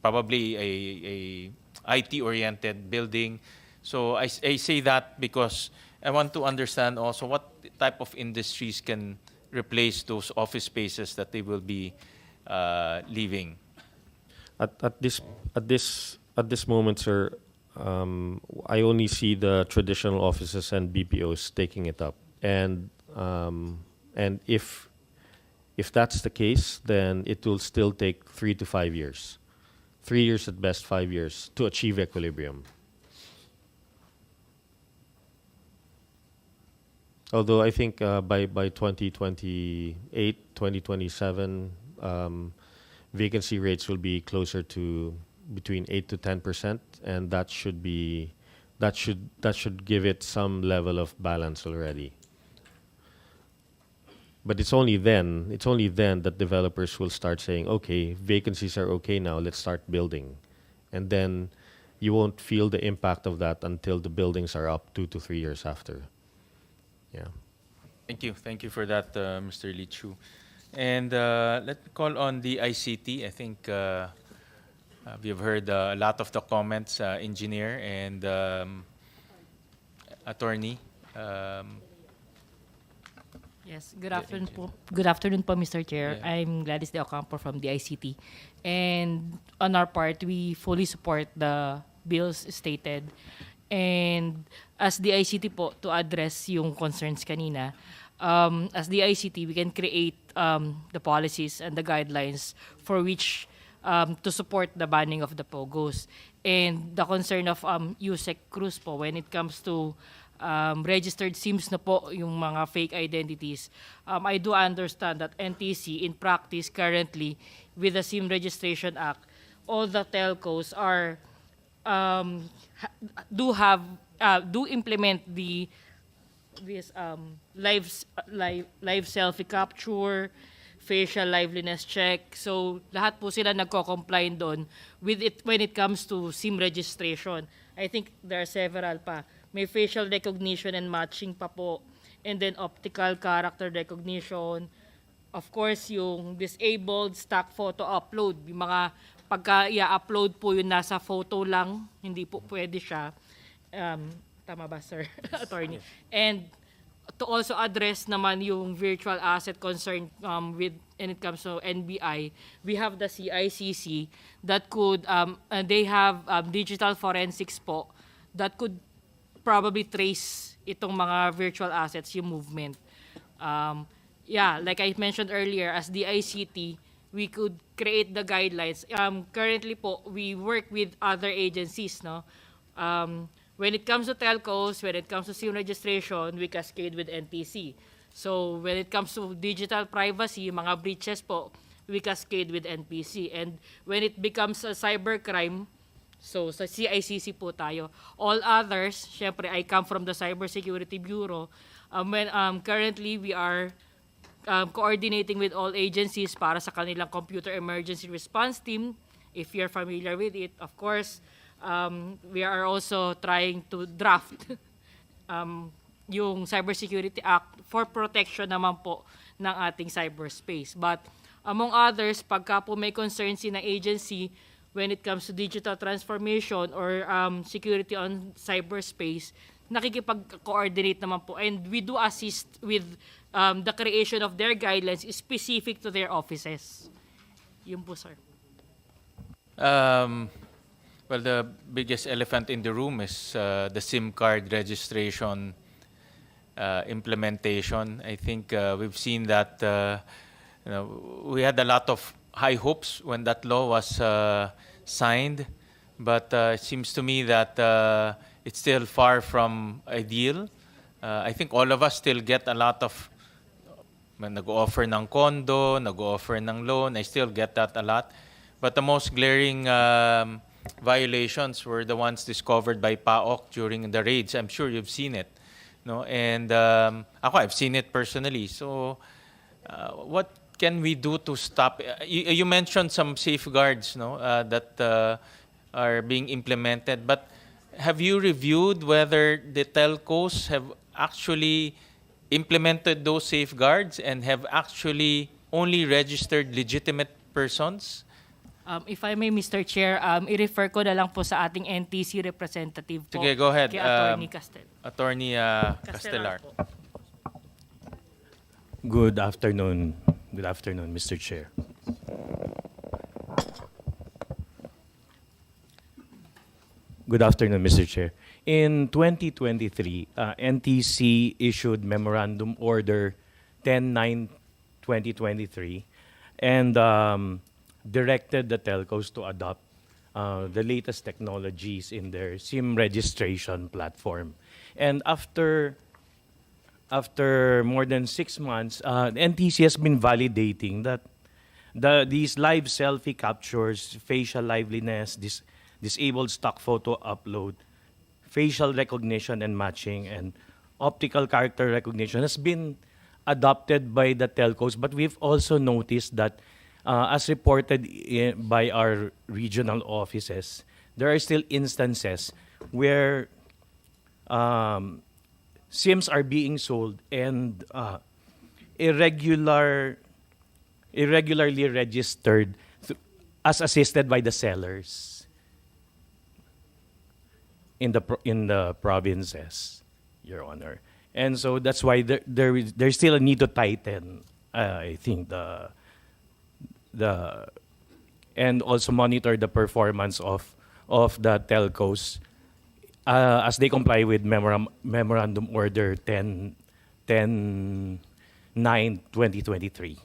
probably a IT oriented building. So I say that because I want to understand also what type of industries can replace those office spaces that they will be leaving. At this moment, sir, I only see the traditional offices and BPOs taking it up, and if that's the case, then it will still take 3 to 5 years, 3 years at best, 5 years to achieve equilibrium. Although I think by 2028, 2027, vacancy rates will be closer to between 8 to 10%, and that should give it some level of balance already. But it's only then that developers will start saying, okay, vacancies are okay now, let's start building. And then you won't feel the impact of that until the buildings are up 2 to 3 years after. Yeah. Thank you for that, Mr. Lichu. And let me call on the ICT. I think we've heard a lot of the comments, engineer and attorney. Yes, good afternoon po. Good afternoon po, Mr. Chair. Yeah. I'm Gladys De Ocampo from the ICT. And on our part, we fully support the bills stated. And as the ICT po, to address yung concerns kanina, as the ICT, we can create the policies and the guidelines for which to support the banning of the POGOs. And the concern of USEC Cruz po, when it comes to registered SIMs na po yung mga fake identities. I do understand that NTC in practice currently with the SIM Registration Act, all the telcos are do implement this live selfie capture, facial liveliness check. So lahat po sila nagko-comply doon with it when it comes to SIM registration. I think there are several pa. May facial recognition and matching pa po. And then optical character recognition. Of course, yung disabled stock photo upload. Yung mga pagka i-upload po yung nasa photo lang, hindi po pwede siya. Tama ba, sir? Attorney. And to also address naman yung virtual asset concern when it comes to NBI, we have the CICC that could, they have digital forensics po that could probably trace itong mga virtual assets, yung movement. Like I mentioned earlier, as the ICT, we could create the guidelines. Currently po, we work with other agencies, no? When it comes to telcos, when it comes to SIM registration, we cascade with NTC. So when it comes to digital privacy, mga breaches po, we cascade with NPC. And when it becomes a cybercrime, so sa CICC po tayo. All others, syempre, I come from the Cybersecurity Bureau. Currently, we are coordinating with all agencies para sa kanilang computer emergency response team. If you're familiar with it, of course, we are also trying to draft yung Cybersecurity Act for protection naman po ng ating cyberspace. But among others, pagka po may concern si ng agency when it comes to digital transformation or security on cyberspace, nakikipag-coordinate naman po. And we do assist with the creation of their guidelines is specific to their offices. Yun po, sir. Well, the biggest elephant in the room is the SIM card registration implementation. I think we've seen that we had a lot of high hopes when that law was signed, but it seems to me that it's still far from ideal. I think all of us still get a lot of nag-offer ng condo, nag-offer ng loan. I still get that a lot. But the most glaring violations were the ones discovered by PAOK during the raids. I'm sure you've seen it. No? And I've seen it personally. So what can we do to stop? You mentioned some safeguards, no, that are being implemented. But have you reviewed whether the telcos have actually implemented those safeguards and have actually only registered legitimate persons? If I may, Mr. Chair, i-refer ko na lang po sa ating NTC representative po. Sige, go ahead. Kay Attorney Castel. Attorney Castelar. Good afternoon. Good afternoon, Mr. Chair. Good afternoon, Mr. Chair. In 2023, NTC issued Memorandum Order 10-9-2023 and directed the telcos to adopt the latest technologies in their SIM registration platform. And after more than 6 months, NTC has been validating that these live selfie captures, facial liveliness, disabled stock photo upload, facial recognition and matching, and optical character recognition has been adopted by the telcos. But we've also noticed that, as reported by our regional offices, there are still instances where SIMs are being sold and irregularly registered as assisted by the sellers in the provinces, Your Honor. And so that's why there's still a need to tighten, I think, and also monitor the performance of the telcos as they comply with Memorandum Order 10-9-2023.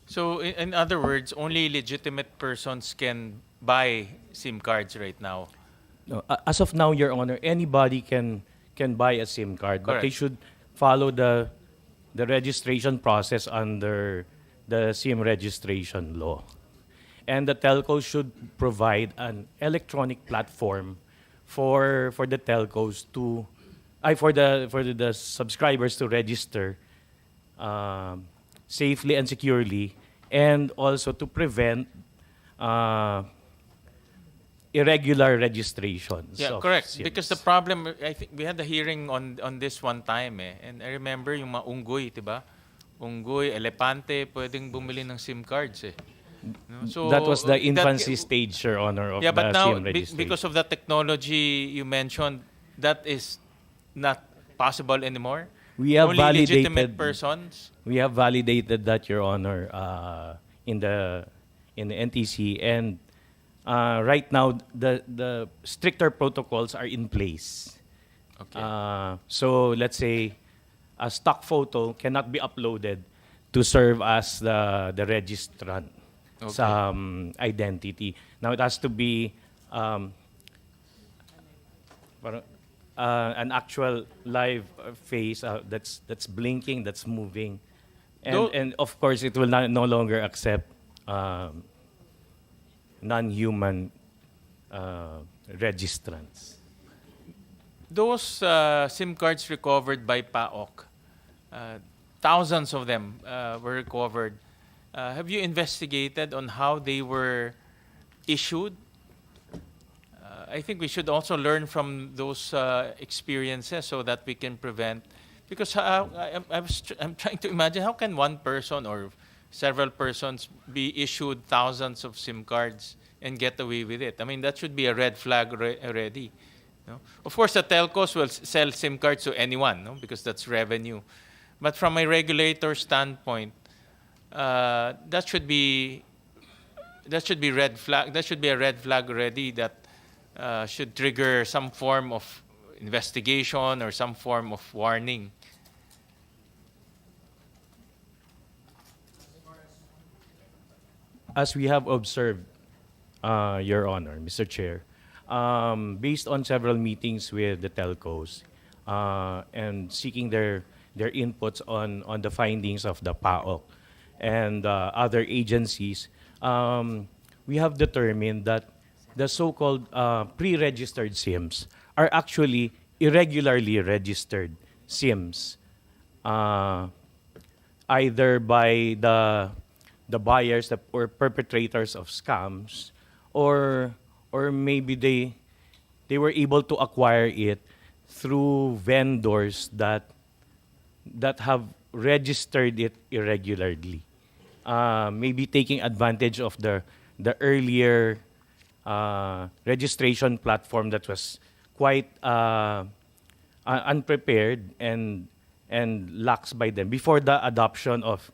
So in other words, only legitimate persons can buy SIM cards right now? No, as of now, Your Honor, anybody can buy a SIM card, but Correct. they should follow the registration process under the SIM registration law. And the telcos should provide an electronic platform for the telcos to, for the subscribers to register safely and securely, and also to prevent irregular registrations. Yeah, of correct. SIMs. Because the problem, I think we had a hearing on this one time and I remember yung mga unggoy, diba? Unggoy, elepante, pwedeng bumili ng SIM cards No? So that was the infancy stage, Your Honor, of yeah, but the now SIM registration. because of the technology you mentioned, that is not possible anymore. We have Only legitimate validated persons. We have validated that, Your Honor, in the NTC, and right now the stricter protocols are in place. Okay. So let's say a stock photo cannot be uploaded to serve as the registrant identity. Now it has to be an actual live face that's blinking, that's moving, and of course it will no longer accept non-human registrants. Those SIM cards recovered by PAOK, thousands of them were recovered. Have you investigated on how they were issued? I think we should also learn from those experiences so that we can prevent. Because I'm trying to imagine, how can one person or several persons be issued thousands of SIM cards and get away with it? I mean, that should be a red flag already. No? Of course, the telcos will sell SIM cards to anyone, no? Because that's revenue. But from a regulator standpoint, that should be red flag. That should be a red flag already that should trigger some form of investigation or some form of warning. As we have observed, Your Honor, Mr. Chair, based on several meetings with the telcos and seeking their inputs on the findings of the PAOK and other agencies, we have determined that the so-called pre-registered SIMs are actually irregularly registered SIMs, either by the buyers or perpetrators of scams, or maybe they were able to acquire it through vendors that have registered it irregularly, maybe taking advantage of the earlier registration platform that was quite unprepared and lax by them before the adoption of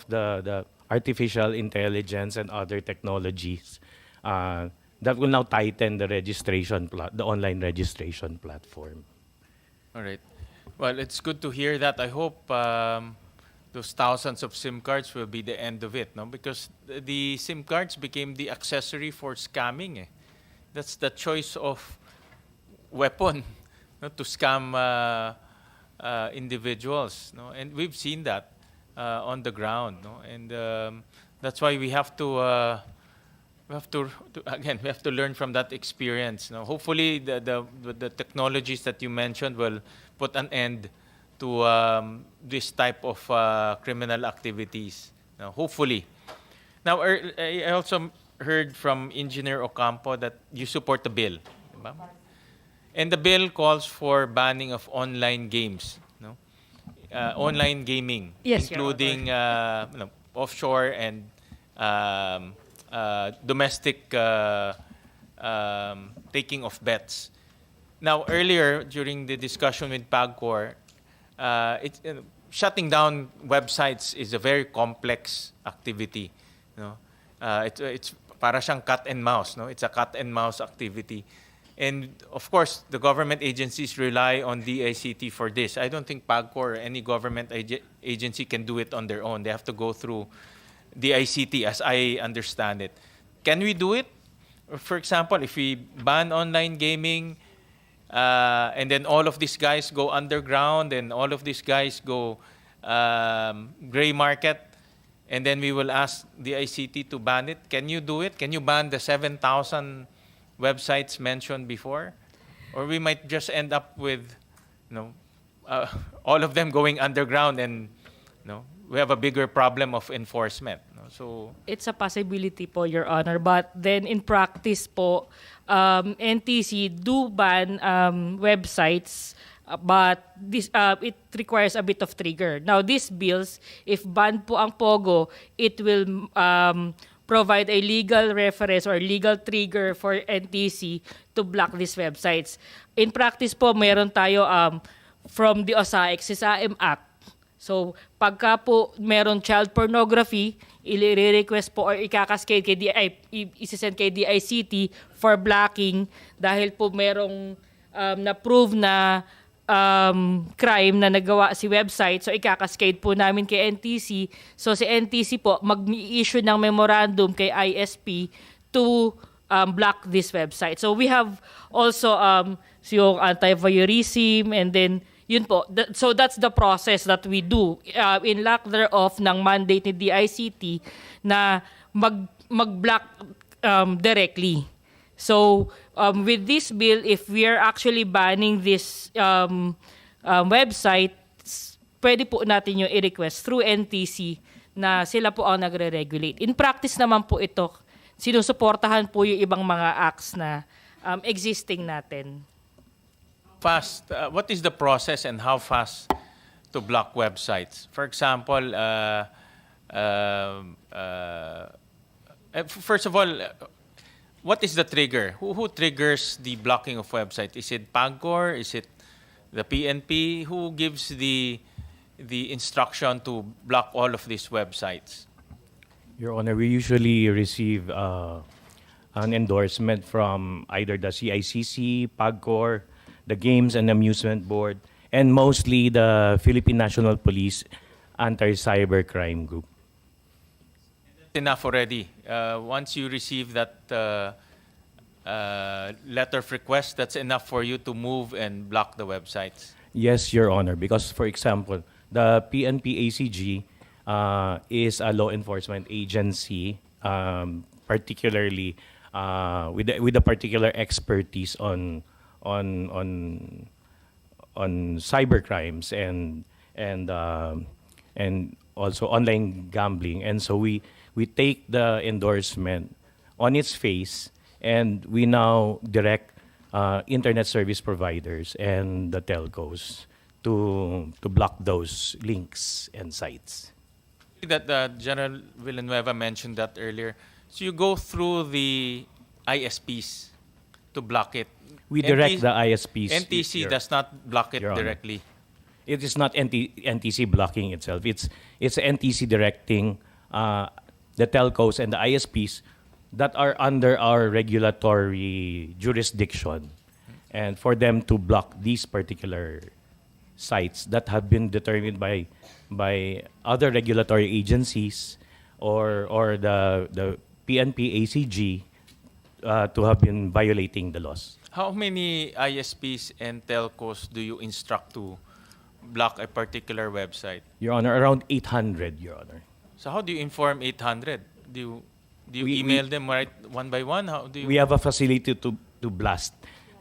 the artificial intelligence and other technologies that will now tighten the the online registration platform. All right. Well, it's good to hear that. I hope those thousands of SIM cards will be the end of it, no? Because the SIM cards became the accessory for scamming. Eh. That's the choice of weapon, no, to scam individuals, no? And we've seen that on the ground, no? And that's why we have to learn from that experience. No? Hopefully, the technologies that you mentioned will put an end to this type of criminal activities. No? Hopefully. Now, I also heard from Engineer Ocampo that you support the bill. Diba? And the bill calls for banning of online games, no? Online gaming, Yes, including offshore and domestic taking of bets. Now, earlier during the discussion with PAGCOR, shutting down websites is a very complex activity. You know? It's para siyang cat and mouse. No? It's a cat and mouse activity. And of course, the government agencies rely on DICT for this. I don't think PAGCOR or any government agency can do it on their own. They have to go through DICT, as I understand it. Can we do it? For example, if we ban online gaming, and then all of these guys go underground and all of these guys go gray market, and then we will ask the ICT to ban it. Can you do it? Can you ban the 7,000 websites mentioned before? Or we might just end up with, all of them going underground, and we have a bigger problem of enforcement. So it's a possibility po, Your Honor. But then in practice po, NTC do ban websites, but this it requires a bit of trigger. Now, these bills, if banned po ang POGO, it will provide a legal reference or legal trigger for NTC to block these websites. In practice po, mayroon tayo from the OSAIC, SISAM Act. So, pagka po meron child pornography, i-request po or ikakascade kay isisend kay DICT for blocking dahil po merong na-prove na crime na nagawa si website. So, ikakascade po namin kay NTC. So, si NTC po mag-issue ng memorandum kay ISP to block this website. So, we have also yung anti-voyeurism, and then yun po. So that's the process that we do in lack thereof ng mandate ni DICT na mag-block directly. So with this bill, if we are actually banning this website, pwede po natin yung i-request through NTC na sila po ang nagre-regulate. In practice naman po ito, sinusuportahan po yung ibang mga acts na existing natin. Fast, what is the process and how fast to block websites? For example, first of all, what is the trigger? Who triggers the blocking of website? Is it PAGCOR? Is it the PNP? Who gives the instruction to block all of these websites? Your Honor, we usually receive an endorsement from either the CICC, PAGCOR, the Games and Amusement Board, and mostly the Philippine National Police Anti-Cybercrime Group. Enough already. Once you receive that letter of request, that's enough for you to move and block the websites. Yes, Your Honor, because for example, the PNP ACG is a law enforcement agency, particularly with a particular expertise on cybercrimes and also online gambling, and so we take the endorsement on its face, and we now direct internet service providers and the telcos to block those links and sites. That General Villanueva mentioned that earlier. So you go through the ISPs to block it. We direct the ISPs. NTC does not block it Your Honor. directly. It is not NTC blocking itself. It's NTC directing the telcos and the ISPs that are under our regulatory jurisdiction, and for them to block these particular sites that have been determined by other regulatory agencies or the PNP ACG to have been violating the laws. How many ISPs and telcos do you instruct to block a particular website? Your Honor, around 800, Your Honor. So how do you inform 800? Do you email them right one by one? How do you? We have a facility to blast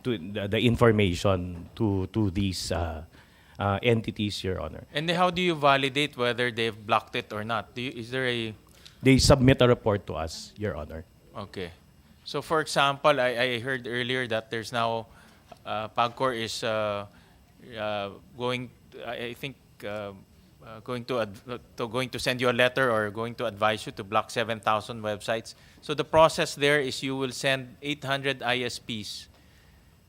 to the information to these entities, Your Honor. And then how do you validate whether they've blocked it or not? Is there a? They submit a report to us, Your Honor. Okay. So for example, I heard earlier that there's now PAGCOR is going, I think, going to send you a letter or going to advise you to block 7,000 websites. So the process there is you will send 800 ISPs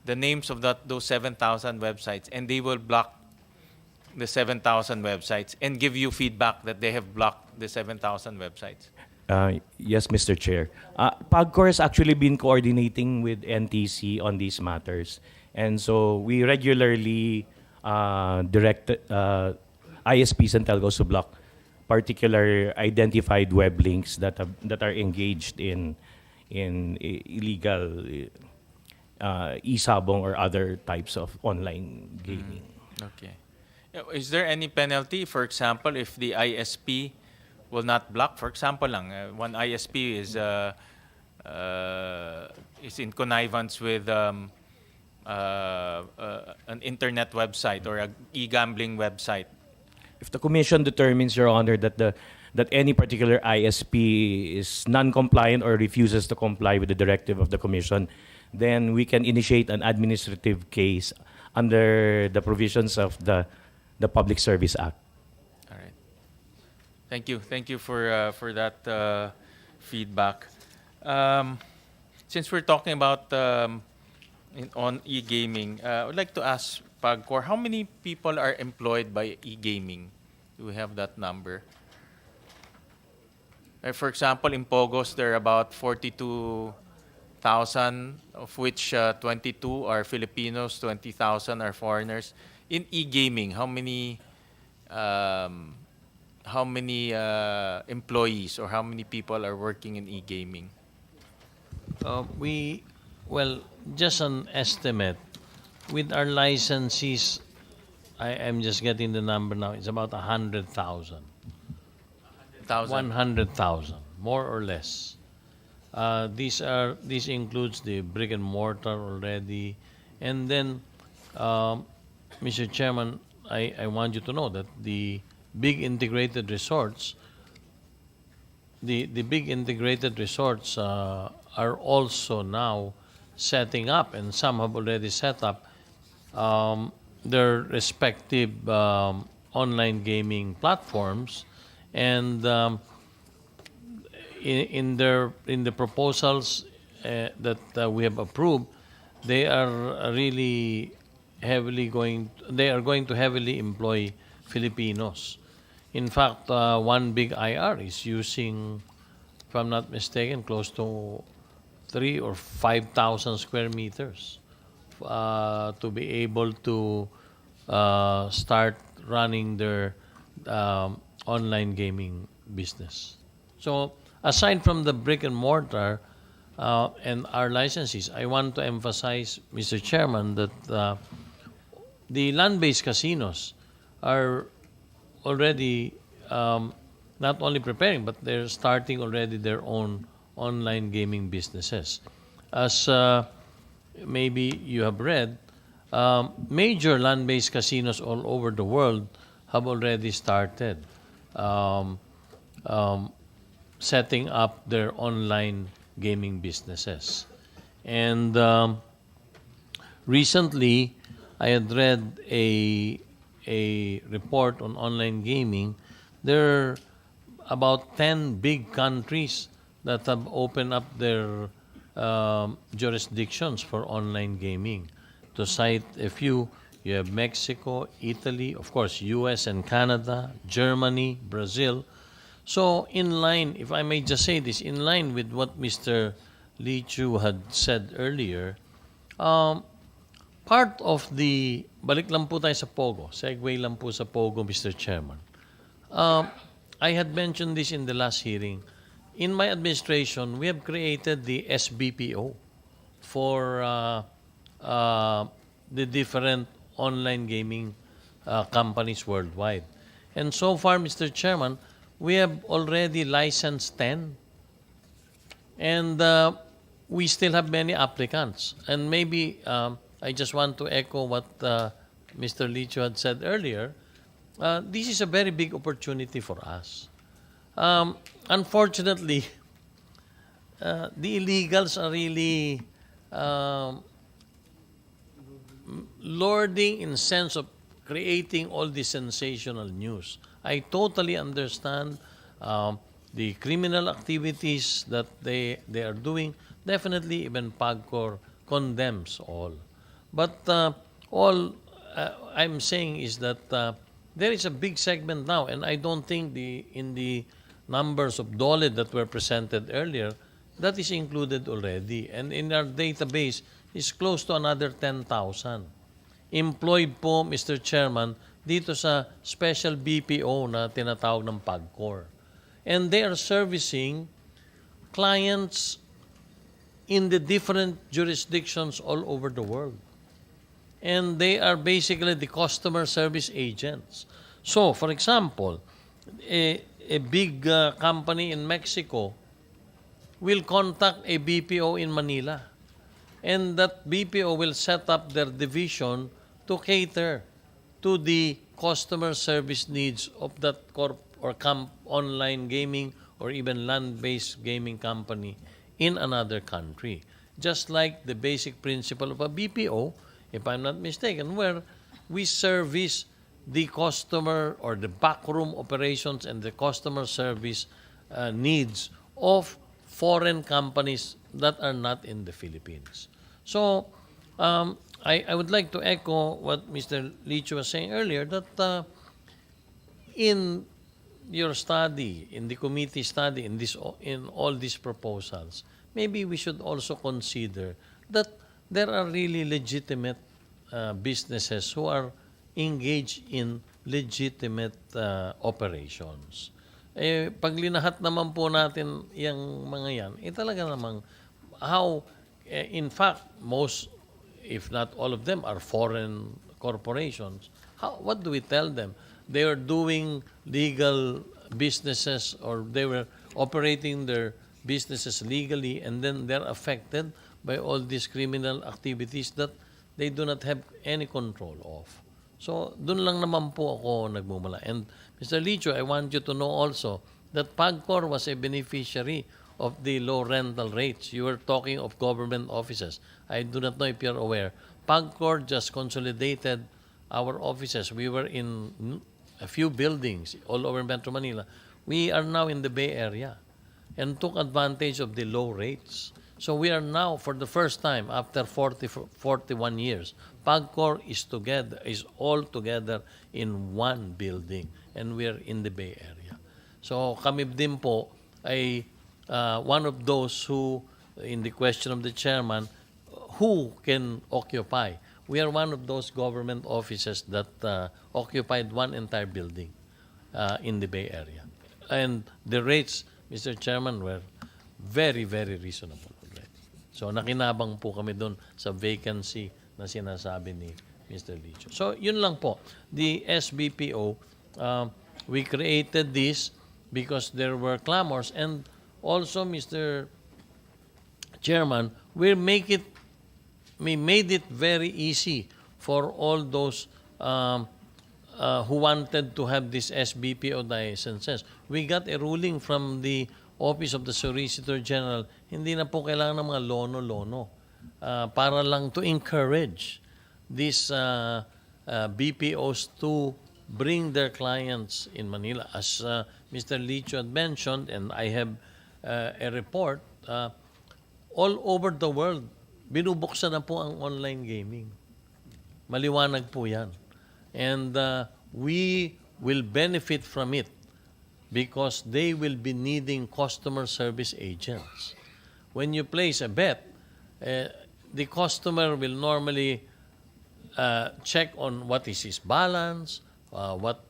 the names of those 7,000 websites, and they will block the 7,000 websites and give you feedback that they have blocked the 7,000 websites. Yes, Mr. Chair. PAGCOR has actually been coordinating with NTC on these matters. And so we regularly direct ISPs and telcos to block particular identified web links that are engaged in illegal e-sabong or other types of online gaming. Okay. Is there any penalty, for example, if the ISP will not block? For example, one ISP is in connivance with an internet website or an e-gambling website. If the Commission determines, Your Honor, that any particular ISP is non-compliant or refuses to comply with the directive of the Commission, then we can initiate an administrative case under the provisions of the Public Service Act. All right. Thank you. Thank you for that feedback. Since we're talking about on e-gaming, I would like to ask PAGCOR, how many people are employed by e-gaming? Do we have that number? For example, in POGOs, there are about 42,000, of which 22 are Filipinos, 20,000 are foreigners. In e-gaming, how many employees or how many people are working in e-gaming? Just an estimate. With our licensees, I'm just getting the number now. It's about 100,000. 100,000, more or less. This includes the brick and mortar already, and then, Mr. Chairman, I want you to know that the big integrated resorts, are also now setting up, and some have already set up their respective online gaming platforms, and in the proposals we have approved, they are really they are going to heavily employ Filipinos. In fact, one big IR is using, if I'm not mistaken, close to 3 or 5,000 square meters to be able to start running their online gaming business. So aside from the brick and mortar and our licenses, I want to emphasize, Mr. Chairman, that the land-based casinos are already not only preparing, but they're starting already their own online gaming businesses. As maybe you have read, major land-based casinos all over the world have already started setting up their online gaming businesses. And recently, I had read a report on online gaming. There are about 10 big countries that have opened up their jurisdictions for online gaming. To cite a few, you have Mexico, Italy, of course, US and Canada, Germany, Brazil. So in line, if I may just say this, in line with what Mr. Lee Chu had said earlier, part of the, balik lang po tayo sa POGO, segue lang po sa POGO, Mr. Chairman. I had mentioned this in the last hearing. In my administration, we have created the SBPO for the different online gaming companies worldwide. And so far, Mr. Chairman, we have already licensed 10. And we still have many applicants. And maybe I just want to echo what Mr. Licho had said earlier. This is a very big opportunity for us. Unfortunately, the illegals are really lording in sense of creating all this sensational news. I totally understand the criminal activities that they are doing. Definitely, even PAGCOR condemns all. But all I'm saying is that there is a big segment now, and I don't think in the numbers of DOLE that were presented earlier, that is included already. And in our database, is close to another 10,000. Employed po, Mr. Chairman, dito sa special BPO na tinatawag ng PAGCOR. And they are servicing clients in the different jurisdictions all over the world. And they are basically the customer service agents. So, for example, a big company in Mexico will contact a BPO in Manila. And that BPO will set up their division to cater to the customer service needs of that online gaming or even land-based gaming company in another country. Just like the basic principle of a BPO, if I'm not mistaken, where we service the customer or the backroom operations and the customer service needs of foreign companies that are not in the Philippines. So, I would like to echo what Mr. Licho was saying earlier, that in your study, in the committee study, in all these proposals, maybe we should also consider that there are really legitimate businesses who are engaged in legitimate operations. Pag linahat naman po natin yung mga yan, talaga namang how, in fact, most, if not all of them, are foreign corporations. What do we tell them? They are doing legal businesses, or they were operating their businesses legally, and then they're affected by all these criminal activities that they do not have any control of. So, dun lang naman po ako nagmumula. And Mr. Licho, I want you to know also that PAGCOR was a beneficiary of the low rental rates. You were talking of government offices. I do not know if you're aware. PAGCOR just consolidated our offices. We were in a few buildings all over Metro Manila. We are now in the Bay Area and took advantage of the low rates. So we are now, for the first time, after 41 years, PAGCOR is all together in one building, and we are in the Bay Area. So kami din po ay one of those who, in the question of the chairman, who can occupy. We are one of those government offices that occupied one entire building in the Bay Area. And the rates, Mr. Chairman, were very, very reasonable already. So nakinabang po kami doon sa vacancy na sinasabi ni Mr. Licho. So yun lang po. The SBPO, we created this because there were clamors, and also, Mr. Chairman, we made it very easy for all those who wanted to have this SBPO licenses. We got a ruling from the Office of the Solicitor General, hindi na po kailangan ng mga lono-lono para lang to encourage these BPOs to bring their clients in Manila. As Mr. Licho had mentioned, and I have a report, all over the world, binubuksan na po ang online gaming. Maliwanag po yan. And we will benefit from it because they will be needing customer service agents. When you place a bet, the customer will normally check on what is his balance, what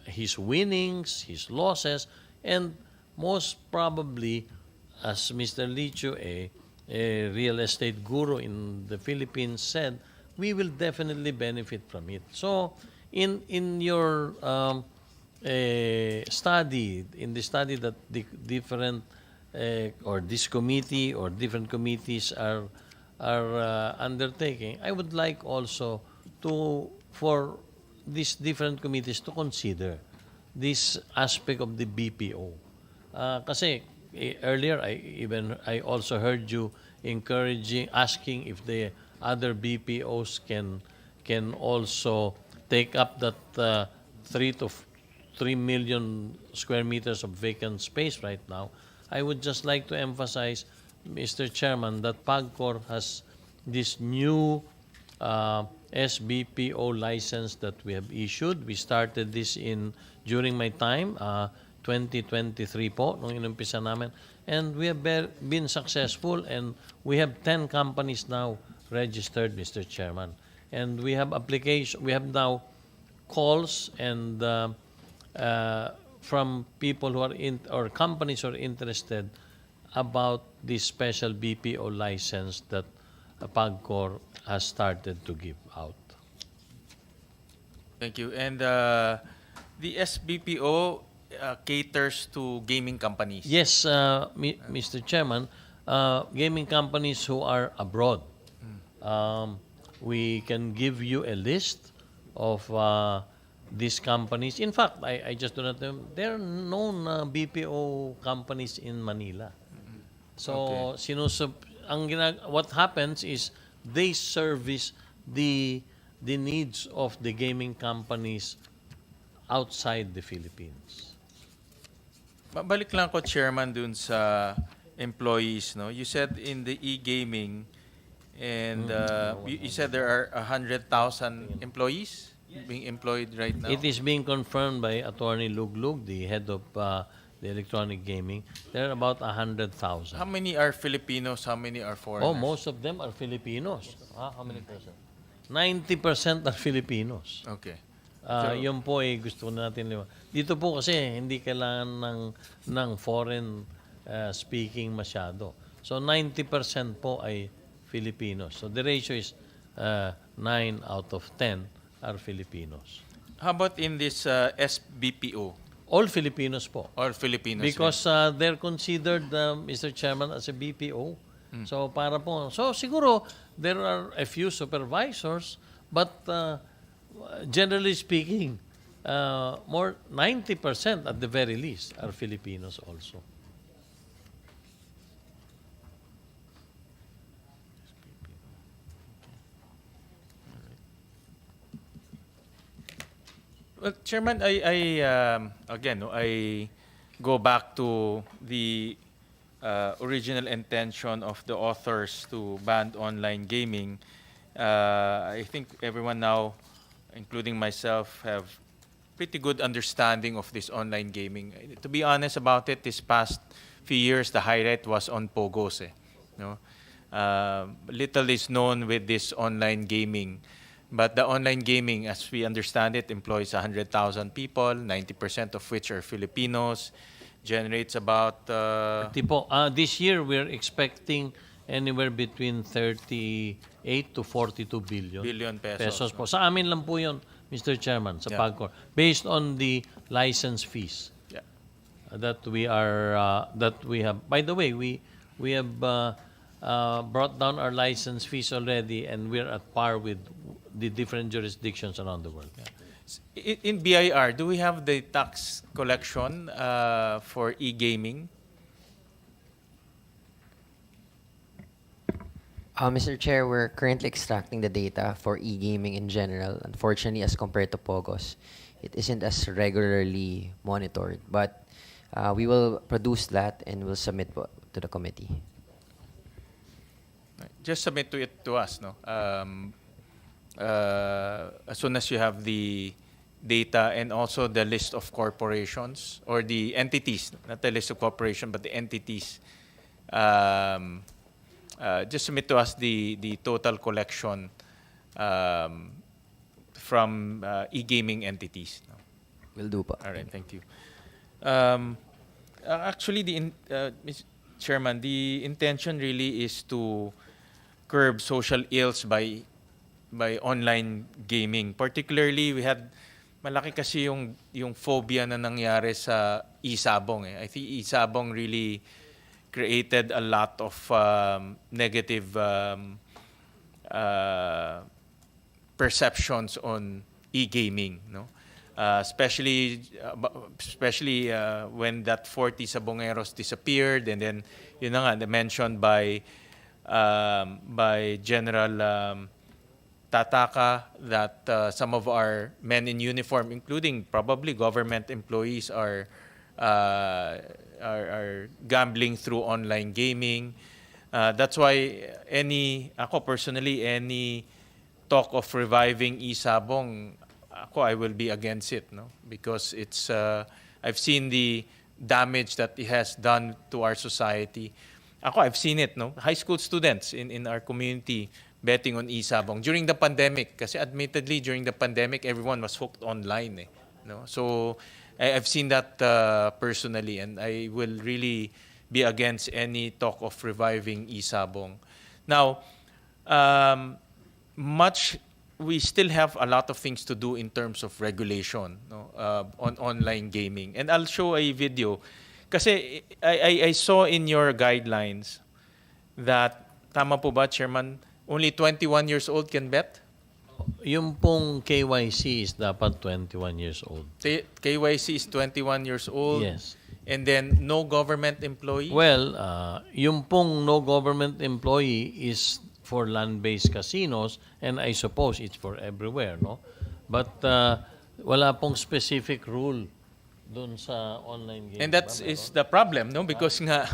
his winnings, his losses, and most probably, as Mr. Licho, a real estate guru in the Philippines, said, we will definitely benefit from it. So, in your study, in the study that the different or this committee or different committees are undertaking, I would like also for these different committees to consider this aspect of the BPO. Kasi earlier, I also heard you asking if the other BPOs can also take up that 3 million square meters of vacant space right now. I would just like to emphasize, Mr. Chairman, that PAGCOR has this new SBPO license that we have issued. We started this during my time, 2023 po, nung inumpisa namin. And we have been successful, and we have 10 companies now registered, Mr. Chairman. And we have now calls and from people who are or companies who are interested about this special BPO license that PAGCOR has started to give out. Thank you. And the SBPO caters to gaming companies. Yes, Mr. Chairman, gaming companies who are abroad. We can give you a list of these companies. In fact, I just do not know. There are known BPO companies in Manila. So, what happens is they service the needs of the gaming companies outside the Philippines. Balik lang ko, Chairman, dun sa employees. No? You said in the e-gaming, and you said there are 100,000 employees being employed right now? It is being confirmed by Attorney Luglug, the head of the electronic gaming. There are about 100,000. How many are Filipinos? How many are foreigners? Oh, most of them are Filipinos. How many percent? 90% are Filipinos. Okay. Yun po gusto natin dito po kasi hindi kailangan ng foreign speaking masyado. So 90% po ay Filipinos. So the ratio is 9 out of 10 are Filipinos. How about in this SBPO? All Filipinos po. All Filipinos. Because they're considered, Mr. Chairman, as a BPO. So siguro there are a few supervisors, but generally speaking, more 90% at the very least are Filipinos also. Well, Chairman, I again, I go back to the original intention of the authors to ban online gaming, I think everyone now, including myself, have pretty good understanding of this online gaming. To be honest about it, this past few years, the highlight was on POGOs. No? Little is known with this online gaming. But the online gaming, as we understand it, employs 100,000 people, 90% of which are Filipinos, generates about... This year, we're expecting anywhere between 38 to 42 billion pesos. Po. Sa amin lang po yun, Mr. Chairman, sa PAGCOR. Based on the license fees that we have. By the way, we have brought down our license fees already, and we're at par with the different jurisdictions around the world. In BIR, do we have the tax collection for e-gaming? Mr. Chair, we're currently extracting the data for e-gaming in general. Unfortunately, as compared to POGOs, it isn't as regularly monitored. But we will produce that and we'll submit to the committee. Just submit it to us, no? As soon as you have the data and also the list of corporations or the entities, not the list of corporations, but the entities. Just submit to us the total collection from e-gaming entities. No? Will do po. All right, thank you. Actually, Mr. Chairman, the intention really is to curb social ills by online gaming. Particularly, we had malaki kasi yung phobia na nangyari sa e-sabong. I think e-sabong really created a lot of negative perceptions on e-gaming, no? Especially when that 40 sabongeros disappeared, and then yun na nga, mentioned by General Tataka that some of our men in uniform, including probably government employees, are gambling through online gaming. That's why ako personally, any talk of reviving e-sabong, I will be against it, no? Because it's I've seen the damage that it has done to our society. I've seen it, no? High school students in our community betting on e-sabong during the pandemic. Kasi admittedly, during the pandemic, everyone was hooked online, no? So I've seen that personally, and I will really be against any talk of reviving e-sabong. Now, we still have a lot of things to do in terms of regulation, no, on online gaming. And I'll show a video. Kasi I saw in your guidelines that, tama po ba, Chairman, only 21 years old can bet? Yung pong KYC is dapat 21 years old. KYC is 21 years old? Yes. And then no government employee? Well, yung pong no government employee is for land-based casinos, and I suppose it's for everywhere, no? But wala pong specific rule doon sa online game. And that is the problem, no? Because nga...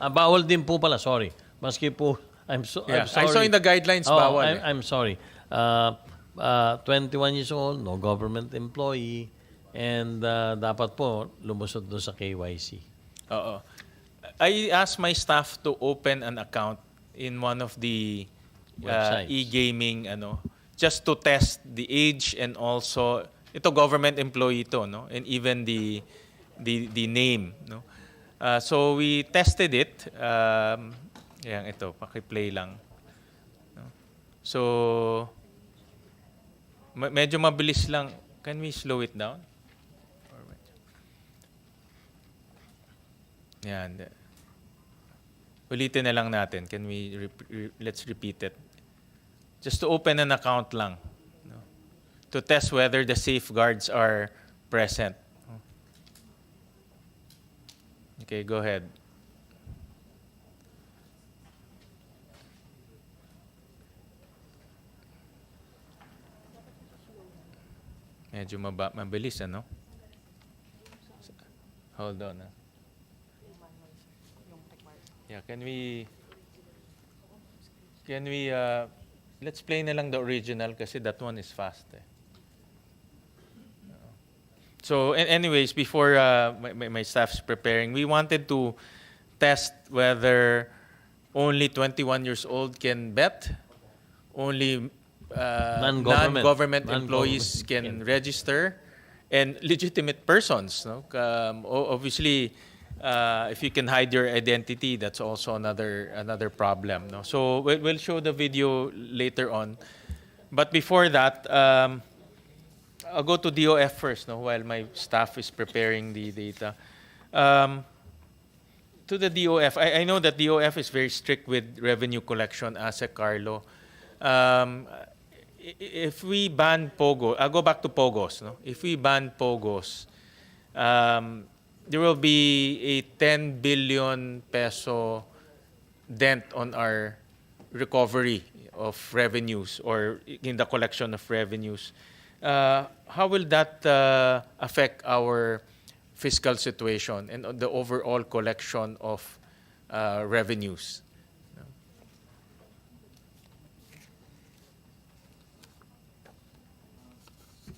bawal din po pala, sorry. Maski po, I'm sorry. I saw in the guidelines, bawal. I'm sorry. 21 years old, no government employee, and dapat po lumusot doon sa KYC. I asked my staff to open an account in one of the e-gaming, just to test the age, and also ito government employee to, no, and even the name, no. So we tested it. Yan, ito, paki-play lang. No? So medyo mabilis lang. Can we slow it down? Yan. Ulitin na lang natin. Can we let's repeat it. Just to open an account lang, no? To test whether the safeguards are present. Okay, go ahead. Medyo mabilis, ano? Hold on, Yeah, can we let's play na lang the original kasi that one is fast. So anyways, before my staff's preparing, we wanted to test whether only 21 years old can bet, only non-government employees can register, and legitimate persons. No? Obviously, if you can hide your identity, that's also another problem. No? So we'll show the video later on. But before that, I'll go to DOF first, no, while my staff is preparing the data. To the DOF, I know that DOF is very strict with revenue collection, as Carlo. If we ban POGO, I'll go back to POGOs. No? If we ban POGOs, there will be a 10 billion peso dent on our recovery of revenues or in the collection of revenues. How will that affect our fiscal situation and the overall collection of revenues?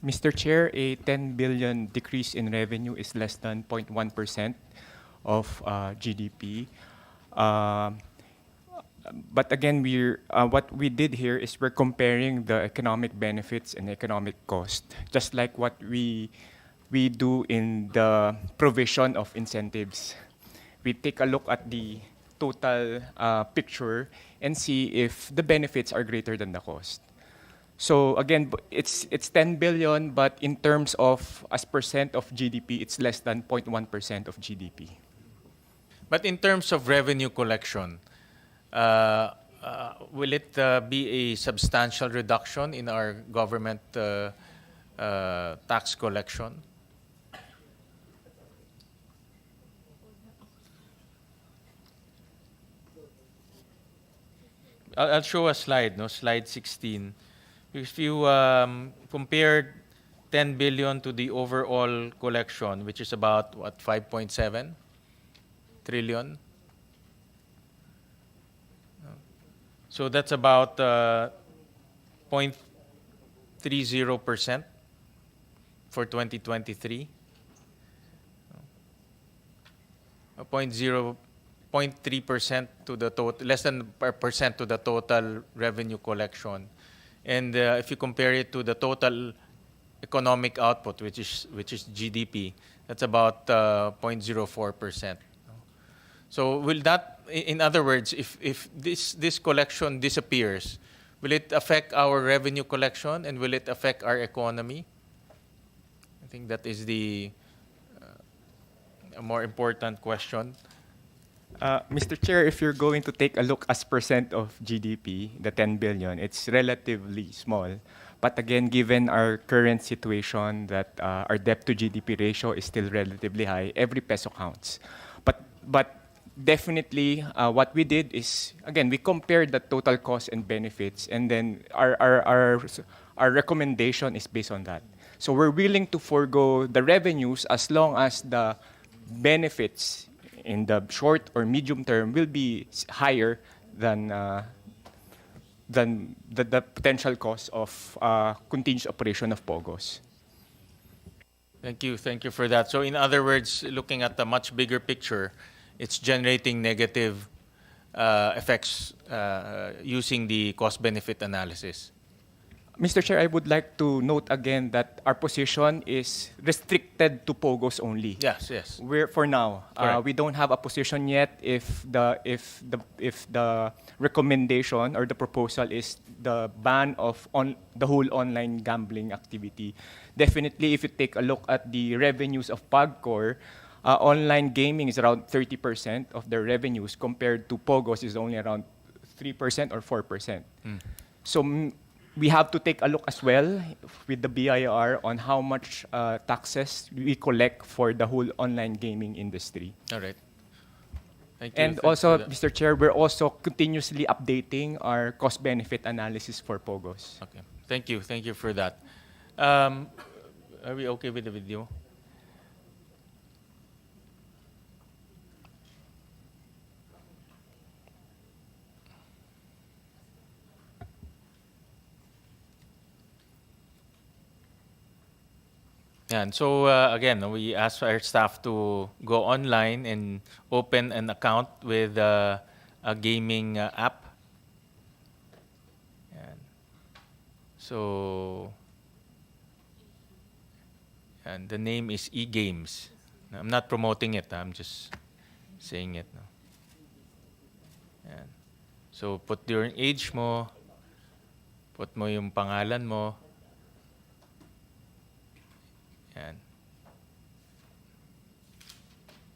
Mr. Chair, a 10 billion decrease in revenue is less than 0.1% of GDP. But again, what we did here is we're comparing the economic benefits and economic cost, just like what we do in the provision of incentives. We take a look at the total picture and see if the benefits are greater than the cost. So again, it's 10 billion, but in terms of as percent of GDP, it's less than 0.1% of GDP. But in terms of revenue collection, will it be a substantial reduction in our government tax collection? I'll show a slide, no, slide 16. If you compare 10 billion to the overall collection, which is about what, 5.7 trillion. So that's about 0.30% for 2023. 0.3% to the total, less than a percent to the total revenue collection. And if you compare it to the total economic output, which is GDP, that's about 0.04%. So will that, in other words, if this collection disappears, will it affect our revenue collection and will it affect our economy? I think that is a more important question. Mr. Chair, if you're going to take a look as percent of GDP, the 10 billion, it's relatively small. But again, given our current situation that our debt to GDP ratio is still relatively high, every peso counts. But definitely, what we did is, again, we compared the total cost and benefits, and then our recommendation is based on that. So we're willing to forego the revenues as long as the benefits in the short or medium term will be higher than the potential cost of continuous operation of POGOs. Thank you for that. So in other words, looking at the much bigger picture, it's generating negative effects using the cost-benefit analysis. Mr. Chair, I would like to note again that our position is restricted to POGOs only. Yes. We're for now. We don't have a position yet if the recommendation or the proposal is the ban of the whole online gambling activity. Definitely, if you take a look at the revenues of PAGCOR, online gaming is around 30% of their revenues compared to POGOs is only around 3% or 4%. So we have to take a look as well with the BIR on how much taxes we collect for the whole online gaming industry. All right. Thank you. And also, Mr. Chair, we're also continuously updating our cost-benefit analysis for POGOs. Okay. Thank you for that. Are we okay with the video? Yan. So again, we ask our staff to go online and open an account with a gaming app. Yan. So, and the name is e-games. I'm not promoting it. I'm just saying it. No? Yan. So, put your age mo, put mo yung pangalan mo. Yan.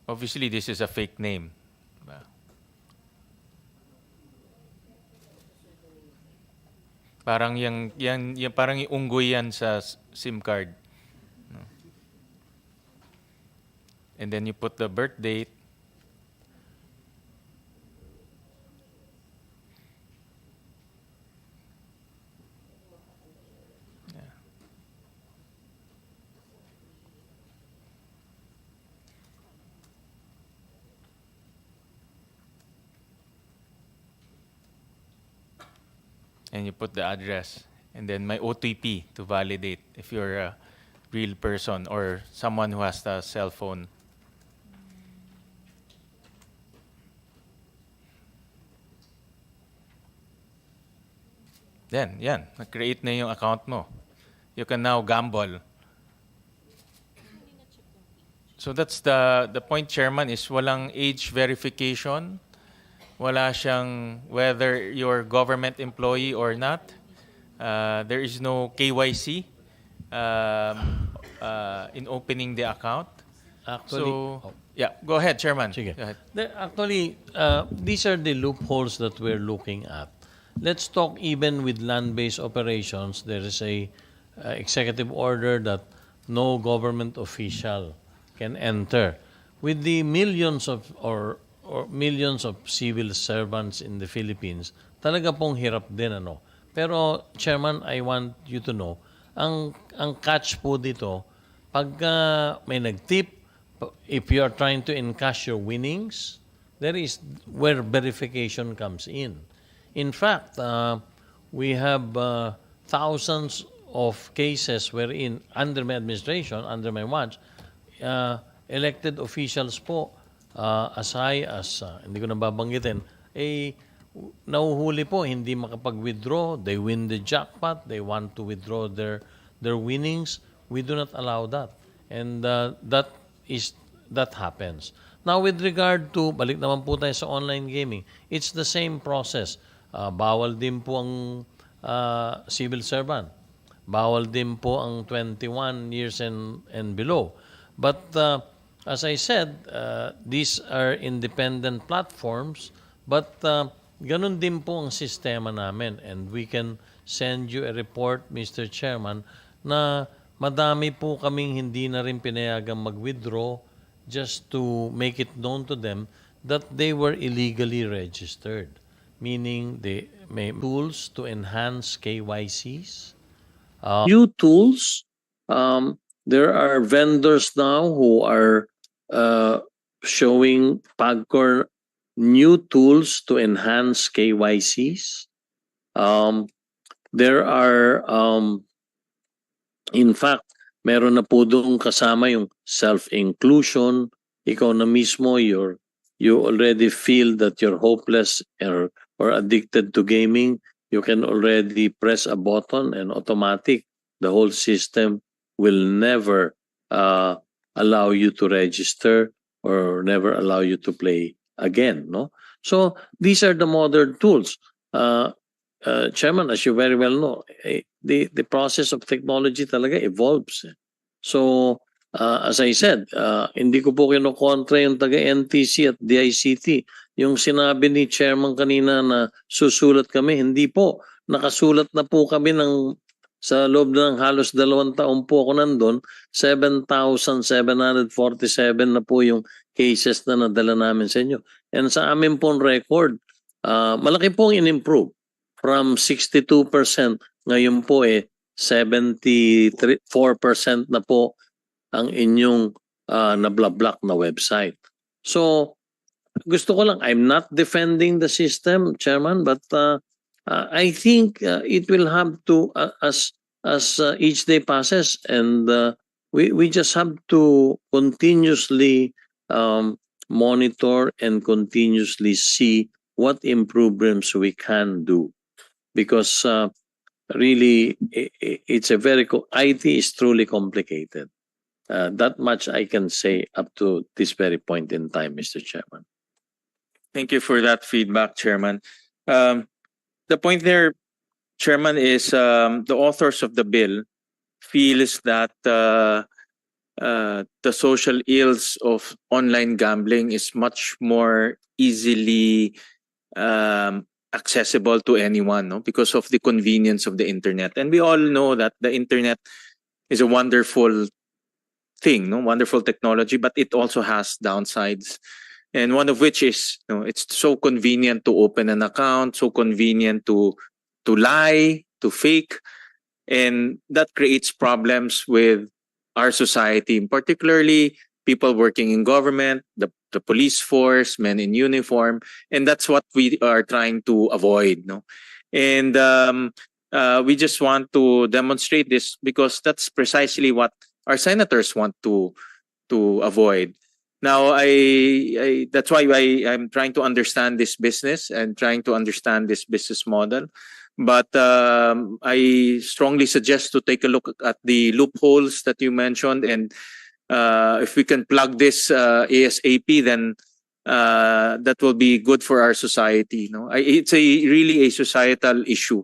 Obviously, this is a fake name. Diba? Parang parang yung unggoy yan sa SIM card. No? And then you put the birth date. And you put the address, and then my OTP to validate if you're a real person or someone who has the cell phone. Then, yan, na-create na yung account mo. You can now gamble. So that's the point, Chairman, is walang age verification. Wala siyang whether you're government employee or not. There is no KYC in opening the account. Actually, yeah, go ahead, Chairman. Sige. Go ahead. Actually, these are the loopholes that we're looking at. Let's talk even with land-based operations. There is a executive order that no government official can enter. With the millions of or millions of civil servants in the Philippines, talaga pong hirap din, ano. Pero, Chairman, I want you to know, ang catch po dito, pagka may nag-tip, if you are trying to encash your winnings, there is where verification comes in. In fact, we have thousands of cases wherein, under my administration, under my watch, elected officials po, as high as, hindi ko na babanggitin, nahuhuli po, hindi makapag-withdraw, they win the jackpot, they want to withdraw their winnings. We do not allow that. And that happens. Now, with regard to, balik naman po tayo sa online gaming, it's the same process. Bawal din po ang civil servant. Bawal din po ang 21 years and below. But as I said, these are independent platforms, but ganun din po ang sistema namin. And we can send you a report, Mr. Chairman, na madami po kaming hindi na rin pinayagang mag-withdraw just to make it known to them that they were illegally registered. Meaning they may tools to enhance KYCs. New tools. There are vendors now who are showing PAGCOR new tools to enhance KYCs. There are, in fact, meron na po doon kasama yung self-inclusion. Ikaw na mismo, you already feel that you're hopeless or addicted to gaming. You can already press a button and automatic, the whole system will never allow you to register or never allow you to play again. No, so these are the modern tools. Chairman, as you very well know, the process of technology talaga evolves. So as I said, hindi ko po kinukontra yung taga-NTC at DICT. Yung sinabi ni Chairman kanina na susulat kami, hindi po. Nakasulat na po kami sa loob ng halos 2 taon po ako nandun, 7,747 na po yung cases na nadala namin sa inyo. And sa amin pong record, malaki pong in-improve. From 62%, ngayon po 74% na po ang inyong na-block na website. So, gusto ko lang, I'm not defending the system, Chairman, but I think it will have to, as each day passes and We just have to continuously monitor and continuously see what improvements we can do, because really it's a very IT is truly complicated. That much I can say up to this very point in time, Mr. Chairman. Thank you for that feedback, Chairman. Um, the point there, Chairman, is the authors of the bill feels that the social ills of online gambling is much more easily accessible to anyone, no? Because of the convenience of the internet. And we all know that the internet is a wonderful thing, no? Wonderful technology, but it also has downsides. And one of which is, it's so convenient to open an account, so convenient to lie, to fake, and that creates problems with our society, particularly people working in government, the police force, men in uniform, and that's what we are trying to avoid. No, and we just want to demonstrate this because that's precisely what our senators want to avoid. Now, I that's why I'm trying to understand this business and trying to understand this business model. But I strongly suggest to take a look at the loopholes that you mentioned, and if we can plug this ASAP, then that will be good for our society. No, it's really a societal issue,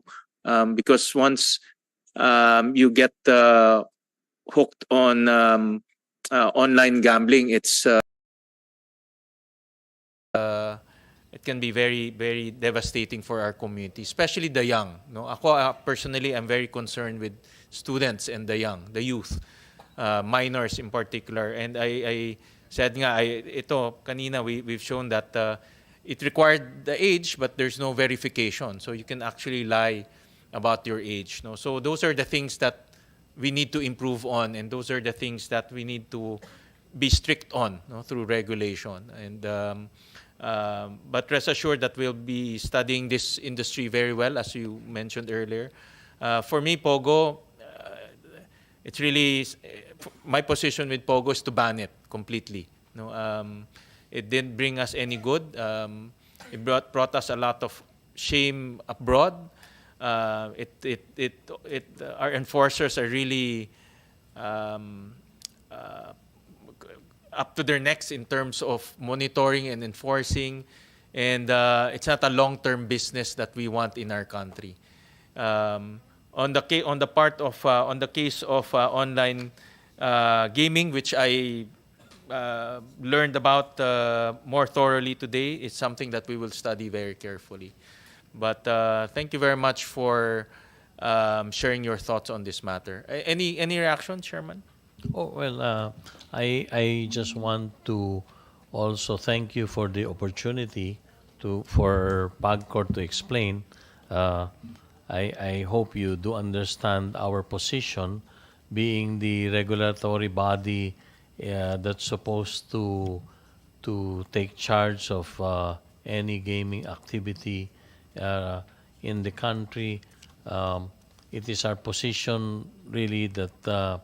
because once you get hooked on online gambling, it can be very, very devastating for our community, especially the young. No, ako personally, I'm very concerned with students and the young, the youth, minors in particular. And I said nga, ito kanina we've shown that it required the age, but there's no verification, so you can actually lie about your age. No, so those are the things that we need to improve on, and those are the things that we need to be strict on, no, through regulation. And but rest assured that we'll be studying this industry very well, as you mentioned earlier. For me, Pogo, it's really my position with Pogo is to ban it completely. No, it didn't bring us any good. It brought us a lot of shame abroad. Our enforcers are really up to their necks in terms of monitoring and enforcing, and it's not a long-term business that we want in our country. On the case of online gaming, which I learned about more thoroughly today, is something that we will study very carefully. But thank you very much for sharing your thoughts on this matter. Any reaction, Chairman? Oh, well, I just want to also thank you for the opportunity for PAGCOR to explain. I hope you do understand our position, being the regulatory body that's supposed to take charge of any gaming activity in the country. It is our position really that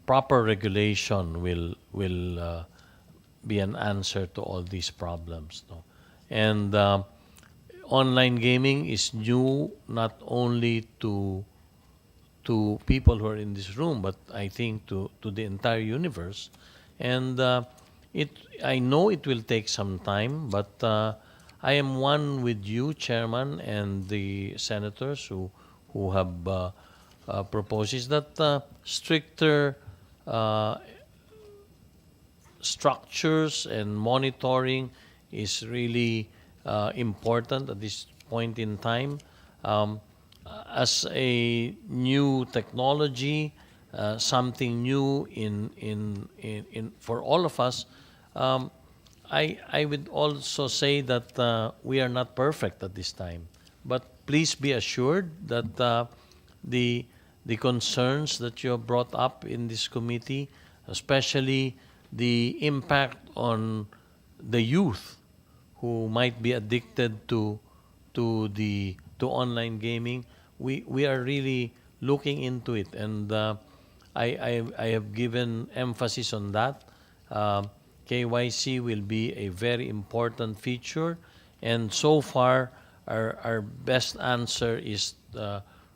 proper regulation will be an answer to all these problems. No? And online gaming is new not only to people who are in this room, but I think to the entire universe. And I know it will take some time, but I am one with you, Chairman, and the senators who have proposed that stricter structures and monitoring is really important at this point in time. As a new technology, something new in for all of us, I would also say that we are not perfect at this time. But please be assured that the concerns that you have brought up in this committee, especially the impact on the youth who might be addicted to online gaming, we are really looking into it, and I have given emphasis on that. KYC will be a very important feature, and so far, our best answer is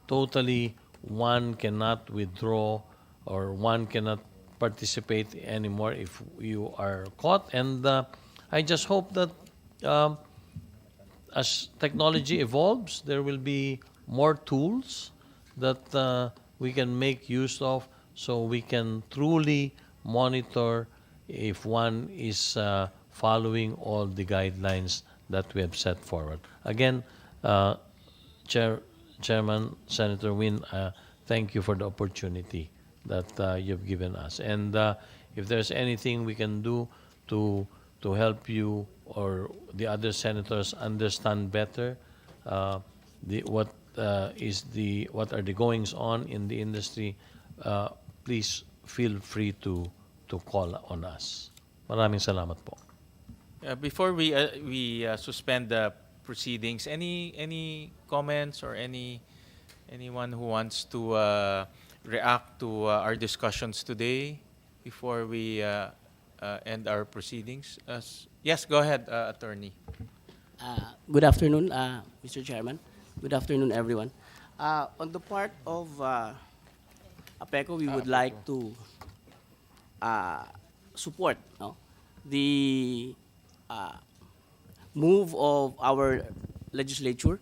totally one cannot withdraw or one cannot participate anymore if you are caught. And I just hope that as technology evolves, there will be more tools that we can make use of so we can truly monitor if one is following all the guidelines that we have set forward. Again, Chairman, Senator Win, thank you for the opportunity that you've given us. And if there's anything we can do to help you or the other senators understand better what are the goings on in the industry, please feel free to call on us. Maraming salamat po. Before we suspend the proceedings, any comments or anyone who wants to react to our discussions today before we end our proceedings? Yes, go ahead, Attorney. Good afternoon, Mr. Chairman. Good afternoon, everyone. On the part of APECO, we would like to support the move of our legislature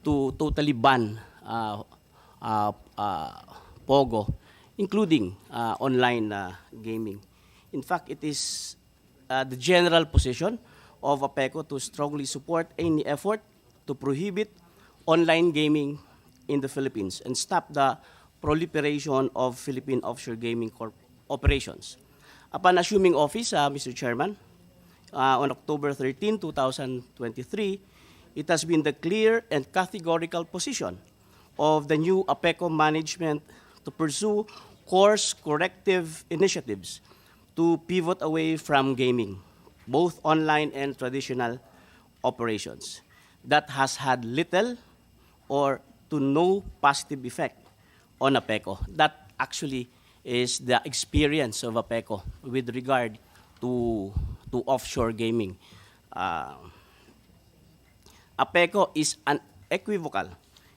to totally ban POGO, including online gaming. In fact, it is the general position of APECO to strongly support any effort to prohibit online gaming in the Philippines and stop the proliferation of Philippine offshore gaming operations. Upon assuming office, Mr. Chairman, on October 13, 2023, it has been the clear and categorical position of the new APECO management to pursue course corrective initiatives to pivot away from gaming, both online and traditional operations. That has had little or to no positive effect on APECO. That actually is the experience of APECO with regard to offshore gaming. APECO is unequivocal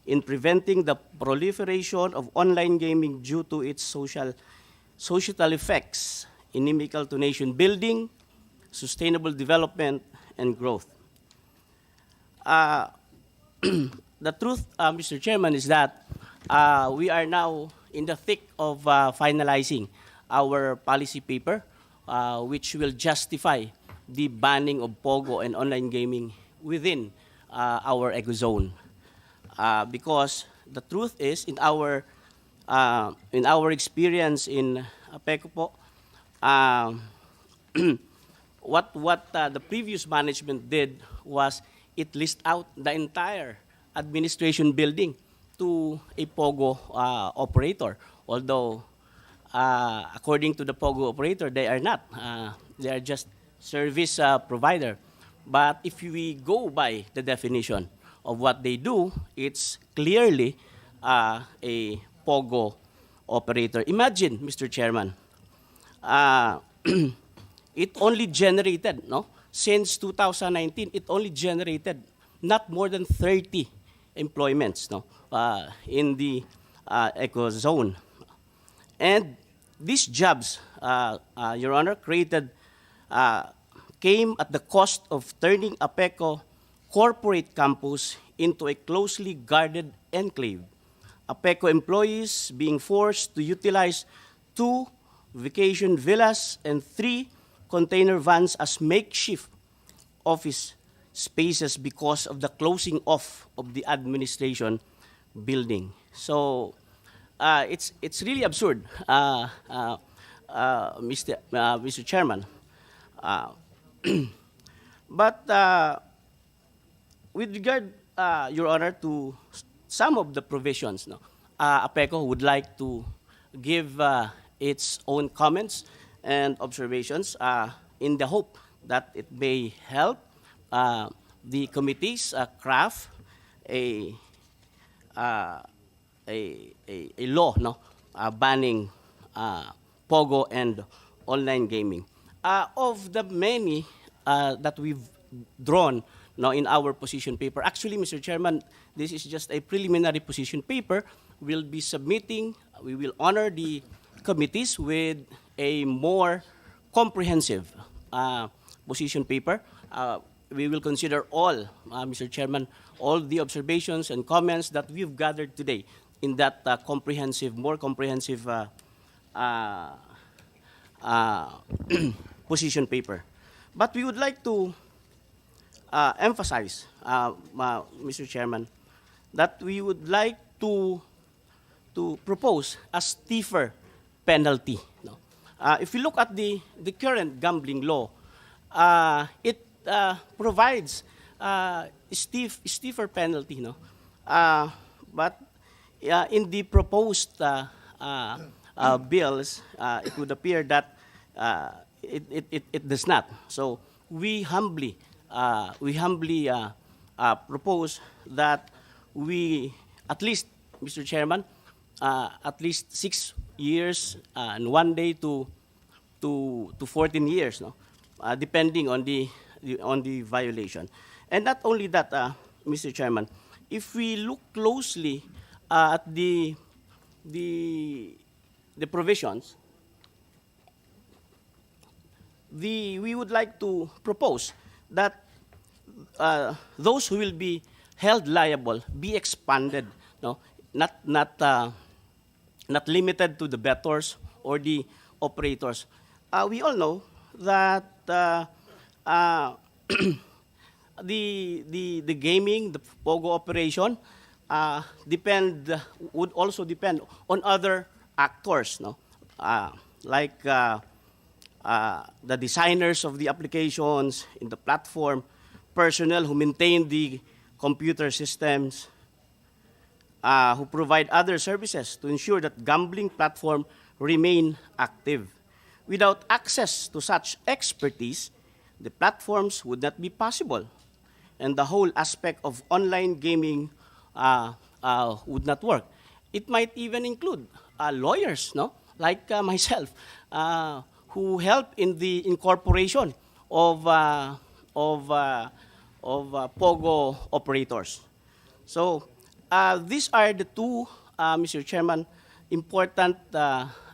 in preventing the proliferation of online gaming due to its societal effects inimical to nation building, sustainable development, and growth. The truth, Mr. Chairman, is that we are now in the thick of finalizing our policy paper, which will justify the banning of POGO and online gaming within our ecozone. Because the truth is, in our experience in APECO po, what the previous management did was it list out the entire administration building to a POGO operator. Although, according to the POGO operator, they are not. They are just service provider. But if we go by the definition of what they do, it's clearly a POGO operator. Imagine, Mr. Chairman, it only generated, since 2019, it only generated not more than 30 employments in the ecozone. And these jobs, Your Honor, came at the cost of turning APECO corporate campus into a closely guarded enclave. APECO employees being forced to utilize 2 vacation villas and 3 container vans as makeshift office spaces because of the closing off of the administration building. So it's really absurd, Mr. Chairman. But with regard, Your Honor, to some of the provisions, APECO would like to give its own comments and observations in the hope that it may help the committees craft a law banning Pogo and online gaming. Of the many that we've drawn now in our position paper, actually, Mr. Chairman, this is just a preliminary position paper. We'll be submitting, we will honor the committees with a more comprehensive position paper. We will consider all, Mr. Chairman, all the observations and comments that we've gathered today in that comprehensive, more comprehensive position paper. But we would like to emphasize, Mr. Chairman, that we would like to propose a stiffer penalty. No? If you look at the current gambling law, it provides stiffer penalty. No? But in the proposed bills, it would appear that it does not. So we humbly propose that we, at least, Mr. Chairman, at least 6 years and 1 day to 14 years, no, depending on the violation. And not only that, Mr. Chairman, if we look closely at the provisions, we would like to propose that those who will be held liable be expanded, no, not limited to the bettors or the operators. We all know that the gaming, the POGO operation, would also depend on other actors, no, like the designers of the applications in the platform, personnel who maintain the computer systems, who provide other services to ensure that gambling platform remain active. Without access to such expertise, the platforms would not be possible, and the whole aspect of online gaming would not work. It might even include lawyers, no, like myself, who help in the incorporation of POGO operators. So these are the two, Mr. Chairman, important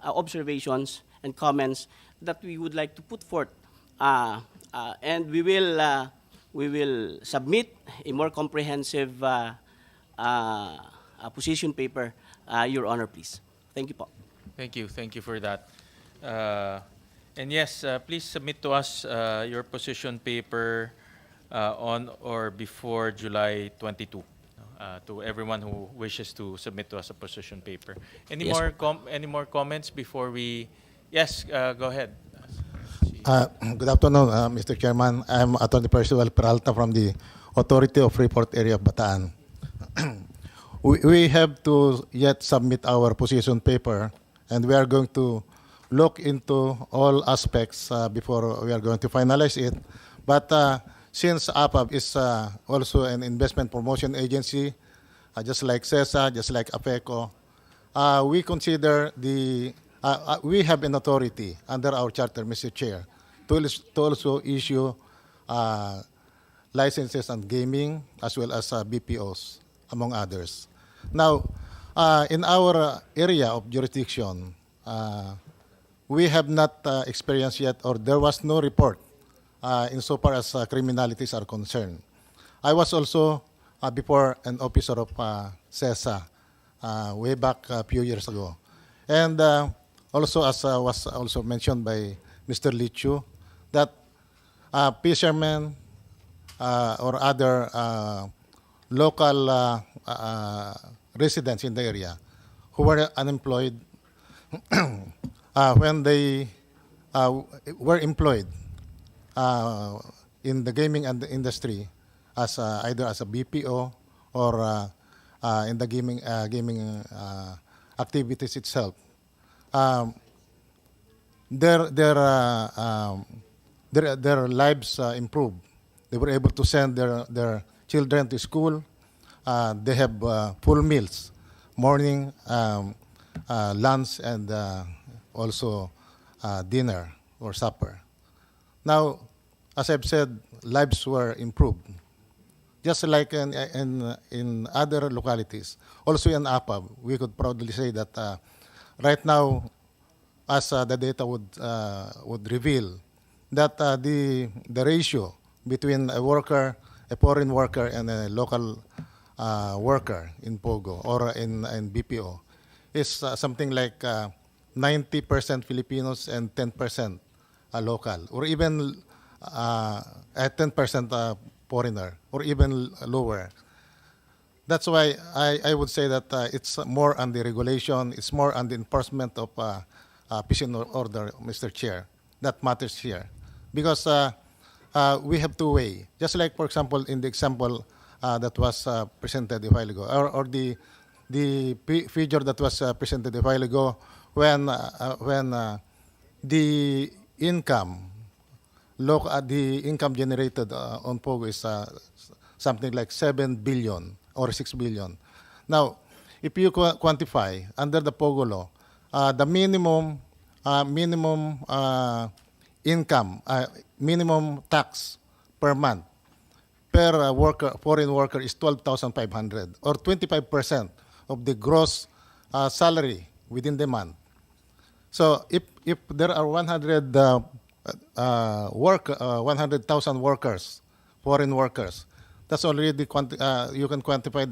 observations and comments that we would like to put forth, and we will submit a more comprehensive position paper, Your Honor, please. Thank you, po. Thank you for that. And yes, please submit to us your position paper on or before July 22. To everyone who wishes to submit to us a position paper. Any Yes, more comments before we? Yes, go ahead. Good afternoon, Mr. Chairman. I'm Attorney Percival Peralta from the Authority of Freeport Area of Bataan. We have to yet submit our position paper, and we are going to look into all aspects before we are going to finalize it. But since APAB is also an investment promotion agency, just like CESA, just like APECO, we consider we have an authority under our charter, Mr. Chair, to also issue licenses on gaming as well as BPOs, among others. Now, in our area of jurisdiction, we have not experienced yet, or there was no report insofar as criminalities are concerned. I was also before an officer of CESA way back a few years ago. And also, as was also mentioned by Mr. Lichu, that fishermen or other local residents in the area who were unemployed, when they were employed in the gaming industry as either as a BPO or in the gaming activities itself, their lives improved. They were able to send their children to school. They have full meals, morning, lunch, and also dinner or supper. Now, as I've said, lives were improved. Just like in other localities, also in APAB, we could proudly say that right now, as the data would reveal, that the ratio between a worker, a foreign worker, and a local worker in POGO or in BPO is something like 90% Filipinos and 10% local, or even 10% foreigner, or even lower. That's why I would say that it's more on the regulation, it's more on the enforcement of peace and order, Mr. Chair. That matters here. Because we have to weigh. Just like, for example, in the example that was presented a while ago, or the figure that was presented a while ago, when the income, the income generated on POGO is something like 7 billion or 6 billion. Now, if you quantify under the POGO law, the minimum income, minimum tax per month per worker, foreign worker is 12,500, or 25% of the gross salary within the month. So if there are 100,000 workers, foreign workers, that's already you can quantify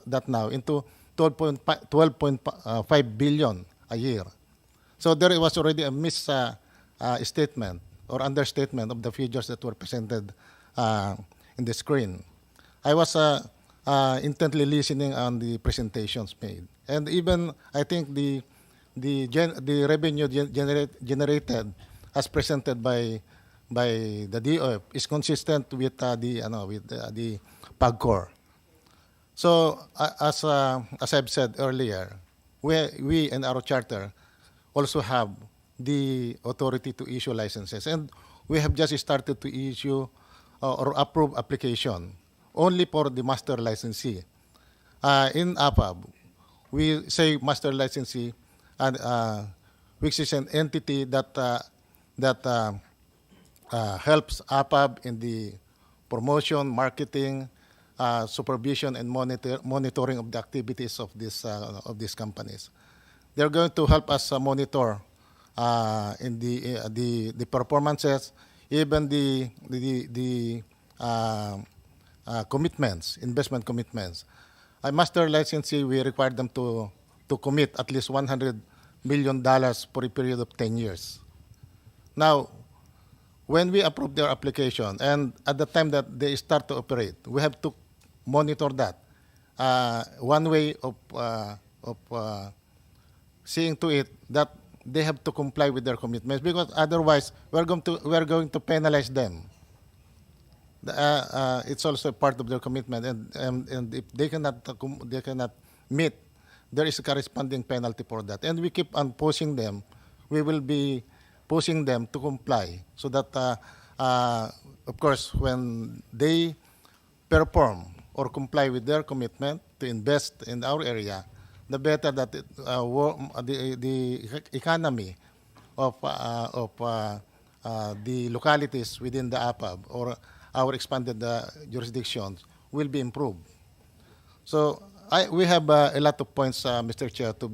that now into 12.5 billion a year. So there was already a misstatement or understatement of the figures that were presented in the screen. I was intently listening on the presentations made, and even I think the revenue generated as presented by the DOF is consistent with the PAGCOR. So as I've said earlier, we in our charter also have the authority to issue licenses, and we have just started to issue or approve application only for the master licensee. In APAB, we say master licensee, which is an entity that helps APAB in the promotion, marketing, supervision, and monitoring of the activities of these companies. They're going to help us monitor in the performances, even the commitments, investment commitments. A master licensee, we require them to commit at least $100 million for a period of 10 years. Now, when we approve their application, and at the time that they start to operate, we have to monitor that. One way of seeing to it that they have to comply with their commitments, because otherwise we're going to penalize them. It's also part of their commitment, and if they cannot meet, there is a corresponding penalty for that. And we keep on pushing them. We will be pushing them to comply, so that of course when they perform or comply with their commitment to invest in our area, the better that the economy of the localities within the APAB or our expanded jurisdictions will be improved. So we have a lot of points, Mr. Chair, to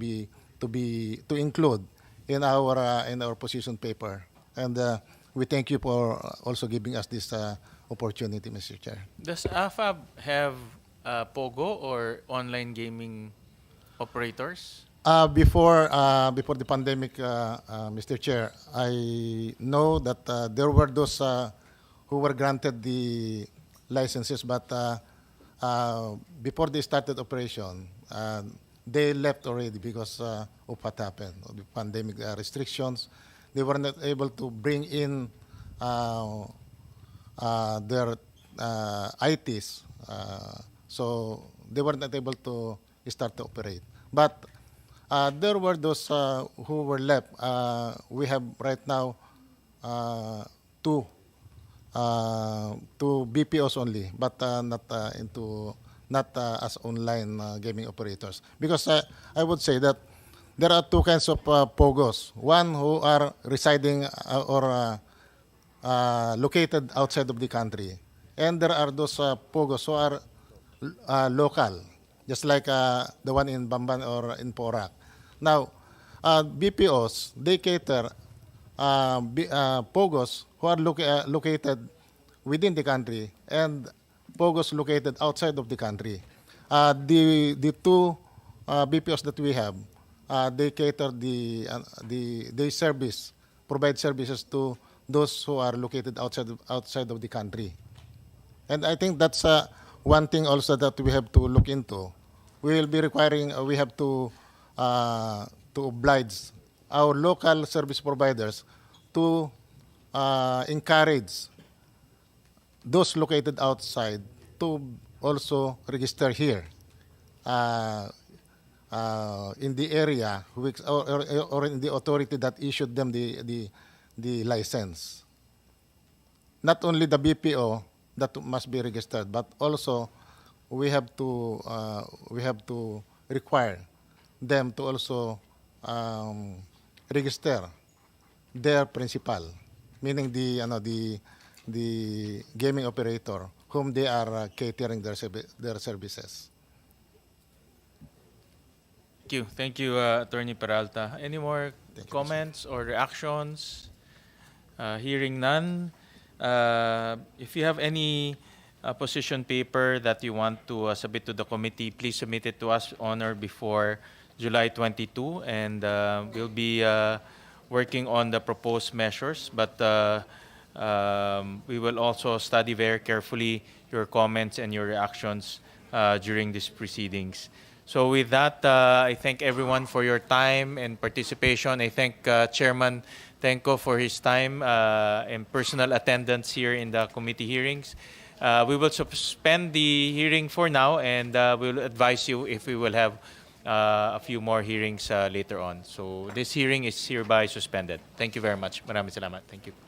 include in our position paper, and we thank you for also giving us this opportunity, Mr. Chair. Does AFAB have POGO or online gaming operators? Before the pandemic, Mr. Chair, I know that there were those who were granted the licenses, but before they started operation, they left already because of what happened, of the pandemic restrictions. They were not able to bring in their ITs, so they were not able to start to operate. But there were those who were left. We have right now two BPOs only, but not as online gaming operators. Because I would say that there are two kinds of POGOs. One who are residing or located outside of the country. And there are those POGOs who are local, just like the one in Bamban or in Porac. Now, BPOs, they cater POGOs who are located within the country and POGOs located outside of the country. The two BPOs that we have, they cater they provide services to those who are located outside of the country. And I think that's one thing also that we have to look into. We will be requiring, we have to oblige our local service providers to encourage those located outside to also register here in the area or in the authority that issued them the license. Not only the BPO that must be registered, but also we have to require them to also register their principal, meaning the gaming operator whom they are catering their services. Thank you, Attorney Peralta. Any more comments or reactions? Hearing none. If you have any position paper that you want to submit to the committee, please submit it to us on or before July 22, and we'll be working on the proposed measures. But we will also study very carefully your comments and your reactions during these proceedings. So with that, I thank everyone for your time and participation. I thank Chairman Tenko for his time and personal attendance here in the committee hearings. We will suspend the hearing for now, and we'll advise you if we will have a few more hearings later on. So this hearing is hereby suspended. Thank you very much. Maraming salamat. Thank you.